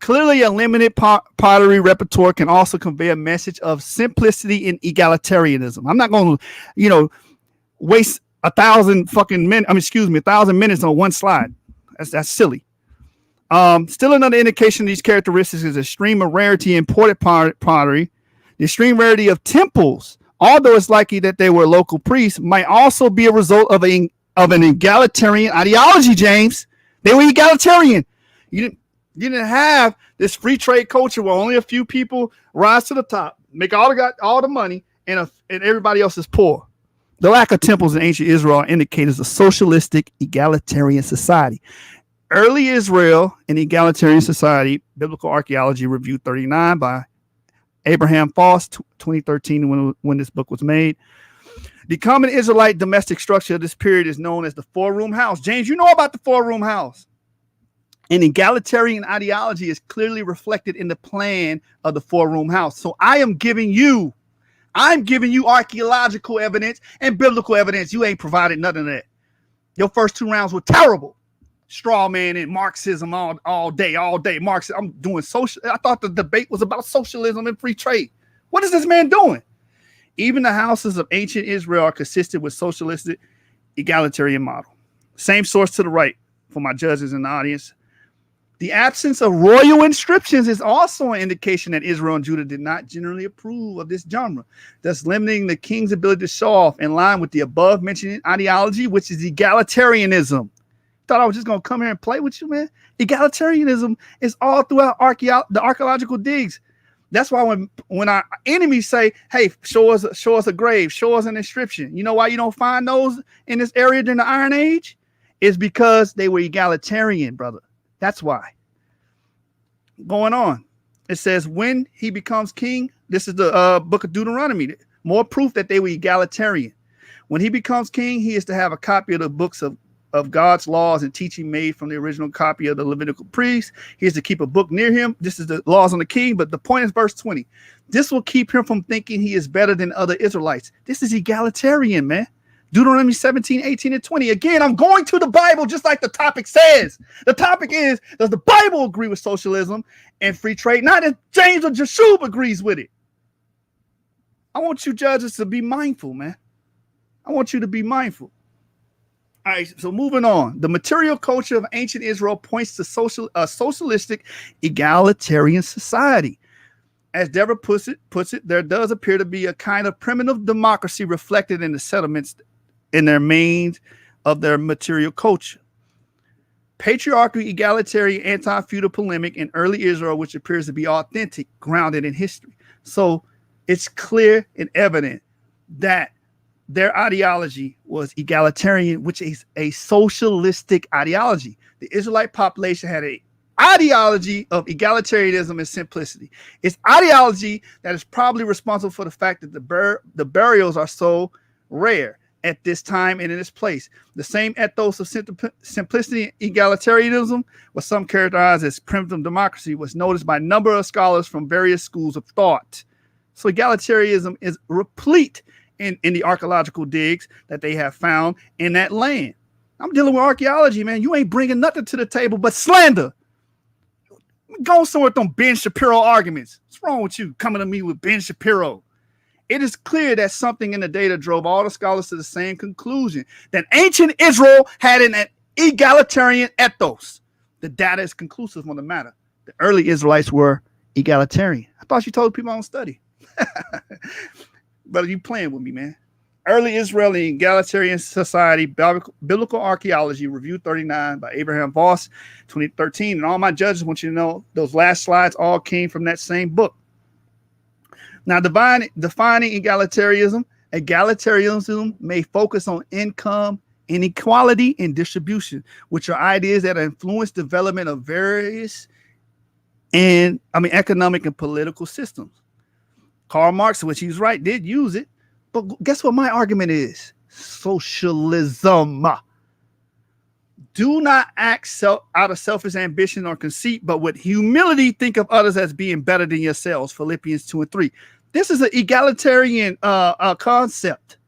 Clearly, a limited pottery repertoire can also convey a message of simplicity in egalitarianism. I'm not going to, waste 1,000 minutes on one slide. That's silly. Still another indication of these characteristics is extreme rarity in imported pottery. The extreme rarity of temples, although it's likely that they were local priests, might also be a result of an egalitarian ideology, James. They were egalitarian. You didn't have this free trade culture where only a few people rise to the top, make all the money, and everybody else is poor. The lack of temples in ancient Israel indicates a socialistic egalitarian society. Early Israel and Egalitarian Society, Biblical Archaeology Review 39 by Abraham Foss, 2013, when this book was made. The common Israelite domestic structure of this period is known as the 4-room house. James, you know about the 4-room house. And egalitarian ideology is clearly reflected in the plan of the 4-room house. So I'm giving you archaeological evidence and biblical evidence. You ain't provided none of that. Your first 2 rounds were terrible. Straw man and Marxism all day. Marxism. I'm doing social. I thought the debate was about socialism and free trade. What is this man doing? Even the houses of ancient Israel are consistent with socialistic egalitarian model. Same source to the right for my judges in the audience. The absence of royal inscriptions is also an indication that Israel and Judah did not generally approve of this genre, thus limiting the king's ability to show off in line with the above mentioned ideology, which is egalitarianism. Thought I was just gonna come here and play with you, man. Egalitarianism is all throughout the archaeological digs. That's why when our enemies say, "Hey, show us a grave, show us an inscription," you know why you don't find those in this area during the Iron Age? It's because they were egalitarian, brother. That's why. Going on, it says when he becomes king. This is the book of Deuteronomy. More proof that they were egalitarian. When he becomes king, he is to have a copy of the books of God's laws and teaching made from the original copy of the Levitical priest. He is to keep a book near him. This is the laws on the king, but the point is verse 20. This will keep him from thinking he is better than other Israelites. This is egalitarian, man. Deuteronomy 17, 18, and 20. Again, I'm going to the Bible just like the topic says. The topic is, does the Bible agree with socialism and free trade? Not if James or Jashub agrees with it. I want you judges to be mindful, man. I want you to be mindful. All right, so moving on. The material culture of ancient Israel points to socialistic egalitarian society. As Deborah puts it, there does appear to be a kind of primitive democracy reflected in the settlements in their main of their material culture. Patriarchal, egalitarian, anti-feudal polemic in early Israel, which appears to be authentic, grounded in history. So it's clear and evident that their ideology was egalitarian, which is a socialistic ideology. The Israelite population had an ideology of egalitarianism and simplicity. It's ideology that is probably responsible for the fact that the burials are so rare at this time and in this place. The same ethos of simplicity and egalitarianism, what some characterize as primitive democracy, was noticed by a number of scholars from various schools of thought. So egalitarianism is replete in the archaeological digs that they have found in that land. I'm dealing with archaeology, man. You ain't bringing nothing to the table but slander. Go somewhere with them Ben Shapiro arguments. What's wrong with you coming to me with Ben Shapiro? It is clear that something in the data drove all the scholars to the same conclusion, that ancient Israel had an egalitarian ethos. The data is conclusive on the matter. The early Israelites were egalitarian. I thought you told people I don't study. But you playing with me, man. Early Israeli Egalitarian Society, Biblical Archaeology, Review 39 by Abraham Voss, 2013. And all my judges want you to know those last slides all came from that same book. Now, defining egalitarianism may focus on income, inequality, and distribution, which are ideas that influence development of various economic and political systems. Karl Marx, which he's right, did use it. But guess what my argument is? Socialism. Do not act out of selfish ambition or conceit, but with humility think of others as being better than yourselves. Philippians 2:3. This is an egalitarian concept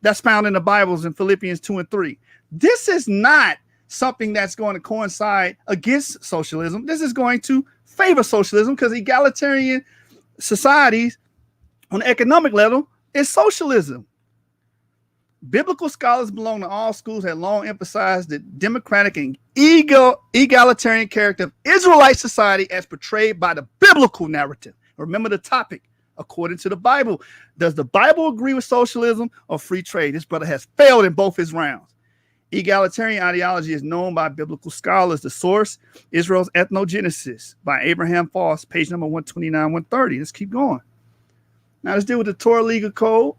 that's found in the Bibles in Philippians 2:3. This is not something that's going to coincide against socialism. This is going to favor socialism because egalitarian societies on the economic level is socialism. Biblical scholars belong to all schools have long emphasized the democratic and egalitarian character of Israelite society as portrayed by the biblical narrative. Remember the topic, according to the Bible. Does the Bible agree with socialism or free trade? This brother has failed in both his rounds. Egalitarian ideology is known by biblical scholars. The source, Israel's Ethnogenesis by Abraham Voss, page number 129, 130. Let's keep going. Now let's deal with the Torah legal code,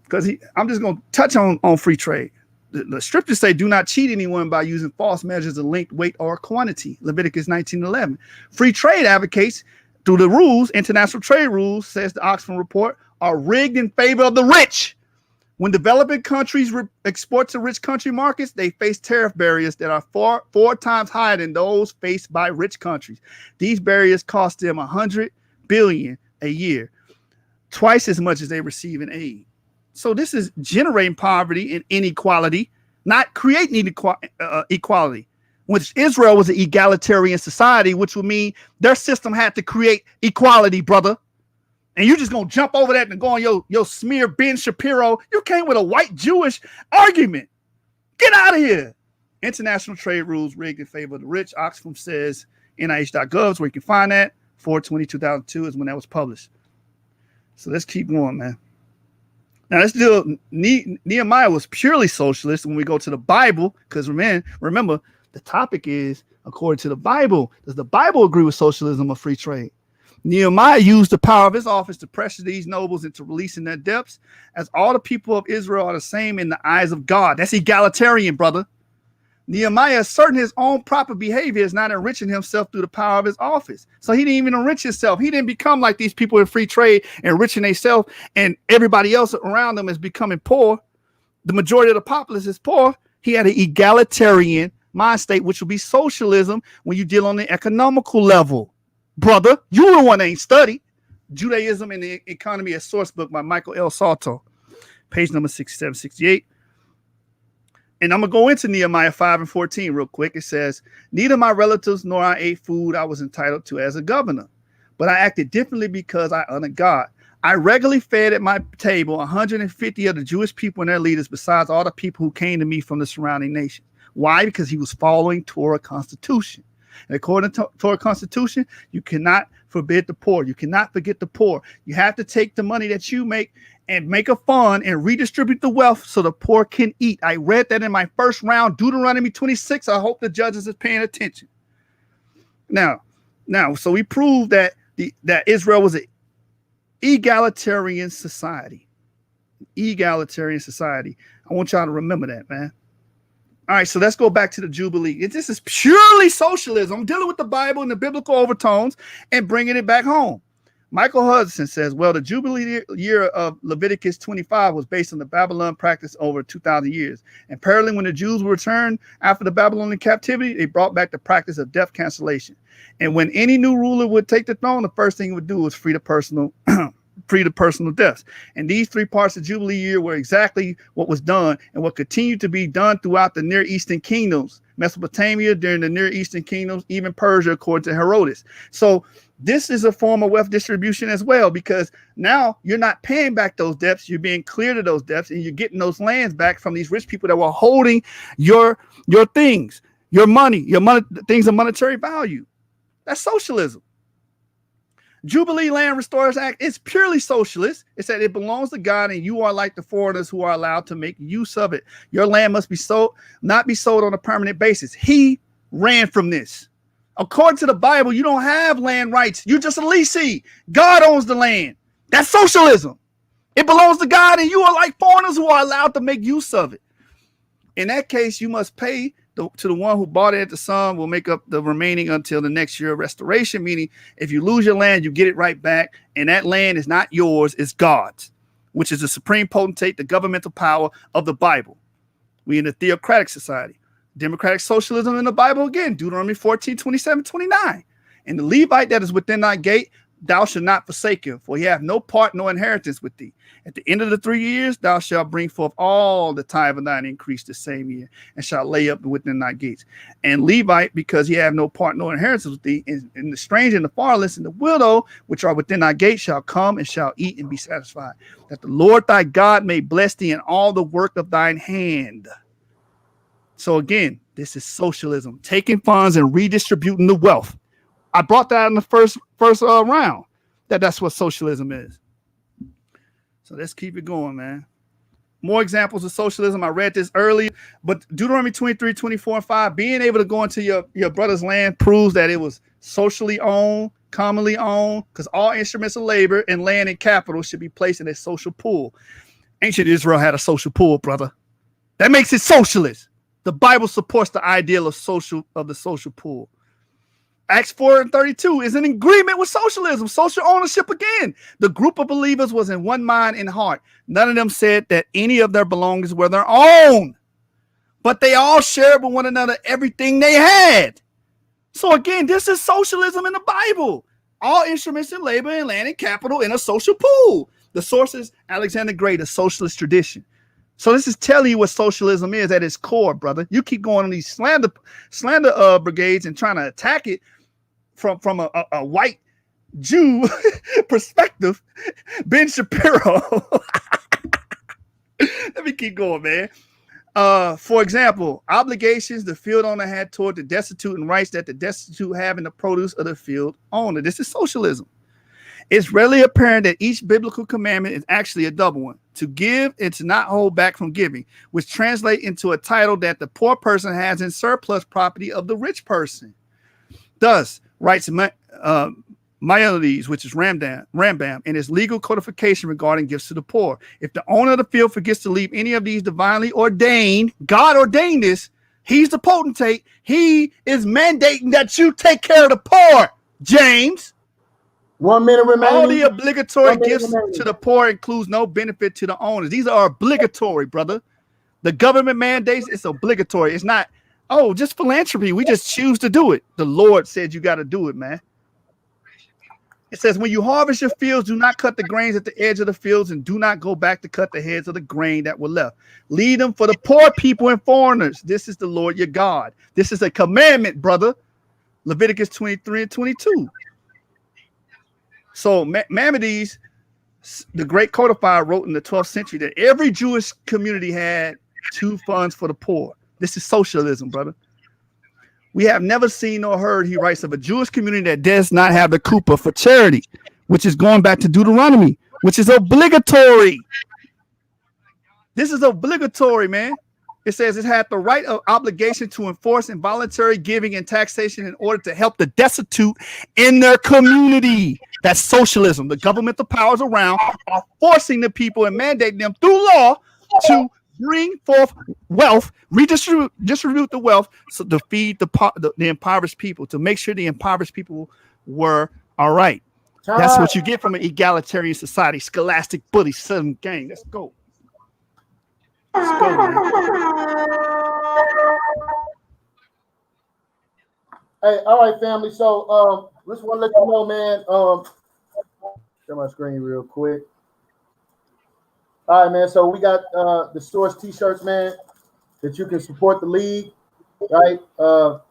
because I'm just going to touch on free trade. The scriptures say do not cheat anyone by using false measures of length, weight, or quantity. Leviticus 19:11. Free trade advocates through the rules, international trade rules, says the Oxford report, are rigged in favor of the rich. When developing countries export to rich country markets, they face tariff barriers that are four times higher than those faced by rich countries. These barriers cost them $100 billion a year, twice as much as they receive in aid. So this is generating poverty and inequality, not creating equality. Which Israel was an egalitarian society, which would mean their system had to create equality, brother. And you just gonna jump over that and go on your smear Ben Shapiro. You came with a white Jewish argument. Get out of here. International trade rules rigged in favor of the rich. Oxfam says NIH.gov is where you can find that. 4/20/2002 is when that was published. So let's keep going, man. Now let's do Nehemiah was purely socialist when we go to the Bible, because remember the topic is according to the Bible. Does the Bible agree with socialism or free trade? Nehemiah used the power of his office to pressure these nobles into releasing their debts, as all the people of Israel are the same in the eyes of God. That's egalitarian, brother. Nehemiah asserting his own proper behavior is not enriching himself through the power of his office. So he didn't even enrich himself. He didn't become like these people in free trade, enriching themselves, and everybody else around them is becoming poor. The majority of the populace is poor. He had an egalitarian mind state, which will be socialism when you deal on the economical level. Brother, you the one that ain't studied. Judaism and the Economy, a source book by Michael L. Salto, page number 67, 68. And I'm going to go into Nehemiah 5:14 real quick. It says, neither my relatives nor I ate food I was entitled to as a governor, but I acted differently because I honored God. I regularly fed at my table 150 of the Jewish people and their leaders, besides all the people who came to me from the surrounding nations. Why? Because he was following Torah constitution. And according to Torah constitution, you cannot forbid the poor. You cannot forget the poor. You have to take the money that you make and make a fund and redistribute the wealth so the poor can eat. I read that in my first round, Deuteronomy 26. I hope the judges is paying attention. Now, so we proved that that Israel was an egalitarian society. Egalitarian society. I want y'all to remember that, man. All right, so let's go back to the Jubilee. This is purely socialism. I'm dealing with the Bible and the biblical overtones and bringing it back home. Michael Hudson says, well, the Jubilee year of Leviticus 25 was based on the Babylon practice over 2,000 years. And apparently when the Jews were returned after the Babylonian captivity, they brought back the practice of death cancellation. And when any new ruler would take the throne, the first thing he would do was free the personal deaths. And these 3 parts of Jubilee year were exactly what was done and what continued to be done throughout the Near Eastern kingdoms, Mesopotamia during the Near Eastern kingdoms, even Persia, according to Herodotus. So this is a form of wealth distribution as well, because now you're not paying back those debts. You're being cleared of those debts, and you're getting those lands back from these rich people that were holding your things, your money, things of monetary value. That's socialism. Jubilee Land Restorers Act is purely socialist. It said it belongs to God, and you are like the foreigners who are allowed to make use of it. Your land must be sold, not be sold on a permanent basis. He ran from this. According to the Bible, you don't have land rights. You're just a leasee. God owns the land. That's socialism. It belongs to God, and you are like foreigners who are allowed to make use of it. In that case, you must pay to the one who bought it. The sum will make up the remaining until the next year of restoration, meaning if you lose your land, you get it right back, and that land is not yours, it's God's, which is the supreme potentate, the governmental power of the Bible. We in a theocratic society. Democratic socialism in the Bible, again, Deuteronomy 14, 27, 29. And the Levite that is within thy gate, thou shalt not forsake him, for he hath no part nor inheritance with thee. At the end of the 3 years, thou shalt bring forth all the tithe of thine increase the same year, and shalt lay up within thy gates. And Levite, because he have no part nor inheritance with thee, and the stranger and the fatherless and the widow, which are within thy gate, shall come and shall eat and be satisfied, that the Lord thy God may bless thee in all the work of thine hand. So again, this is socialism, taking funds and redistributing the wealth. I brought that in the first round, that's what socialism is. So let's keep it going, man. More examples of socialism. I read this earlier, but Deuteronomy 23, 24, and 5, being able to go into your brother's land proves that it was socially owned, commonly owned, because all instruments of labor and land and capital should be placed in a social pool. Ancient Israel had a social pool, brother. That makes it socialist. The Bible supports the ideal of the social pool. Acts 4:32 is an agreement with socialism, social ownership again. The group of believers was in one mind and heart. None of them said that any of their belongings were their own, but they all shared with one another everything they had. So again, this is socialism in the Bible. All instruments in labor and land and capital in a social pool. The source is Alexander Gray, the socialist tradition. So this is telling you what socialism is at its core, brother. You keep going on these slander brigades and trying to attack it from a white Jew perspective. Ben Shapiro. Let me keep going, man. For example, obligations the field owner had toward the destitute and rights that the destitute have in the produce of the field owner. This is socialism. It's readily apparent that each biblical commandment is actually a double one: to give and to not hold back from giving, which translate into a title that the poor person has in surplus property of the rich person. Thus, writes Maimonides, which is Rambam, in his legal codification regarding gifts to the poor. If the owner of the field forgets to leave any of these divinely ordained, God ordained this, he's the potentate, he is mandating that you take care of the poor, James. 1 minute remaining. All the obligatory gifts to the poor includes no benefit to the owners. These are obligatory, brother. The government mandates, it's obligatory. It's not, oh, just philanthropy. We just choose to do it. The Lord said you got to do it, man. It says, when you harvest your fields, do not cut the grains at the edge of the fields, and do not go back to cut the heads of the grain that were left. Leave them for the poor people and foreigners. This is the Lord your God. This is a commandment, brother. Leviticus 23 and 22. So Maimonides, the great codifier, wrote in the 12th century that every Jewish community had 2 funds for the poor. This is socialism, brother. We have never seen nor heard, he writes, of a Jewish community that does not have the kuppah for charity, which is going back to Deuteronomy, which is obligatory. This is obligatory, man. It says it had the right of obligation to enforce involuntary giving and taxation in order to help the destitute in their community. That's socialism. The governmental powers around are forcing the people and mandating them through law to bring forth wealth, distribute the wealth, so to feed the impoverished people, to make sure the impoverished people were all right. That's what you get from an egalitarian society. Scholastic bully, Southern gang. Let's go. Let's go, man. Hey, all right, family. So, just want to let you know, man. Share my screen real quick. All right, man. So we got the Source T-shirts, man, that you can support the league, right? Just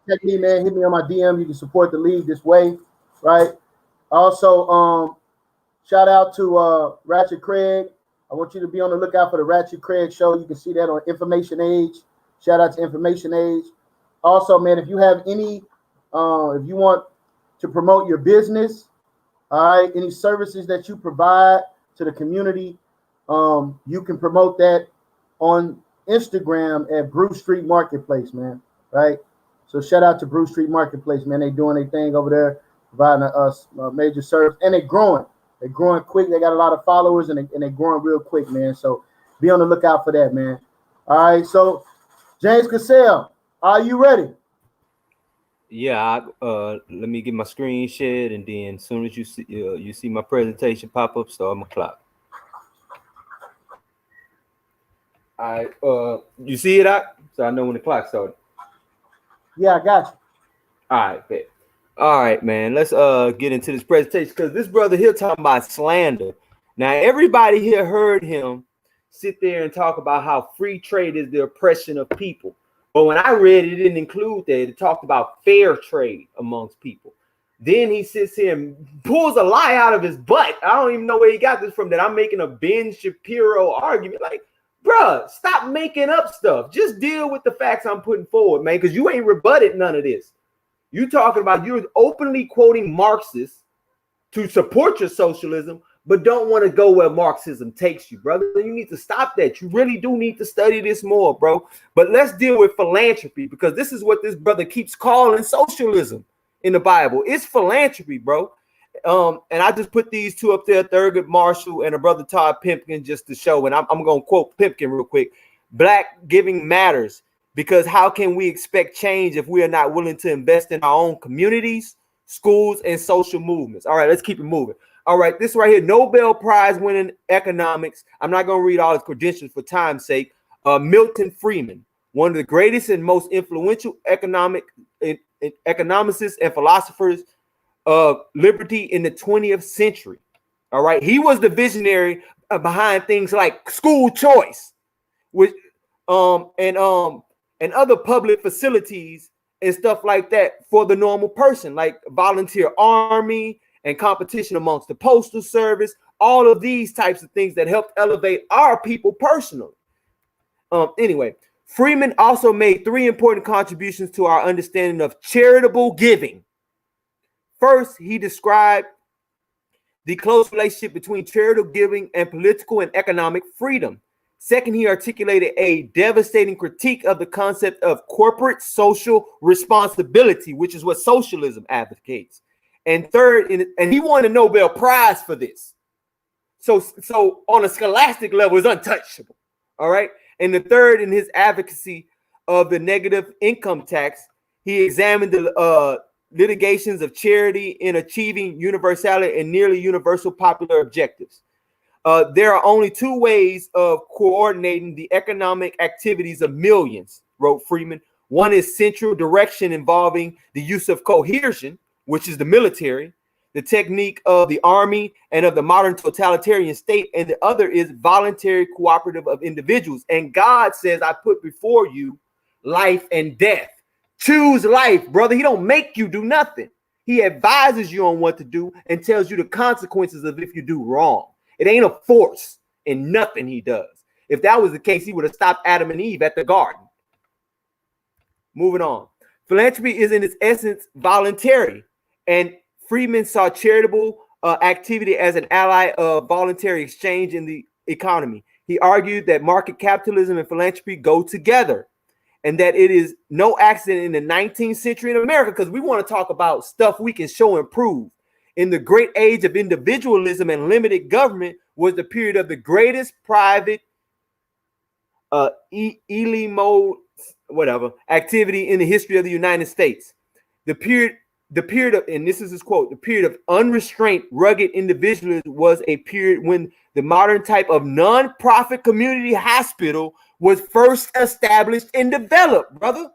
contact me, man. Hit me on my DM. You can support the league this way, right? Also, shout out to Ratchet Craig. I want you to be on the lookout for the Ratchet Craig show. You can see that on Information Age. Shout out to Information Age. Also, man, if you have any, if you want to promote your business, all right, any services that you provide to the community, you can promote that on Instagram at Bruce Street Marketplace, man, right? So shout out to Bruce Street Marketplace, man. They doing their thing over there, providing us major service, and they're growing. They're growing quick. They got a lot of followers, and they're growing real quick, man. So be on the lookout for that, man. All right, so James Cassell, are you ready? Yeah, let me get my screen shared, and then as soon as you see my presentation pop up, start my clock. All right, you see it out, so I know when the clock started. Yeah, I got you. All right, bet. All right, man. Let's get into this presentation because this brother here talking about slander. Now, everybody here heard him sit there and talk about how free trade is the oppression of people. But when I read it, it didn't include that. It talked about fair trade amongst people. Then he sits here and pulls a lie out of his butt. I don't even know where he got this from, that I'm making a Ben Shapiro argument. Like, bruh, stop making up stuff. Just deal with the facts I'm putting forward, man, because you ain't rebutted none of this. You talking about you're openly quoting Marxists to support your socialism, but don't want to go where Marxism takes you, brother. You need to stop that. You really do need to study this more, bro. But let's deal with philanthropy, because this is what this brother keeps calling socialism in the Bible. It's philanthropy, bro. And I just put these two up there, Thurgood Marshall and a brother Todd Pimpkin, just to show. And I'm going to quote Pimpkin real quick. Black giving matters, because how can we expect change if we are not willing to invest in our own communities, schools, and social movements? All right, let's keep it moving. All right, this right here, Nobel Prize winning economics. I'm not going to read all his credentials for time's sake. Milton Friedman, one of the greatest and most influential economicists and philosophers of liberty in the 20th century. All right, he was the visionary behind things like school choice, which and other public facilities and stuff like that for the normal person, like volunteer army and competition amongst the postal service, all of these types of things that helped elevate our people personally. Anyway, Freeman also made three important contributions to our understanding of charitable giving. First, he described the close relationship between charitable giving and political and economic freedom. Second, he articulated a devastating critique of the concept of corporate social responsibility, which is what socialism advocates. And third, and he won a Nobel Prize for this. So on a scholastic level, it's untouchable. All right. And the third, in his advocacy of the negative income tax, he examined the litigations of charity in achieving universality and nearly universal popular objectives. There are only two ways of coordinating the economic activities of millions, wrote Freeman. One is central direction involving the use of coercion, which is the military, the technique of the army and of the modern totalitarian state. And the other is voluntary cooperative of individuals. And God says, I put before you life and death. Choose life, brother. He don't make you do nothing. He advises you on what to do and tells you the consequences of if you do wrong. It ain't a force in nothing he does. If that was the case, he would have stopped Adam and Eve at the garden. Moving on. Philanthropy is in its essence voluntary, and Friedman saw charitable activity as an ally of voluntary exchange in the economy. He argued that market capitalism and philanthropy go together, and that it is no accident in the 19th century in America, because we want to talk about stuff we can show and prove. In the great age of individualism and limited government was the period of the greatest private whatever activity in the history of the United States. The period of, and this is his quote, the period of unrestrained, rugged individualism was a period when the modern type of non-profit community hospital was first established and developed, brother.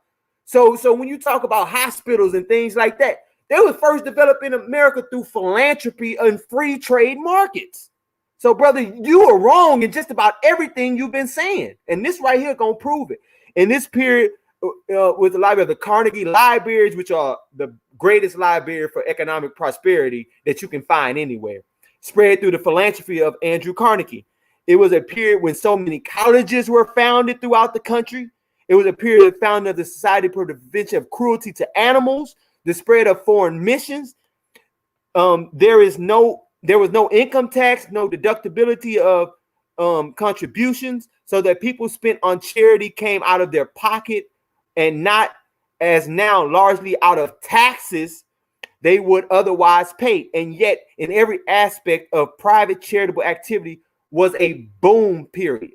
So when you talk about hospitals and things like that, they were first developed in America through philanthropy and free trade markets. So, brother, you are wrong in just about everything you've been saying. And this right here gonna prove it. In this period, with the library of the Carnegie Libraries, which are the greatest library for economic prosperity that you can find anywhere, spread through the philanthropy of Andrew Carnegie. It was a period when so many colleges were founded throughout the country. It was a period of founding of the Society for the Prevention of Cruelty to Animals, the spread of foreign missions. There was no income tax, no deductibility of contributions, so that people spent on charity came out of their pocket and not as now largely out of taxes they would otherwise pay. And yet in every aspect of private charitable activity was a boom period.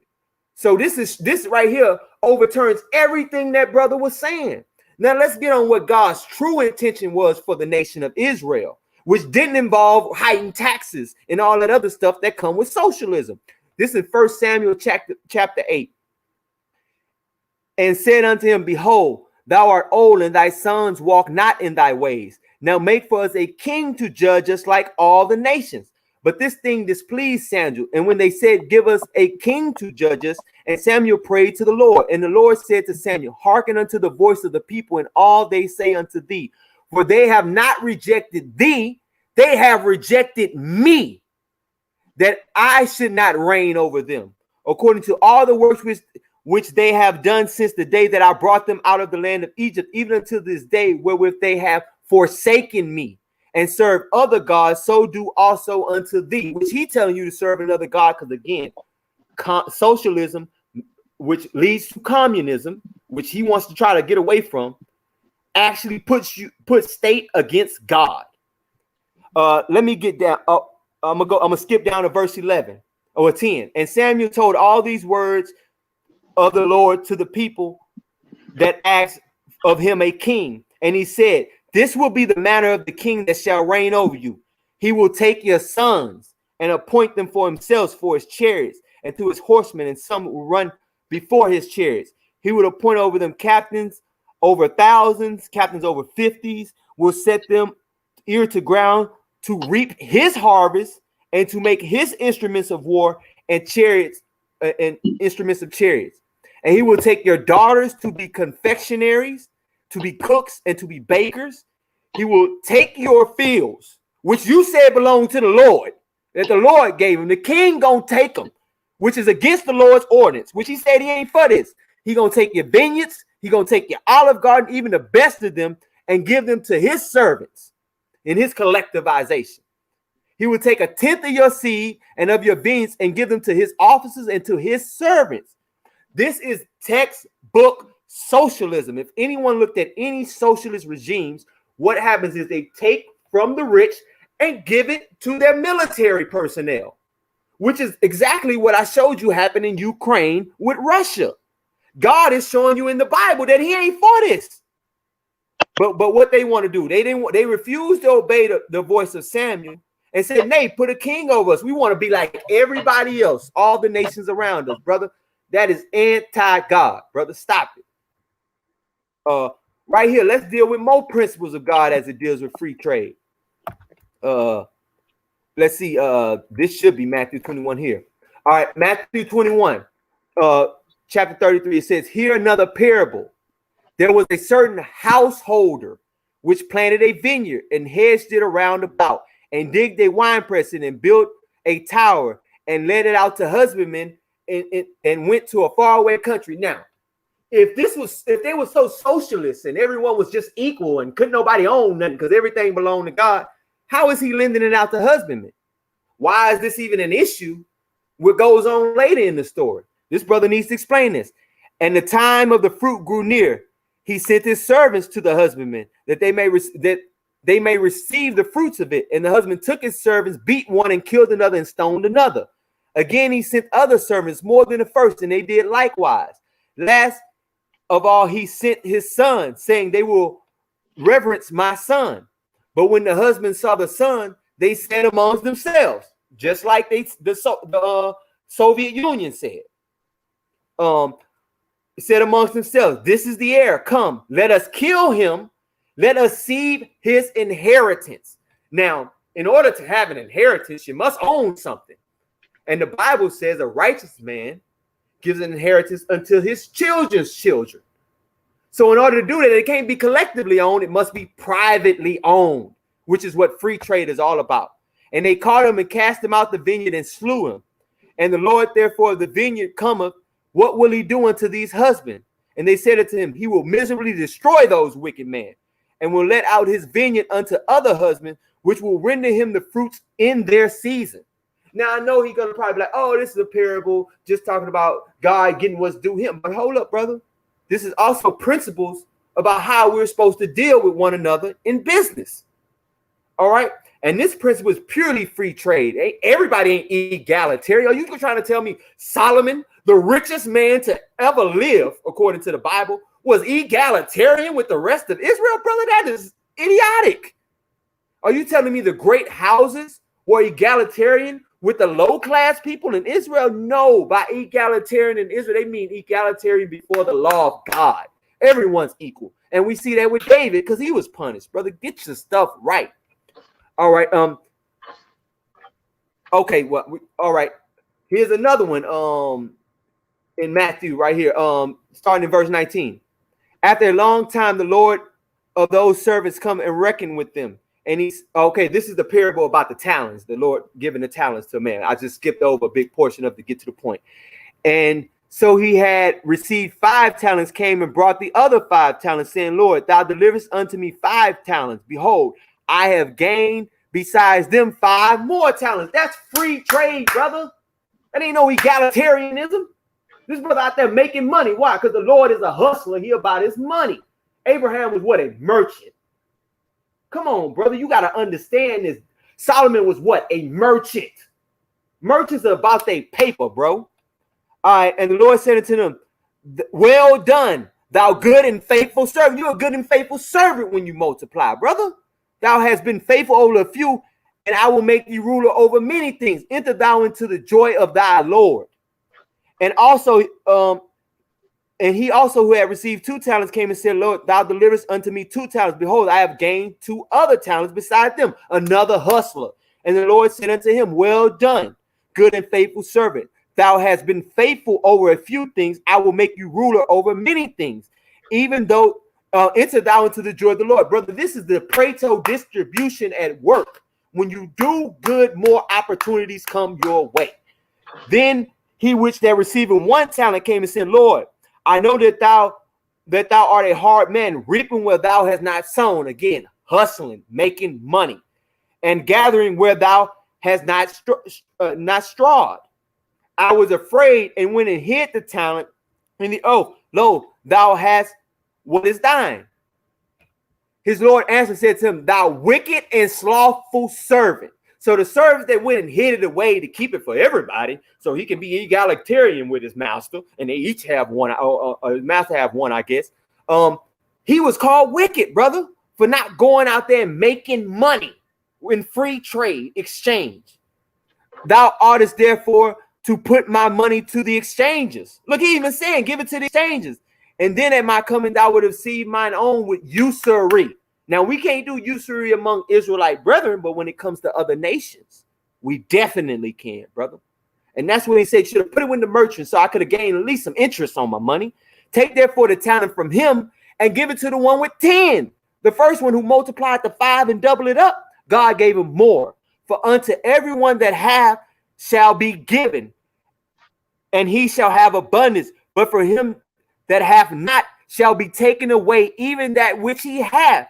So this right here overturns everything that brother was saying. Now let's get on what God's true intention was for the nation of Israel, which didn't involve heightened taxes and all that other stuff that come with socialism. This is 1 Samuel chapter 8. And said unto him, behold, thou art old, and thy sons walk not in thy ways. Now make for us a king to judge us like all the nations. But this thing displeased Samuel. And when they said, give us a king to judge us, and Samuel prayed to the Lord. And the Lord said to Samuel, hearken unto the voice of the people and all they say unto thee. For they have not rejected thee, they have rejected me, that I should not reign over them, according to all the works which they have done since the day that I brought them out of the land of Egypt, even until this day, wherewith they have forsaken me and served other gods, so do also unto thee. Which he telling you to serve another god, because again, socialism, which leads to communism, which he wants to try to get away from, actually puts state against God. Let me get down. I'm gonna skip down to verse 11 or 10. And Samuel told all these words of the Lord to the people that asked of him a king. And he said, this will be the manner of the king that shall reign over you. He will take your sons and appoint them for himself for his chariots and to his horsemen, and some will run before his chariots. He would appoint over them captains over thousands, captains over 50s, will set them ear to ground to reap his harvest and to make his instruments of war and chariots and instruments of chariots. And he will take your daughters to be confectionaries, to be cooks, and to be bakers. He will take your fields, which you said belong to the Lord, that the Lord gave him. The king gonna take them, which is against the Lord's ordinance, which he said he ain't for this. He gonna take your vineyards, he gonna take your olive garden, even the best of them, and give them to his servants in his collectivization. He will take 1/10 of your seed and of your vineyards and give them to his officers and to his servants. This is textbook socialism. If anyone looked at any socialist regimes, what happens is they take from the rich and give it to their military personnel, which is exactly what I showed you happened in Ukraine with Russia. God is showing you in the Bible that he ain't for this. But what they want to do, they refused to obey the voice of Samuel and said, nay, put a king over us. We want to be like everybody else, all the nations around us, brother. That is anti-God, brother. Stop it. Right here, let's deal with more principles of God as it deals with free trade. Let's see. This should be Matthew 21 here. All right, Matthew 21, chapter 33. It says, hear another parable. There was a certain householder which planted a vineyard and hedged it around about, and digged a winepress in and built a tower and let it out to husbandmen and went to a faraway country. Now, if they were so socialist and everyone was just equal and couldn't nobody own nothing because everything belonged to God, how is he lending it out to husbandmen? Why is this even an issue? What goes on later in the story? This brother needs to explain this. And the time of the fruit grew near. He sent his servants to the husbandmen that they may receive the fruits of it. And the husband took his servants, beat one, and killed another, and stoned another. Again, he sent other servants more than the first, and they did likewise. Last of all, he sent his son, saying, they will reverence my son. But when the husband saw the son, they said amongst themselves, just like the Soviet Union said. Said amongst themselves, this is the heir. Come, let us kill him. Let us seize his inheritance. Now, in order to have an inheritance, you must own something. And the Bible says a righteous man gives an inheritance until his children's children. So in order to do that, it can't be collectively owned. It must be privately owned, which is what free trade is all about. And they caught him and cast him out the vineyard and slew him. And the Lord, therefore, of the vineyard cometh, what will he do unto these husbands? And they said unto him, he will miserably destroy those wicked men, and will let out his vineyard unto other husbands, which will render him the fruits in their season. Now, I know he's going to probably be like, oh, this is a parable just talking about God getting what's due him. But hold up, brother. This is also principles about how we're supposed to deal with one another in business. All right. And this principle is purely free trade. Everybody ain't egalitarian. Are you trying to tell me Solomon, the richest man to ever live, according to the Bible, was egalitarian with the rest of Israel? Brother, that is idiotic. Are you telling me the great houses were egalitarian with the low-class people in Israel? No, by egalitarian in Israel, they mean egalitarian before the law of God. Everyone's equal. And we see that with David because he was punished. Brother, get your stuff right. All right. Okay. All right. Here's another one. In Matthew right here. Starting in verse 19. After a long time, the Lord of those servants come and reckon with them. And he's okay. This is the parable about the talents. The Lord giving the talents to a man. I just skipped over a big portion of it to get to the point. And so he had received 5 talents, came and brought the other 5 talents, saying, Lord, thou deliverest unto me 5 talents. Behold, I have gained besides them 5 more talents. That's free trade, brother. That ain't no egalitarianism. This brother out there making money. Why? Because the Lord is a hustler. He about his money. Abraham was what? A merchant. Come on, brother. You got to understand this. Solomon was what? A merchant. Merchants are about their paper, bro. All right. And the Lord said unto them, well done, thou good and faithful servant. You're a good and faithful servant when you multiply, brother. Thou hast been faithful over a few, and I will make thee ruler over many things. Enter thou into the joy of thy Lord. And also, and he also who had received 2 talents came and said, Lord, thou deliverest unto me 2 talents. Behold, I have gained 2 other talents beside them, another hustler. And the Lord said unto him, well done, good and faithful servant. Thou hast been faithful over a few things. I will make you ruler over many things. Even though enter thou into the joy of the Lord. Brother, this is the Pareto distribution at work. When you do good, more opportunities come your way. Then he which that receiving 1 talent came and said, Lord, I know that thou art a hard man, reaping where thou hast not sown. Again, hustling, making money, and gathering where thou hast not strawed. I was afraid and went and hid the talent in the oath. Lo, thou hast what is thine? His Lord answered, said to him, thou wicked and slothful servant. So the servant that went and hid it away to keep it for everybody, so he can be egalitarian with his master, and they each have one, his master have one, I guess. He was called wicked, brother, for not going out there and making money in free trade exchange. Thou oughtest therefore to put my money to the exchanges. Look, he even saying, give it to the exchanges. And then at my coming, thou would have received mine own with usury. Now, we can't do usury among Israelite brethren, but when it comes to other nations, we definitely can, brother. And that's when he said, should have put it with the merchant so I could have gained at least some interest on my money. Take therefore the talent from him and give it to the one with 10. The first one who multiplied the 5 and doubled it up, God gave him more. For unto everyone that hath shall be given, and he shall have abundance. But for him that hath not shall be taken away even that which he hath.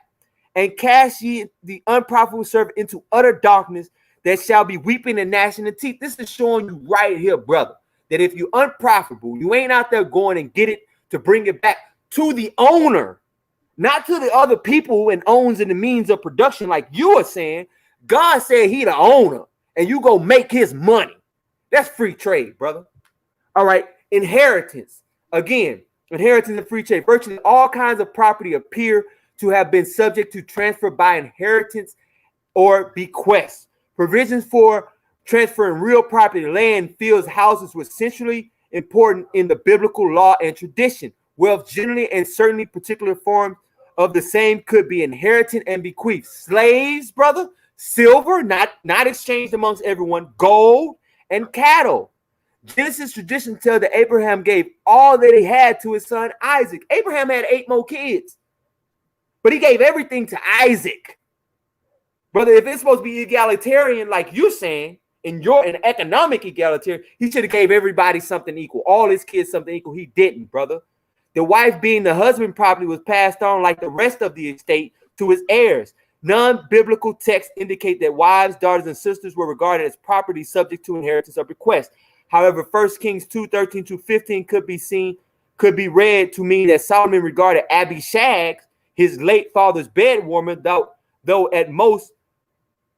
And cast ye the unprofitable servant into utter darkness, that shall be weeping and gnashing of teeth. This is showing you right here, brother, that if you're unprofitable, you ain't out there going and get it to bring it back to the owner, not to the other people and owns in the means of production, like you are saying. God said he the owner, and you go make his money. That's free trade, brother. All right. Inheritance. Again, inheritance and free trade. Virtually all kinds of property appear to have been subject to transfer by inheritance or bequest. Provisions for transferring real property, land, fields, houses were centrally important in the biblical law and tradition. Wealth generally and certainly particular forms of the same could be inherited and bequeathed. Slaves, brother, silver, not exchanged amongst everyone, gold and cattle. Genesis tradition tells that Abraham gave all that he had to his son Isaac. Abraham had 8 more kids, but he gave everything to Isaac. Brother, if it's supposed to be egalitarian, like you're saying, and you're an economic egalitarian, he should have gave everybody something equal, all his kids something equal. He didn't, brother. The wife being the husband property was passed on like the rest of the estate to his heirs. Non-biblical texts indicate that wives, daughters, and sisters were regarded as property subject to inheritance or bequest. However, 1 Kings 2:13-15 could be read to mean that Solomon regarded Abishag, his late father's bedwoman, though at most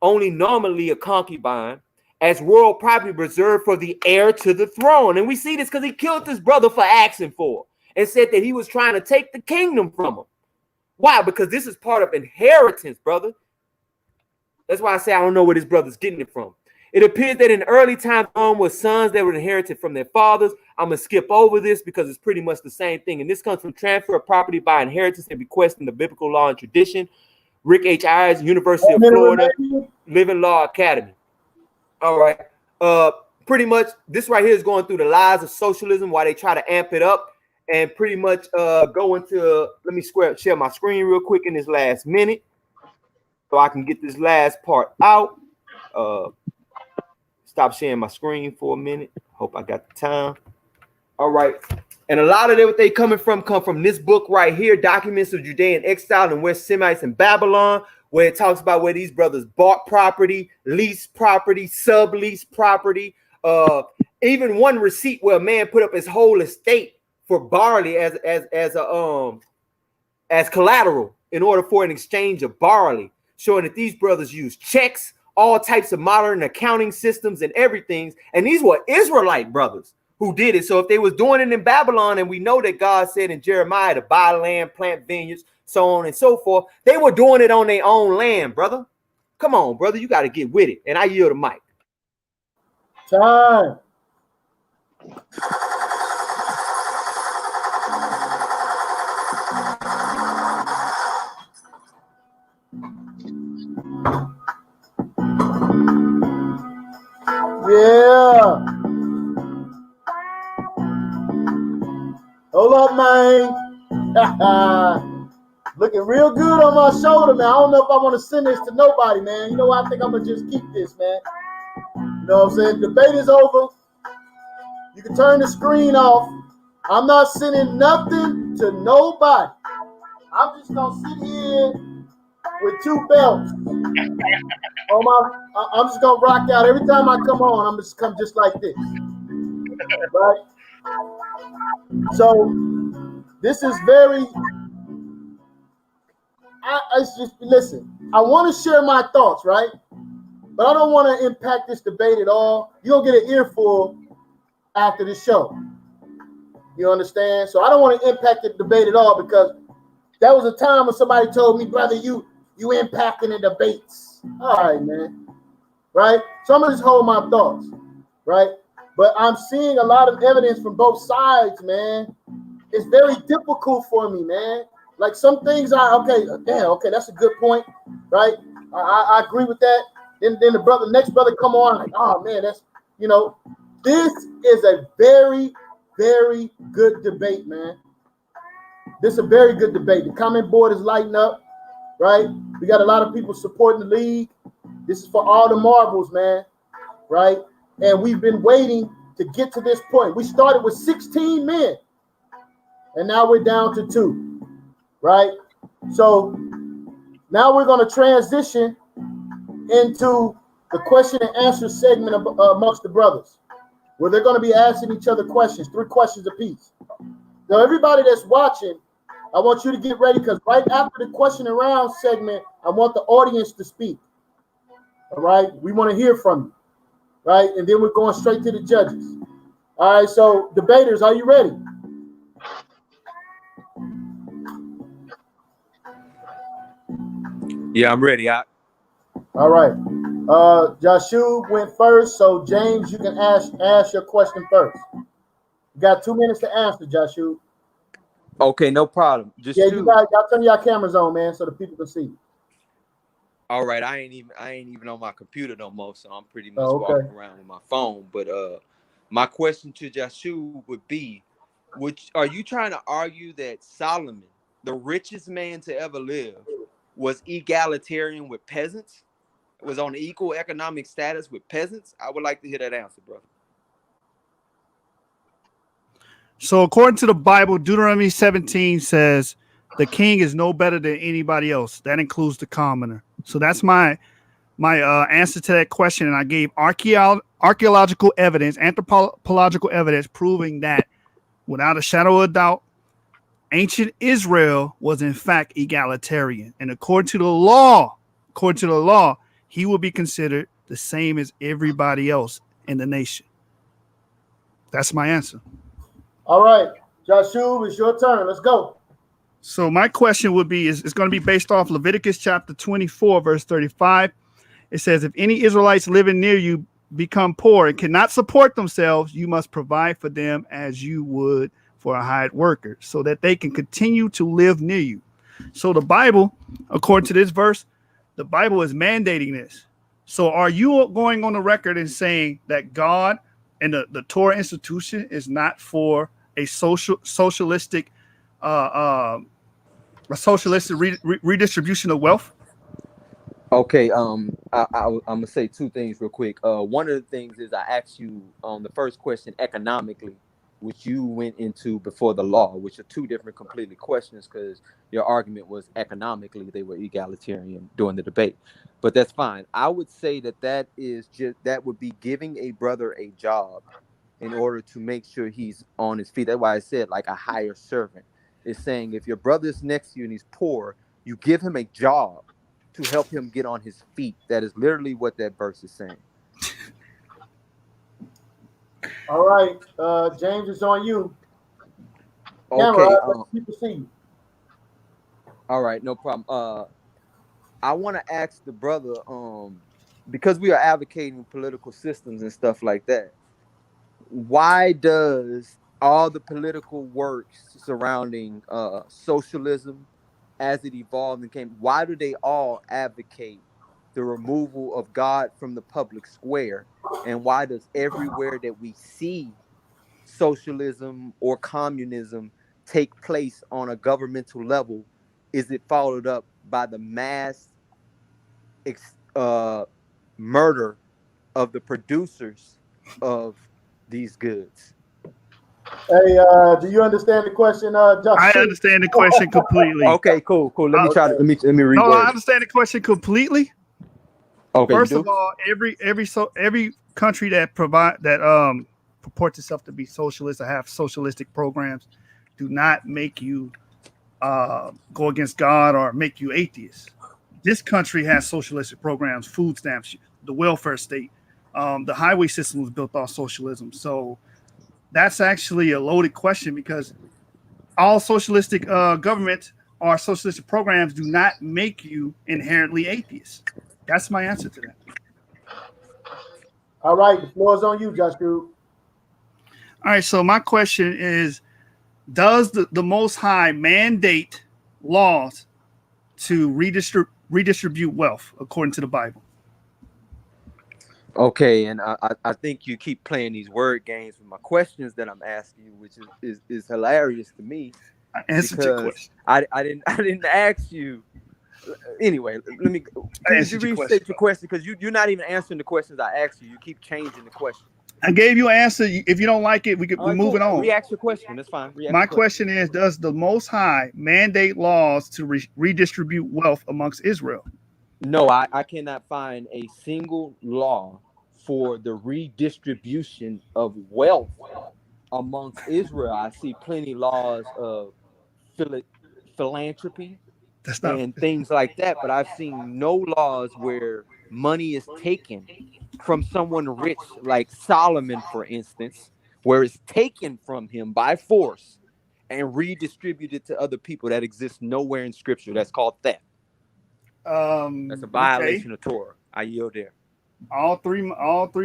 only nominally a concubine, as world property reserved for the heir to the throne. And we see this because he killed his brother for asking for it and said that he was trying to take the kingdom from him. Why? Because this is part of inheritance, brother. That's why I say I don't know where this brother's getting it from. It appears that in early times on were sons that were inherited from their fathers. I'm going to skip over this because it's pretty much the same thing. And this comes from transfer of property by inheritance and bequest in the biblical law and tradition. Rick H. Ayers, University of Florida, Living Law Academy. All right. Pretty much this right here is going through the lies of socialism, why they try to amp it up, and pretty much go into, let me share my screen real quick in this last minute so I can get this last part out. Stop sharing my screen for a minute. Hope I got the time. All right. And a lot of what they come from this book right here, Documents of Judean Exile and West Semites in Babylon, where it talks about where these brothers bought property, leased property, subleased property. Even one receipt where a man put up his whole estate for barley as collateral in order for an exchange of barley, showing that these brothers used checks, all types of modern accounting systems and everything. And these were Israelite brothers who did it. So if they was doing it in Babylon, and we know that God said in Jeremiah to buy land, plant vineyards, so on and so forth, they were doing it on their own land, brother. Come on, brother, you got to get with it. And I yield the mic. Time. Yeah. Hold up, man. Looking real good on my shoulder, man. I don't know if I want to send this to nobody, man. You know what? I think I'm going to just keep this, man. You know what I'm saying? Debate is over. You can turn the screen off. I'm not sending nothing to nobody. I'm just going to sit here with 2 belts. I'm just going to rock out. Every time I come on, I'm just come just like this. Right? So, this is very... listen, I want to share my thoughts, right? But I don't want to impact this debate at all. You'll get an earful after the show. You understand? So I don't want to impact the debate at all, because that was a time when somebody told me, brother, you impacting the debates. All right, man. Right? So I'm going to just hold my thoughts. Right? But I'm seeing a lot of evidence from both sides, man. It's very difficult for me, man. Like some things okay, that's a good point, right? I agree with that. Then the next brother come on, like, oh man, that's, this is a very, very good debate, man. This is a very good debate. The comment board is lighting up, right? We got a lot of people supporting the league. This is for all the marbles, man, right? And we've been waiting to get to this point. We started with 16 men, and now we're down to 2. Right? So now we're going to transition into the question and answer segment amongst the brothers, where they're going to be asking each other questions, 3 questions apiece. Now, everybody that's watching, I want you to get ready, because right after the question and round segment, I want the audience to speak. All right? We want to hear from you. right? And then we're going straight to the judges. All right, so debaters, are you ready? Yeah, I'm ready. All right. Jashub went first, so James, you can ask your question first. You got 2 minutes to answer, Jashub. Okay, no problem. Just Yeah, y'all turn your cameras on, man, so the people can see. All right, I ain't even on my computer no more, so I'm pretty much walking around with my phone. But my question to Jashub would be, are you trying to argue that Solomon, the richest man to ever live, was egalitarian with peasants? Was on equal economic status with peasants? I would like to hear that answer, brother. So according to the Bible, Deuteronomy 17 says the king is no better than anybody else. That includes the commoner. So that's my answer to that question. And I gave archaeological evidence, anthropological evidence proving that without a shadow of a doubt, ancient Israel was in fact egalitarian. And according to the law, he will be considered the same as everybody else in the nation. That's my answer. All right, Jashub, it's your turn. Let's go. So my question would be, it's going to be based off Leviticus chapter 24, verse 35. It says, if any Israelites living near you become poor and cannot support themselves, you must provide for them as you would for a hired worker, so that they can continue to live near you. So the Bible, according to this verse, the Bible is mandating this. So are you going on the record and saying that God and the Torah institution is not for a socialistic redistribution of wealth? Okay, I'm gonna say two things real quick. One of the things is I asked you on the first question economically, which you went into before the law, which are two different completely questions because your argument was economically they were egalitarian during the debate. But that's fine. I would say that would be giving a brother a job in order to make sure he's on his feet. That's why I said like a higher servant. It's saying if your brother's next to you and he's poor, you give him a job to help him get on his feet. That is literally what that verse is saying. All right, James, it's on you. Okay. Let's keep proceeding. All right, no problem. I want to ask the brother, because we are advocating political systems and stuff like that, why does all the political works surrounding socialism as it evolved and came, why do they all advocate the removal of God from the public square? And why does everywhere that we see socialism or communism take place on a governmental level, is it followed up by the mass murder of the producers of these goods? Hey, do you understand the question, Jashub? I understand the question completely. Okay, cool. Let me try to let me reword. No, I understand the question completely. Okay. First of all, every country that purports itself to be socialist or have socialistic programs do not make you go against God or make you atheist. This country has socialistic programs, food stamps, the welfare state. The highway system was built off socialism. So that's actually a loaded question because all socialistic governments or socialistic programs do not make you inherently atheist. That's my answer to that. All right, the floor is on you, Jashub. All right, so my question is, does the Most High mandate laws to redistribute wealth according to the Bible? Okay, and I think you keep playing these word games with my questions that I'm asking you, which is hilarious to me. I answered your question. I didn't ask you. Anyway, let me restate your question because you're not even answering the questions I asked you. You keep changing the question. I gave you an answer. If you don't like it, we're moving on. Re-ask your question. That's fine. My question is, does the Most High mandate laws to redistribute wealth amongst Israel? No, I cannot find a single law for the redistribution of wealth amongst Israel. I see plenty laws of philanthropy and things like that, but I've seen no laws where money is taken from someone rich like Solomon, for instance, where it's taken from him by force and redistributed to other people, that exists nowhere in Scripture. That's called theft. That's a violation of Torah. I yield there. All three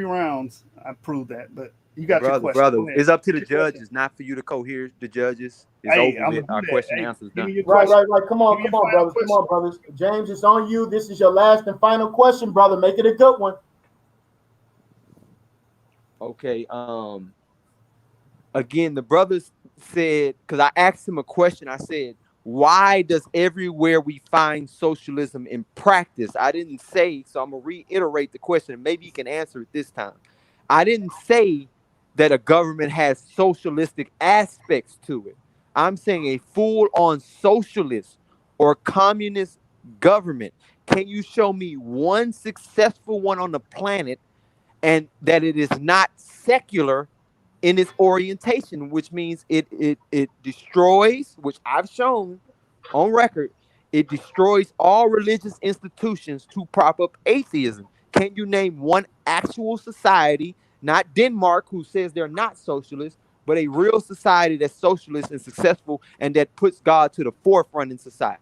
rounds, I proved that. But you got your question. Brother, it's up to the judges, not for you to cohere the judges. It's over with. Our question and answers done. Right. Come on, brothers. Come on, brothers. James, it's on you. This is your last and final question, brother. Make it a good one. Okay. Again, the brothers said, because I asked him a question, I said, why does everywhere we find socialism in practice? I didn't say, so I'm going to reiterate the question, and maybe you can answer it this time. I didn't say that a government has socialistic aspects to it. I'm saying a full-on socialist or communist government. Can you show me one successful one on the planet, and that it is not secular in its orientation, which means it destroys, which I've shown on record, it destroys all religious institutions to prop up atheism. Can you name one actual society, not Denmark, who says they're not socialist, but a real society that's socialist and successful and that puts God to the forefront in society?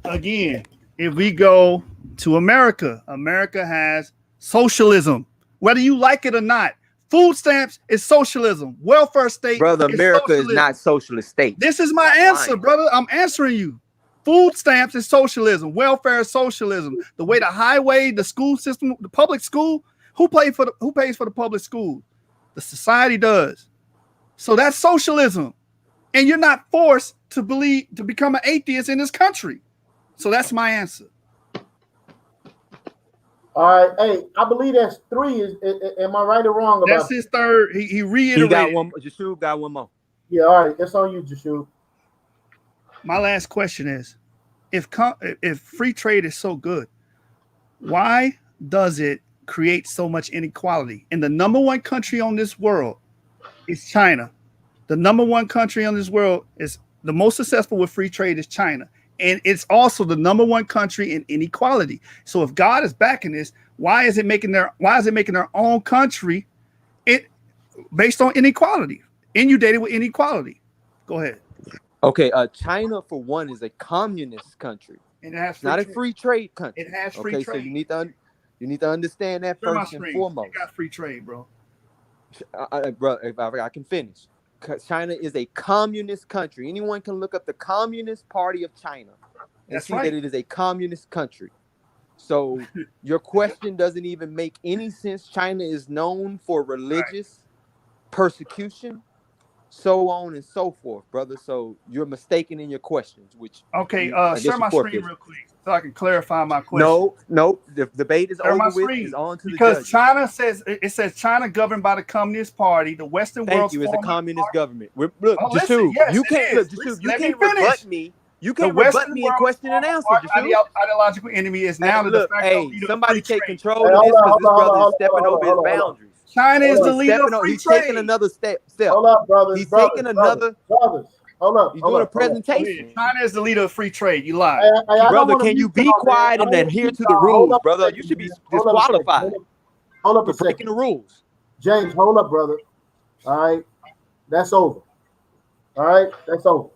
Again, if we go to America, America has socialism, whether you like it or not. Food stamps is socialism. Welfare state, brother, America socialism. Is not socialist state. This is my answer, brother. I'm answering you. Food stamps is socialism. Welfare is socialism. The way the highway, the school system, the public school, who pays for the public school? The society does. So that's socialism. And you're not forced to become an atheist in this country. So that's my answer. All right, hey, I believe that's 3. Am I right or wrong about that's his third? He reiterated. He got one. Jashub got one more. Yeah, all right, that's on you, Jashub. My last question is, if free trade is so good, why does it create so much inequality? And the number one country on this world is China. The number one country on this world is the most successful with free trade is China. And it's also the number one country in inequality. So if God is backing this, why is it making their own country based on inequality? Inundated with inequality. Go ahead. Okay, China for one is a communist country. And it has not a free trade country. It has free trade. So you need to understand that first and foremost. You got free trade, bro. Bro, if I can finish. China is a communist country. Anyone can look up the Communist Party of China and see that it is a communist country. So your question doesn't even make any sense. China is known for religious persecution, so on and so forth, brother. So you're mistaken in your questions, which share my screen real quick so I can clarify my question. No, the debate is over with. It's on to because the judges. China says China governed by the Communist Party, the Western world. Thank you. It's a communist government. Look, Jashub, you can't rebut me. You can't rebut me in question and answer. Ideological enemy is now the fact that somebody take control of this because this brother is stepping over his boundaries. China is the leader of free trade. He's taking another step. Hold up, brothers. He's taking another. Hold up. He's doing a presentation. China is the leader of free trade. You lied. Brother, can you be quiet and adhere to the rules, brother? You should be disqualified for breaking the rules. James, hold up, brother. All right. That's over. All right. That's over.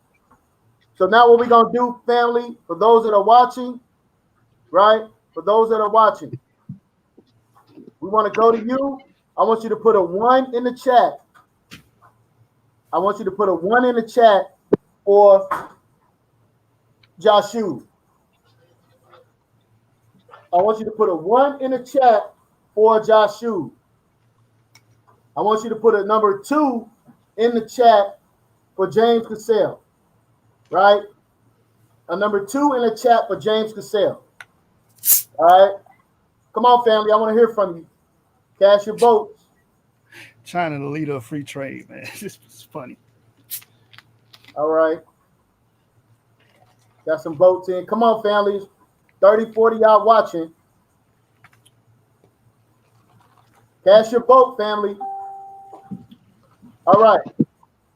So now what we're going to do, family, for those that are watching, right? For those that are watching, we want to go to you. I want you to put a 1 in the chat. I want you to put a 1 in the chat for Jashub. I want you to put a 1 in the chat for Jashub. I want you to put a number 2 in the chat for James Cassell. Right? A number 2 in the chat for James Cassell. All right? Come on, family. I want to hear from you. Cast your votes. China, the leader of free trade, man. This is funny. All right. Got some votes in. Come on, families. 30, 40 y'all watching. Cast your vote, family. All right.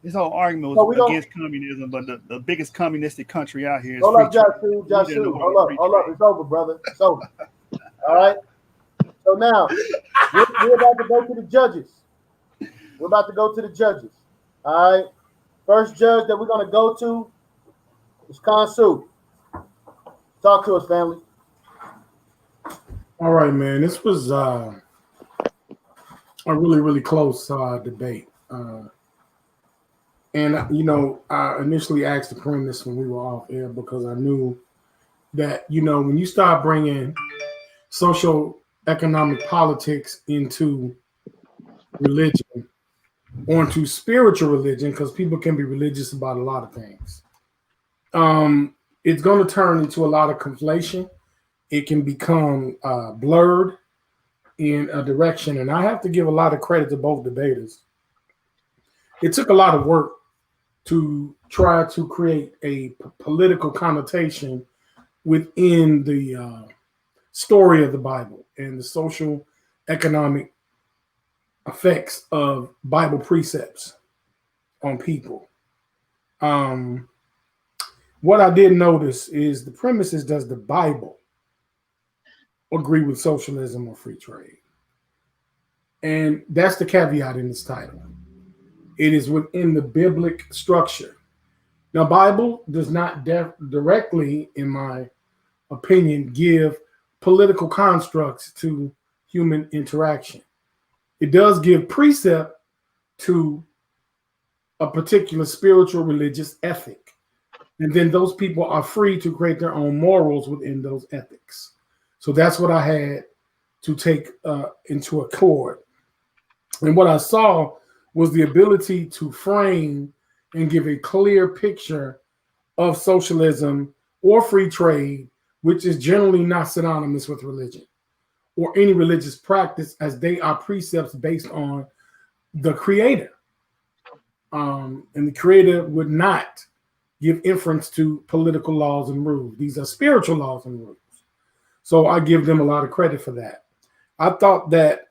This whole argument was against communism, but the biggest communistic country out here is Hold up, Jashub. Hold up. It's over, brother. It's over. All right. So now we're about to go to the judges. We're about to go to the judges. All right. First judge that we're gonna go to is Kansu. Talk to us, family. All right, man. This was a really, really close debate. And, I initially asked the premise when we were off air because I knew that, when you start bringing social economic politics into religion or into spiritual religion, because people can be religious about a lot of things, it's going to turn into a lot of conflation. It can become blurred in a direction. And I have to give a lot of credit to both debaters. It took a lot of work to try to create a political connotation within the story of the Bible and the social economic effects of Bible precepts on people. What I did notice is the premise is, does the Bible agree with socialism or free trade? And that's the caveat in this title. It is within the biblical structure. Now, Bible does not directly, in my opinion, give political constructs to human interaction. It does give precept to a particular spiritual religious ethic. And then those people are free to create their own morals within those ethics. So that's what I had to take into accord. And what I saw was the ability to frame and give a clear picture of socialism or free trade, which is generally not synonymous with religion or any religious practice, as they are precepts based on the Creator. And the Creator would not give inference to political laws and rules. These are spiritual laws and rules. So I give them a lot of credit for that. I thought that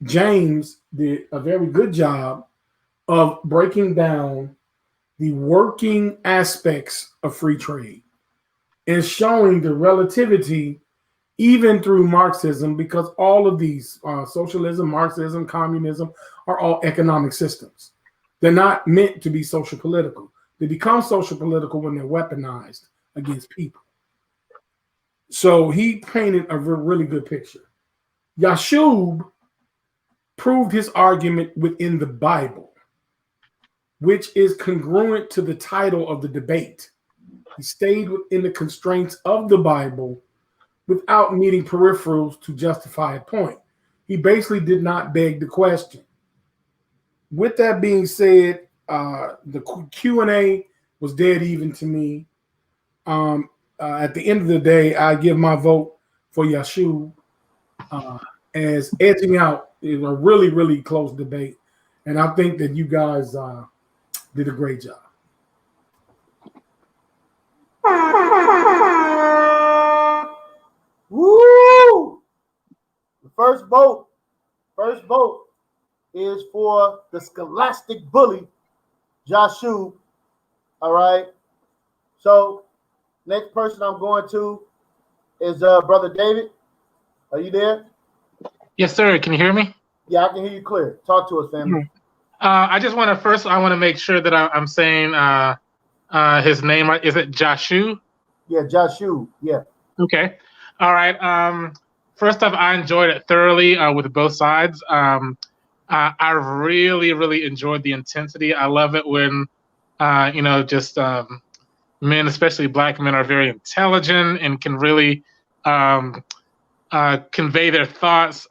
James did a very good job of breaking down the working aspects of free trade and showing the relativity even through Marxism, because all of these socialism, Marxism, communism are all economic systems. They're not meant to be social political. They become social political when they're weaponized against people. So he painted a really good picture. Jashub proved his argument within the Bible, which is congruent to the title of the debate. He stayed within the constraints of the Bible without needing peripherals to justify a point. He basically did not beg the question. With that being said, the Q&A was dead even to me. At the end of the day, I give my vote for Jashub as edging out in a really, really close debate. And I think that you guys did a great job. Woo! The first vote is for the scholastic bully, Jashub. All right. So next person I'm going to is Brother David. Are you there? Yes, sir. Can you hear me? Yeah, I can hear you clear. Talk to us, family. I just want to make sure that I'm saying his name right. Is it Jashub? Yeah, Jashub. Yeah. Okay. All right. First off, I enjoyed it thoroughly with both sides. I really, really enjoyed the intensity. I love it when, men, especially Black men, are very intelligent and can really convey their thoughts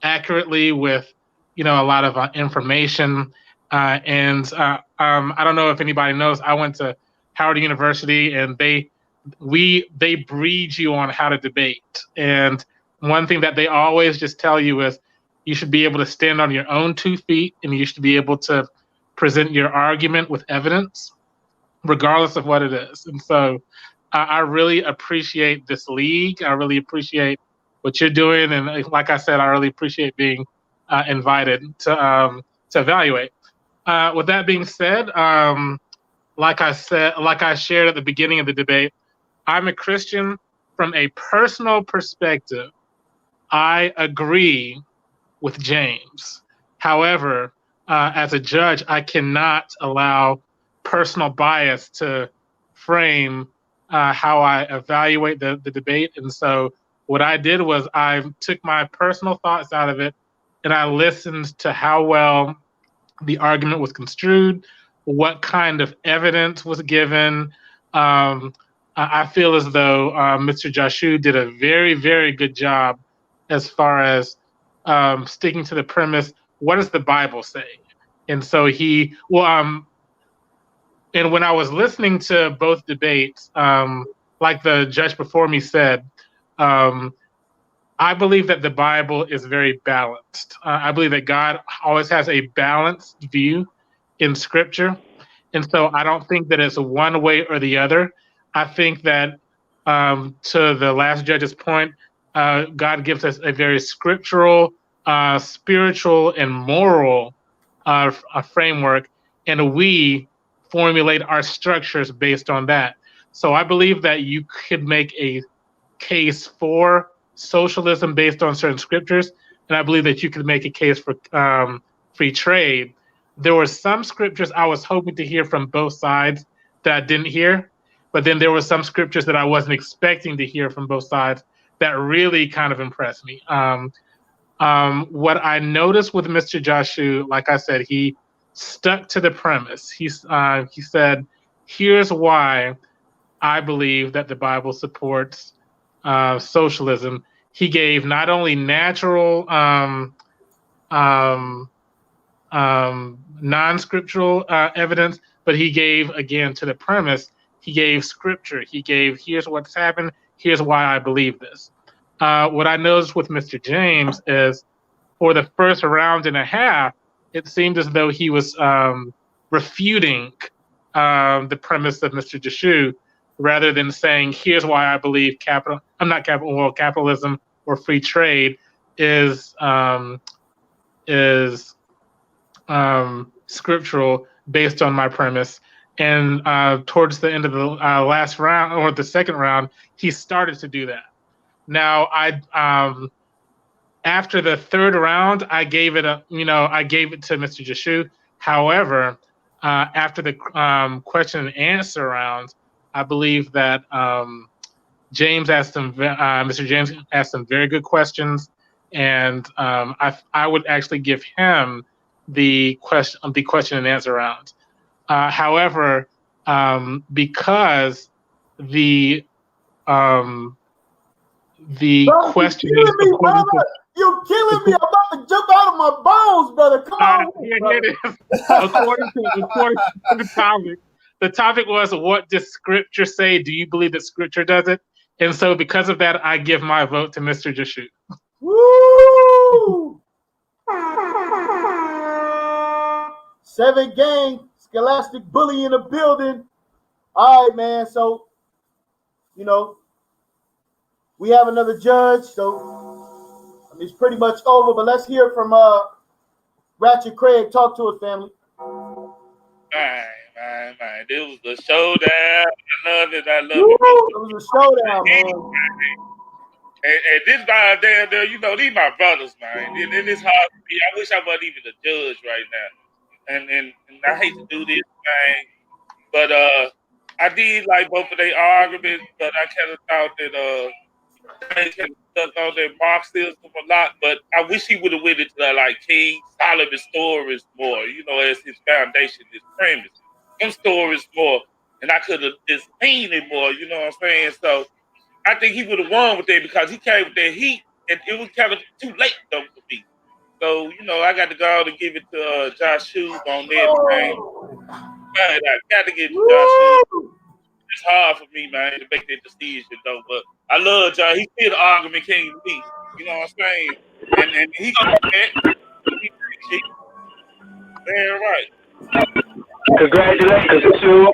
accurately with, a lot of information. And I don't know if anybody knows, I went to Howard University, and they breed you on how to debate. And one thing that they always just tell you is you should be able to stand on your own 2 feet, and you should be able to present your argument with evidence, regardless of what it is. And so I really appreciate this league. I really appreciate what you're doing. And like I said, I really appreciate being invited to evaluate. With that being said, like I shared at the beginning of the debate, I'm a Christian from a personal perspective, I agree with James. However, as a judge, I cannot allow personal bias to frame how I evaluate the debate. And so what I did was I took my personal thoughts out of it, and I listened to how well the argument was construed, what kind of evidence was given. I feel as though Mr. Jashub did a very, very good job as far as sticking to the premise, what does the Bible say? And so and when I was listening to both debates, like the judge before me said, I believe that the Bible is very balanced. I believe that God always has a balanced view in Scripture. And so I don't think that it's one way or the other. I think that to the last judge's point, God gives us a very scriptural, spiritual, and moral framework, and we formulate our structures based on that. So I believe that you could make a case for socialism based on certain scriptures, and I believe that you could make a case for free trade. There were some scriptures I was hoping to hear from both sides that I didn't hear, but then there were some scriptures that I wasn't expecting to hear from both sides that really kind of impressed me. What I noticed with Mr. Jashub, like I said, he stuck to the premise. He said, here's why I believe that the Bible supports socialism. He gave not only natural, non-scriptural evidence, but he gave, again, to the premise, he gave scripture. He gave, here's what's happened, here's why I believe this. What I noticed with Mr. James is for the first round and a half, it seemed as though he was refuting the premise of Mr. Jashub, rather than saying, here's why I believe capitalism or free trade is scriptural based on my premise. And towards the end of the last round, or the second round, he started to do that. Now, after the third round, I gave it to Mr. Jashub. However, after the question and answer round, I believe that Mr. James asked some very good questions, and I would actually give him the question and answer round. However, because the Bro, question you're killing me, brother. You're killing me. I'm about to jump out of my bones, brother. Come on. Here it is. According to the topic. The topic was, what does Scripture say? Do you believe that Scripture does it? And so because of that, I give my vote to Mr. Jashub. Woo! 7 gang, scholastic bully in the building. All right, man. So, we have another judge. So it's pretty much over. But let's hear from Ratchet Craig. Talk to us, family. Man. It was a showdown. I love it. It was a showdown, man. And this guy down there, these my brothers, man. And it's hard for me. I wish I wasn't even a judge right now. And I hate to do this, man. But I did like both of their arguments, but I kind of thought that they kind of stuck on their Marxism a lot. But I wish he would have went into like King Solomon's stories more, as his foundation, his premise. Them stories more, and I could have just seen it more, you know what I'm saying? So I think he would have won with that because he came with that heat, and it was kind of too late though for me. So, I got to go out and give it to Jashub on that, man. I got to give it to Jashub. It's hard for me, man, to make that decision though, but I love Josh. He's still the argument king to me. You know what I'm saying? And he gonna do that. Very right. Congratulations, Jashub.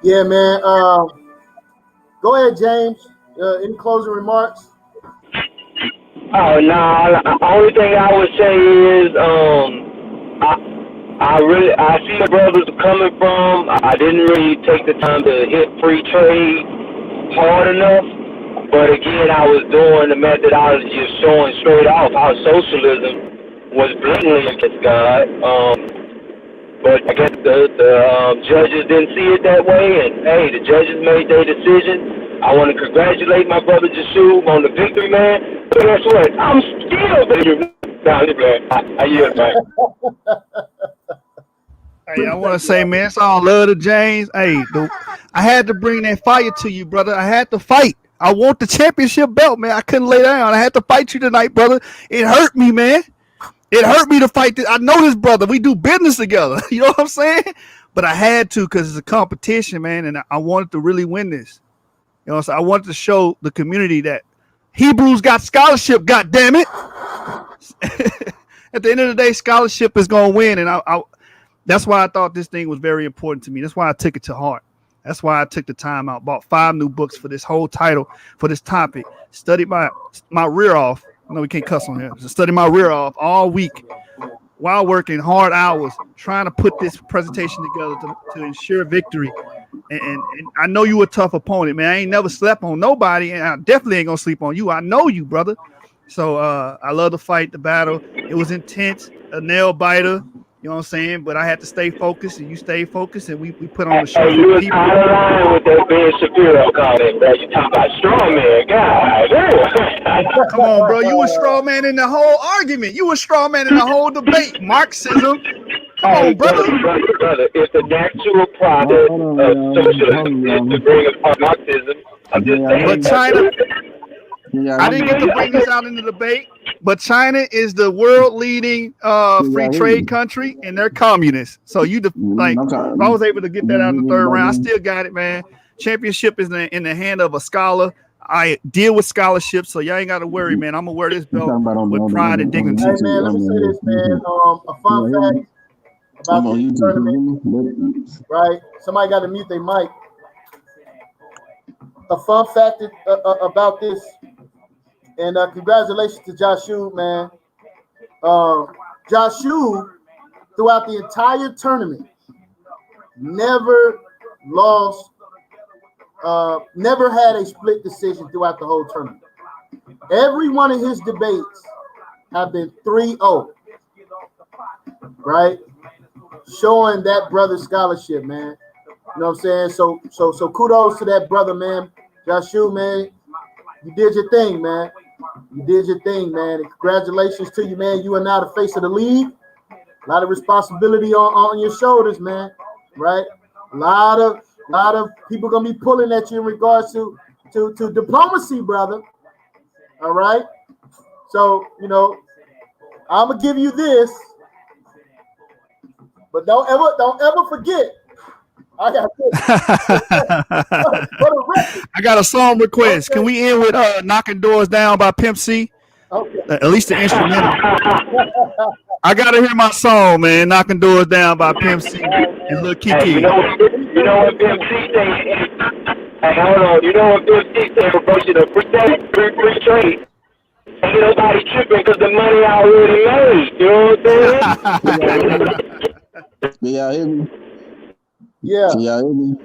Yeah, man. Go ahead, James. Any closing remarks? Oh no! Only thing I would say is, I see the brothers coming from. I didn't really take the time to hit free trade hard enough. But again, I was doing the methodology of showing straight off how socialism was blatantly against God. But I guess the judges didn't see it that way, and hey, the judges made their decision. I want to congratulate my brother Jashub on the victory, man. But guess what? I'm still victory. I yield, man. Hey, I want to say, man, it's all love to James. Hey, I had to bring that fire to you, brother. I had to fight. I want the championship belt, man. I couldn't lay down. I had to fight you tonight, brother. It hurt me, man. It hurt me to fight this. I know this brother. We do business together. You know what I'm saying? But I had to because it's a competition, man, and I wanted to really win this. You know, so I wanted to show the community that Hebrews got scholarship, God damn it. At the end of the day, scholarship is going to win, and I that's why I thought this thing was very important to me. That's why I took it to heart. That's why I took the time out, bought 5 new books for this whole title, for this topic, studied my rear off. I know we can't cuss on here. Just study my rear off all week while working hard hours, trying to put this presentation together to ensure victory. And I know you a tough opponent, man. I ain't never slept on nobody, and I definitely ain't gonna sleep on you. I know you, brother. So I love to fight the battle. It was intense, a nail biter. You know what I'm saying? But I had to stay focused, and you stayed focused, and we put on the show. Hey, you was out of line with that Ben Shapiro comment, bro. You talking about strong man, God. Come on, bro. You a straw man in the whole argument. You a straw man in the whole debate. Marxism. Come on, brother. Brother, it's the natural product of socialism is to bring apart Marxism. I'm just saying. But China, I didn't get to bring this out in the debate, but China is the world leading free trade country, and they're communists. So if I was able to get that out in the third round, I still got it, man. Championship is in the hand of a scholar. I deal with scholarships, so y'all ain't got to worry, man. I'm gonna wear this belt with pride and dignity. Hey man, let me say this, man. A fun fact about this tournament, right? Somebody got to mute their mic. A fun fact about this, and congratulations to Jashub, man. Jashub, throughout the entire tournament, never lost, never had a split decision throughout the whole tournament. Every one of his debates have been 3-0, right? Showing that brother's scholarship, man. You know what I'm saying? So kudos to that brother, man. Jashub, man, you did your thing, man. You did your thing, man. And congratulations to you, man. You are now the face of the league. A lot of responsibility on your shoulders, man. Right? A lot of people gonna be pulling at you in regards to diplomacy, brother. All right. So I'm gonna give you this, but don't ever forget. I got a song request. Can we end with "Knocking Doors Down" by Pimp C? Okay. At least the instrumental. I gotta hear my song, man. "Knocking Doors Down" by Pimp C and Lil Kiki. Hey, you know what Pimp C say? Hey, hold on. You know what Pimp C say for promotion of free trade? Ain't nobody tripping because the money already made. You know what I'm saying? Y'all hear me? Yeah. Can y'all hear me?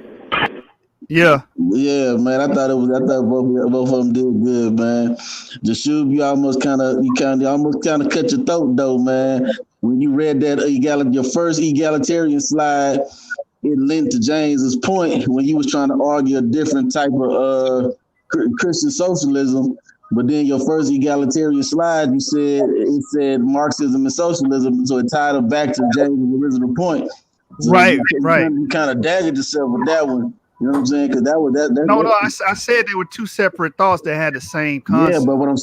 Yeah. Yeah, man. I thought both of them did good, man. Jashub, you almost kind of cut your throat though, man. When you read that your first egalitarian slide, it linked to James's point when he was trying to argue a different type of Christian socialism. But then your first egalitarian slide, it said Marxism and socialism, so it tied it back to James' original point. So right. You kind of daggered yourself with that one. You know what I'm saying? Because I said they were two separate thoughts that had the same concept. Yeah, but what I'm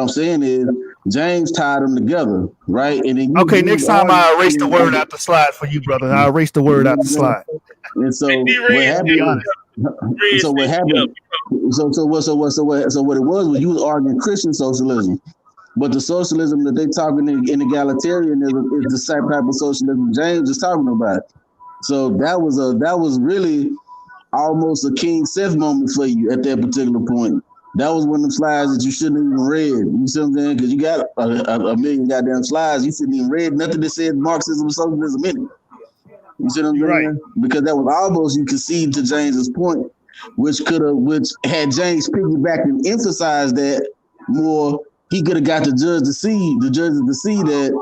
saying is James tied them together, right? And then next time I erase the word out the slide for you, brother. I erase the word out the slide. And so what happened? So what it was you was arguing Christian socialism, but the socialism that they talking in egalitarianism is the same type of socialism James is talking about. So that was really almost a King Seth moment for you at that particular point. That was one of them slides that you shouldn't even read. You see what I'm saying? Because you got a million goddamn slides. You shouldn't even read nothing that said Marxism or socialism in it. You see what I'm saying? Right. Because that was almost, you concede to James's point, which had James piggybacked and emphasized that more, he could have got the judges to see that,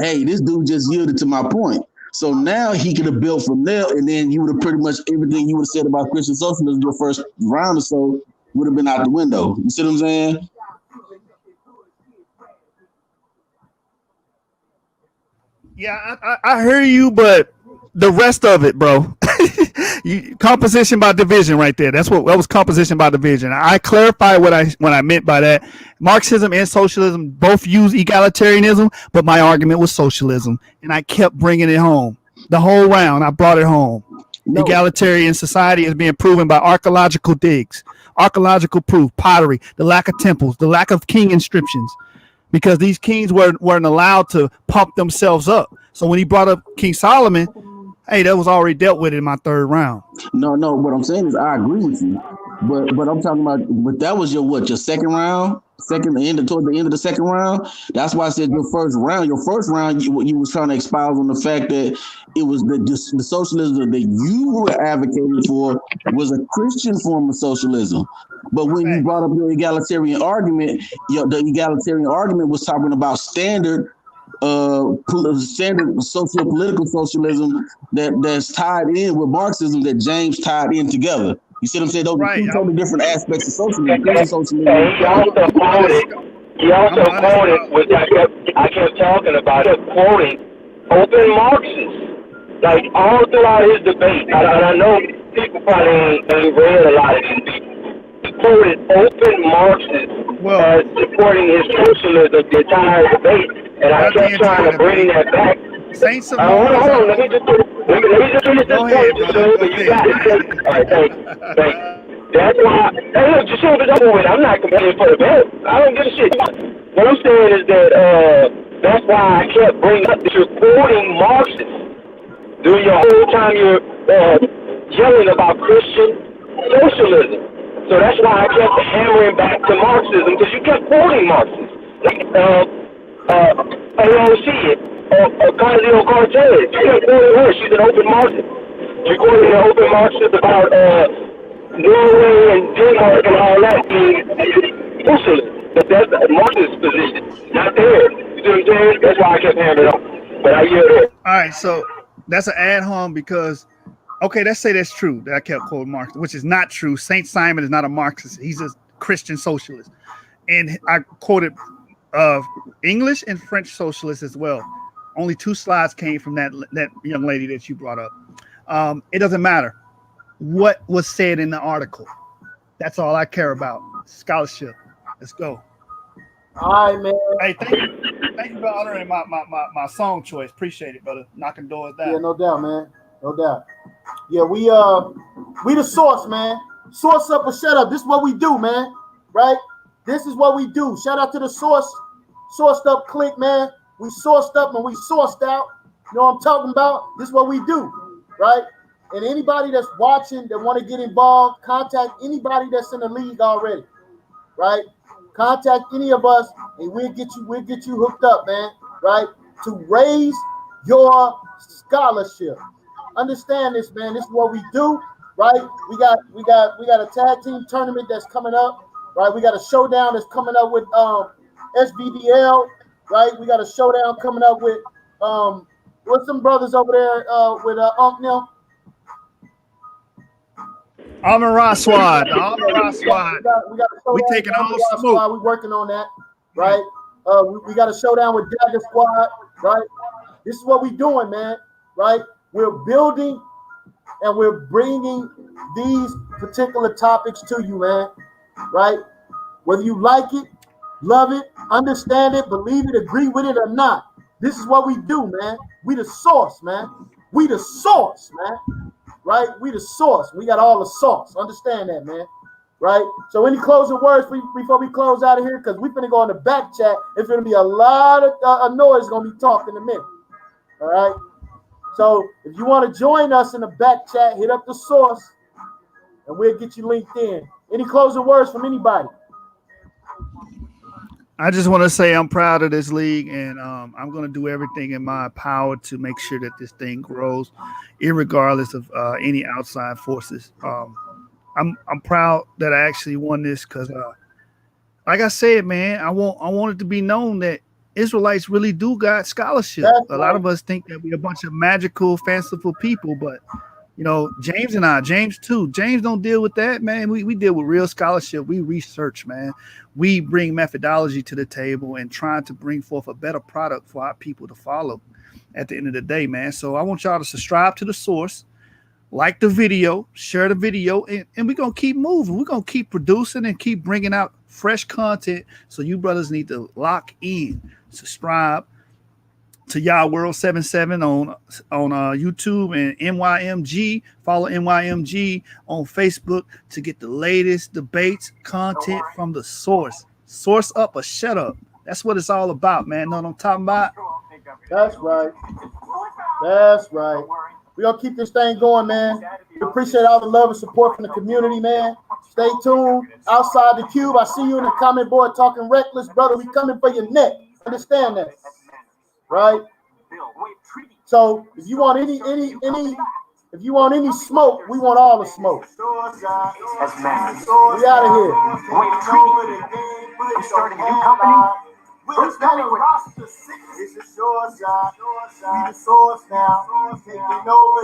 hey, this dude just yielded to my point. So now he could have built from there, and then you would have pretty much everything you would have said about Christian socialism your first round or so would have been out the window. You see what I'm saying? Yeah, I hear you, but the rest of it, bro. Composition by division right there. That was composition by division. I clarified what I meant by that. Marxism and socialism both use egalitarianism, but my argument was socialism, and I kept bringing it home. The whole round, I brought it home. No. Egalitarian society is being proven by archaeological digs, archaeological proof, pottery, the lack of temples, the lack of king inscriptions, because these kings weren't allowed to pump themselves up. So when he brought up King Solomon, hey, that was already dealt with in my third round. No, what I'm saying is I agree with you, but I'm talking about, but that was your second round, toward the end of the second round. That's why I said your first round, you was trying to expound on the fact that it was the socialism that you were advocating for was a Christian form of socialism. But when you brought up your egalitarian argument, the egalitarian argument was talking about standard socio-political socialism that's tied in with Marxism that James tied in together. You see what I'm saying? Those are two totally different aspects of socialism. Christian socialism. He also quoted, which I kept talking about, quoting open Marxists. Like all throughout his debate, I know people probably ain't read a lot of these people. He quoted open Marxists as supporting his socialism the entire debate. And I kept trying to bring that back. Saints of hold on, let me just finish this point, Jashub, but you got it. All right, thanks. That's why, hey, look, Jashub is over with. I'm not competing for the belt. I don't give a shit. What I'm saying is that that's why I kept bringing up that you're quoting Marxists. During your whole time you're yelling about Christian socialism. So that's why I kept hammering back to Marxism, because you kept quoting Marxists. Like, AOC, Ocasio-Cortez. You kept quoting her. She's an open Marxist. You're quoting an open Marxist about Norway and Denmark and all that being socialist. But that's a Marxist position, not there. You see what I'm saying? That's why I kept hammering on. But I hear it. All right, so that's an ad-hom because, okay, let's say that's true, that I kept quoting Marx, which is not true. Saint Simon is not a Marxist. He's a Christian socialist. And I quoted English and French socialists as well. Only 2 slides came from that young lady that you brought up. It doesn't matter what was said in the article. That's all I care about. Scholarship. Let's go. All right, man. Hey, thank you for honoring my song choice. Appreciate it, brother. Knocking doors down. Yeah, no doubt, man. No doubt. Yeah, we the source, man. Source up or shut up. This is what we do, man. Right? This is what we do. Shout out to the sourced up clique, man. We sourced up and we sourced out. You know what I'm talking about? This is what we do, right? And anybody that's watching that want to get involved, contact anybody that's in the league already, right? Contact any of us, and we'll get you hooked up, man, right? To raise your scholarship. Understand this, man. This is what we do, right? We got a tag team tournament that's coming up, right? We got a showdown that's coming up with SVDL, right? We got a showdown coming up with what's some brothers over there with Unc Nil? Amon-Ra Squad. We taking all the smoke. We working on that, right? We got a showdown with Dagger Squad, right? This is what we doing, man, right? We're building and we're bringing these particular topics to you, man, right? Whether you like it, love it, understand it, believe it, agree with it or not, this is what we do, man. We the source, man. We the source, man. Right? We the source. We got all the sauce. Understand that, man. Right? So any closing words before we close out of here? Because we're going to go in the back chat. It's going to be a lot of noise going to be talked in a minute. All right? So if you want to join us in the back chat, hit up the source and we'll get you linked in. Any closing words from anybody? I just want to say I'm proud of this league, and I'm going to do everything in my power to make sure that this thing grows, irregardless of any outside forces. I'm proud that I actually won this because, like I said, man, I want it to be known that Israelites really do got scholarship. That's A lot of us think that we're a bunch of magical, fanciful people, but you know, James too. James don't deal with that, man. We deal with real scholarship. We research, man. We bring methodology to the table and trying to bring forth a better product for our people to follow at the end of the day, man. So I want y'all to subscribe to the source, like the video, share the video, and we're going to keep moving. We're going to keep producing and keep bringing out fresh content. So you brothers need to lock in, subscribe to Y'all World 77 on YouTube, and NYMG. Follow NYMG on Facebook to get the latest debates, content from the source. Source up or shut up. That's what it's all about, man. Know what I'm talking about? That's right. That's right. We're going to keep this thing going, man. We appreciate all the love and support from the community, man. Stay tuned. Outside the cube, I see you in the comment board talking reckless, brother. We coming for your neck. Understand that. Right? So if you want any smoke, we want all the smoke. We out of here. We're starting a new company. It's a source now. We the source now. Taking over the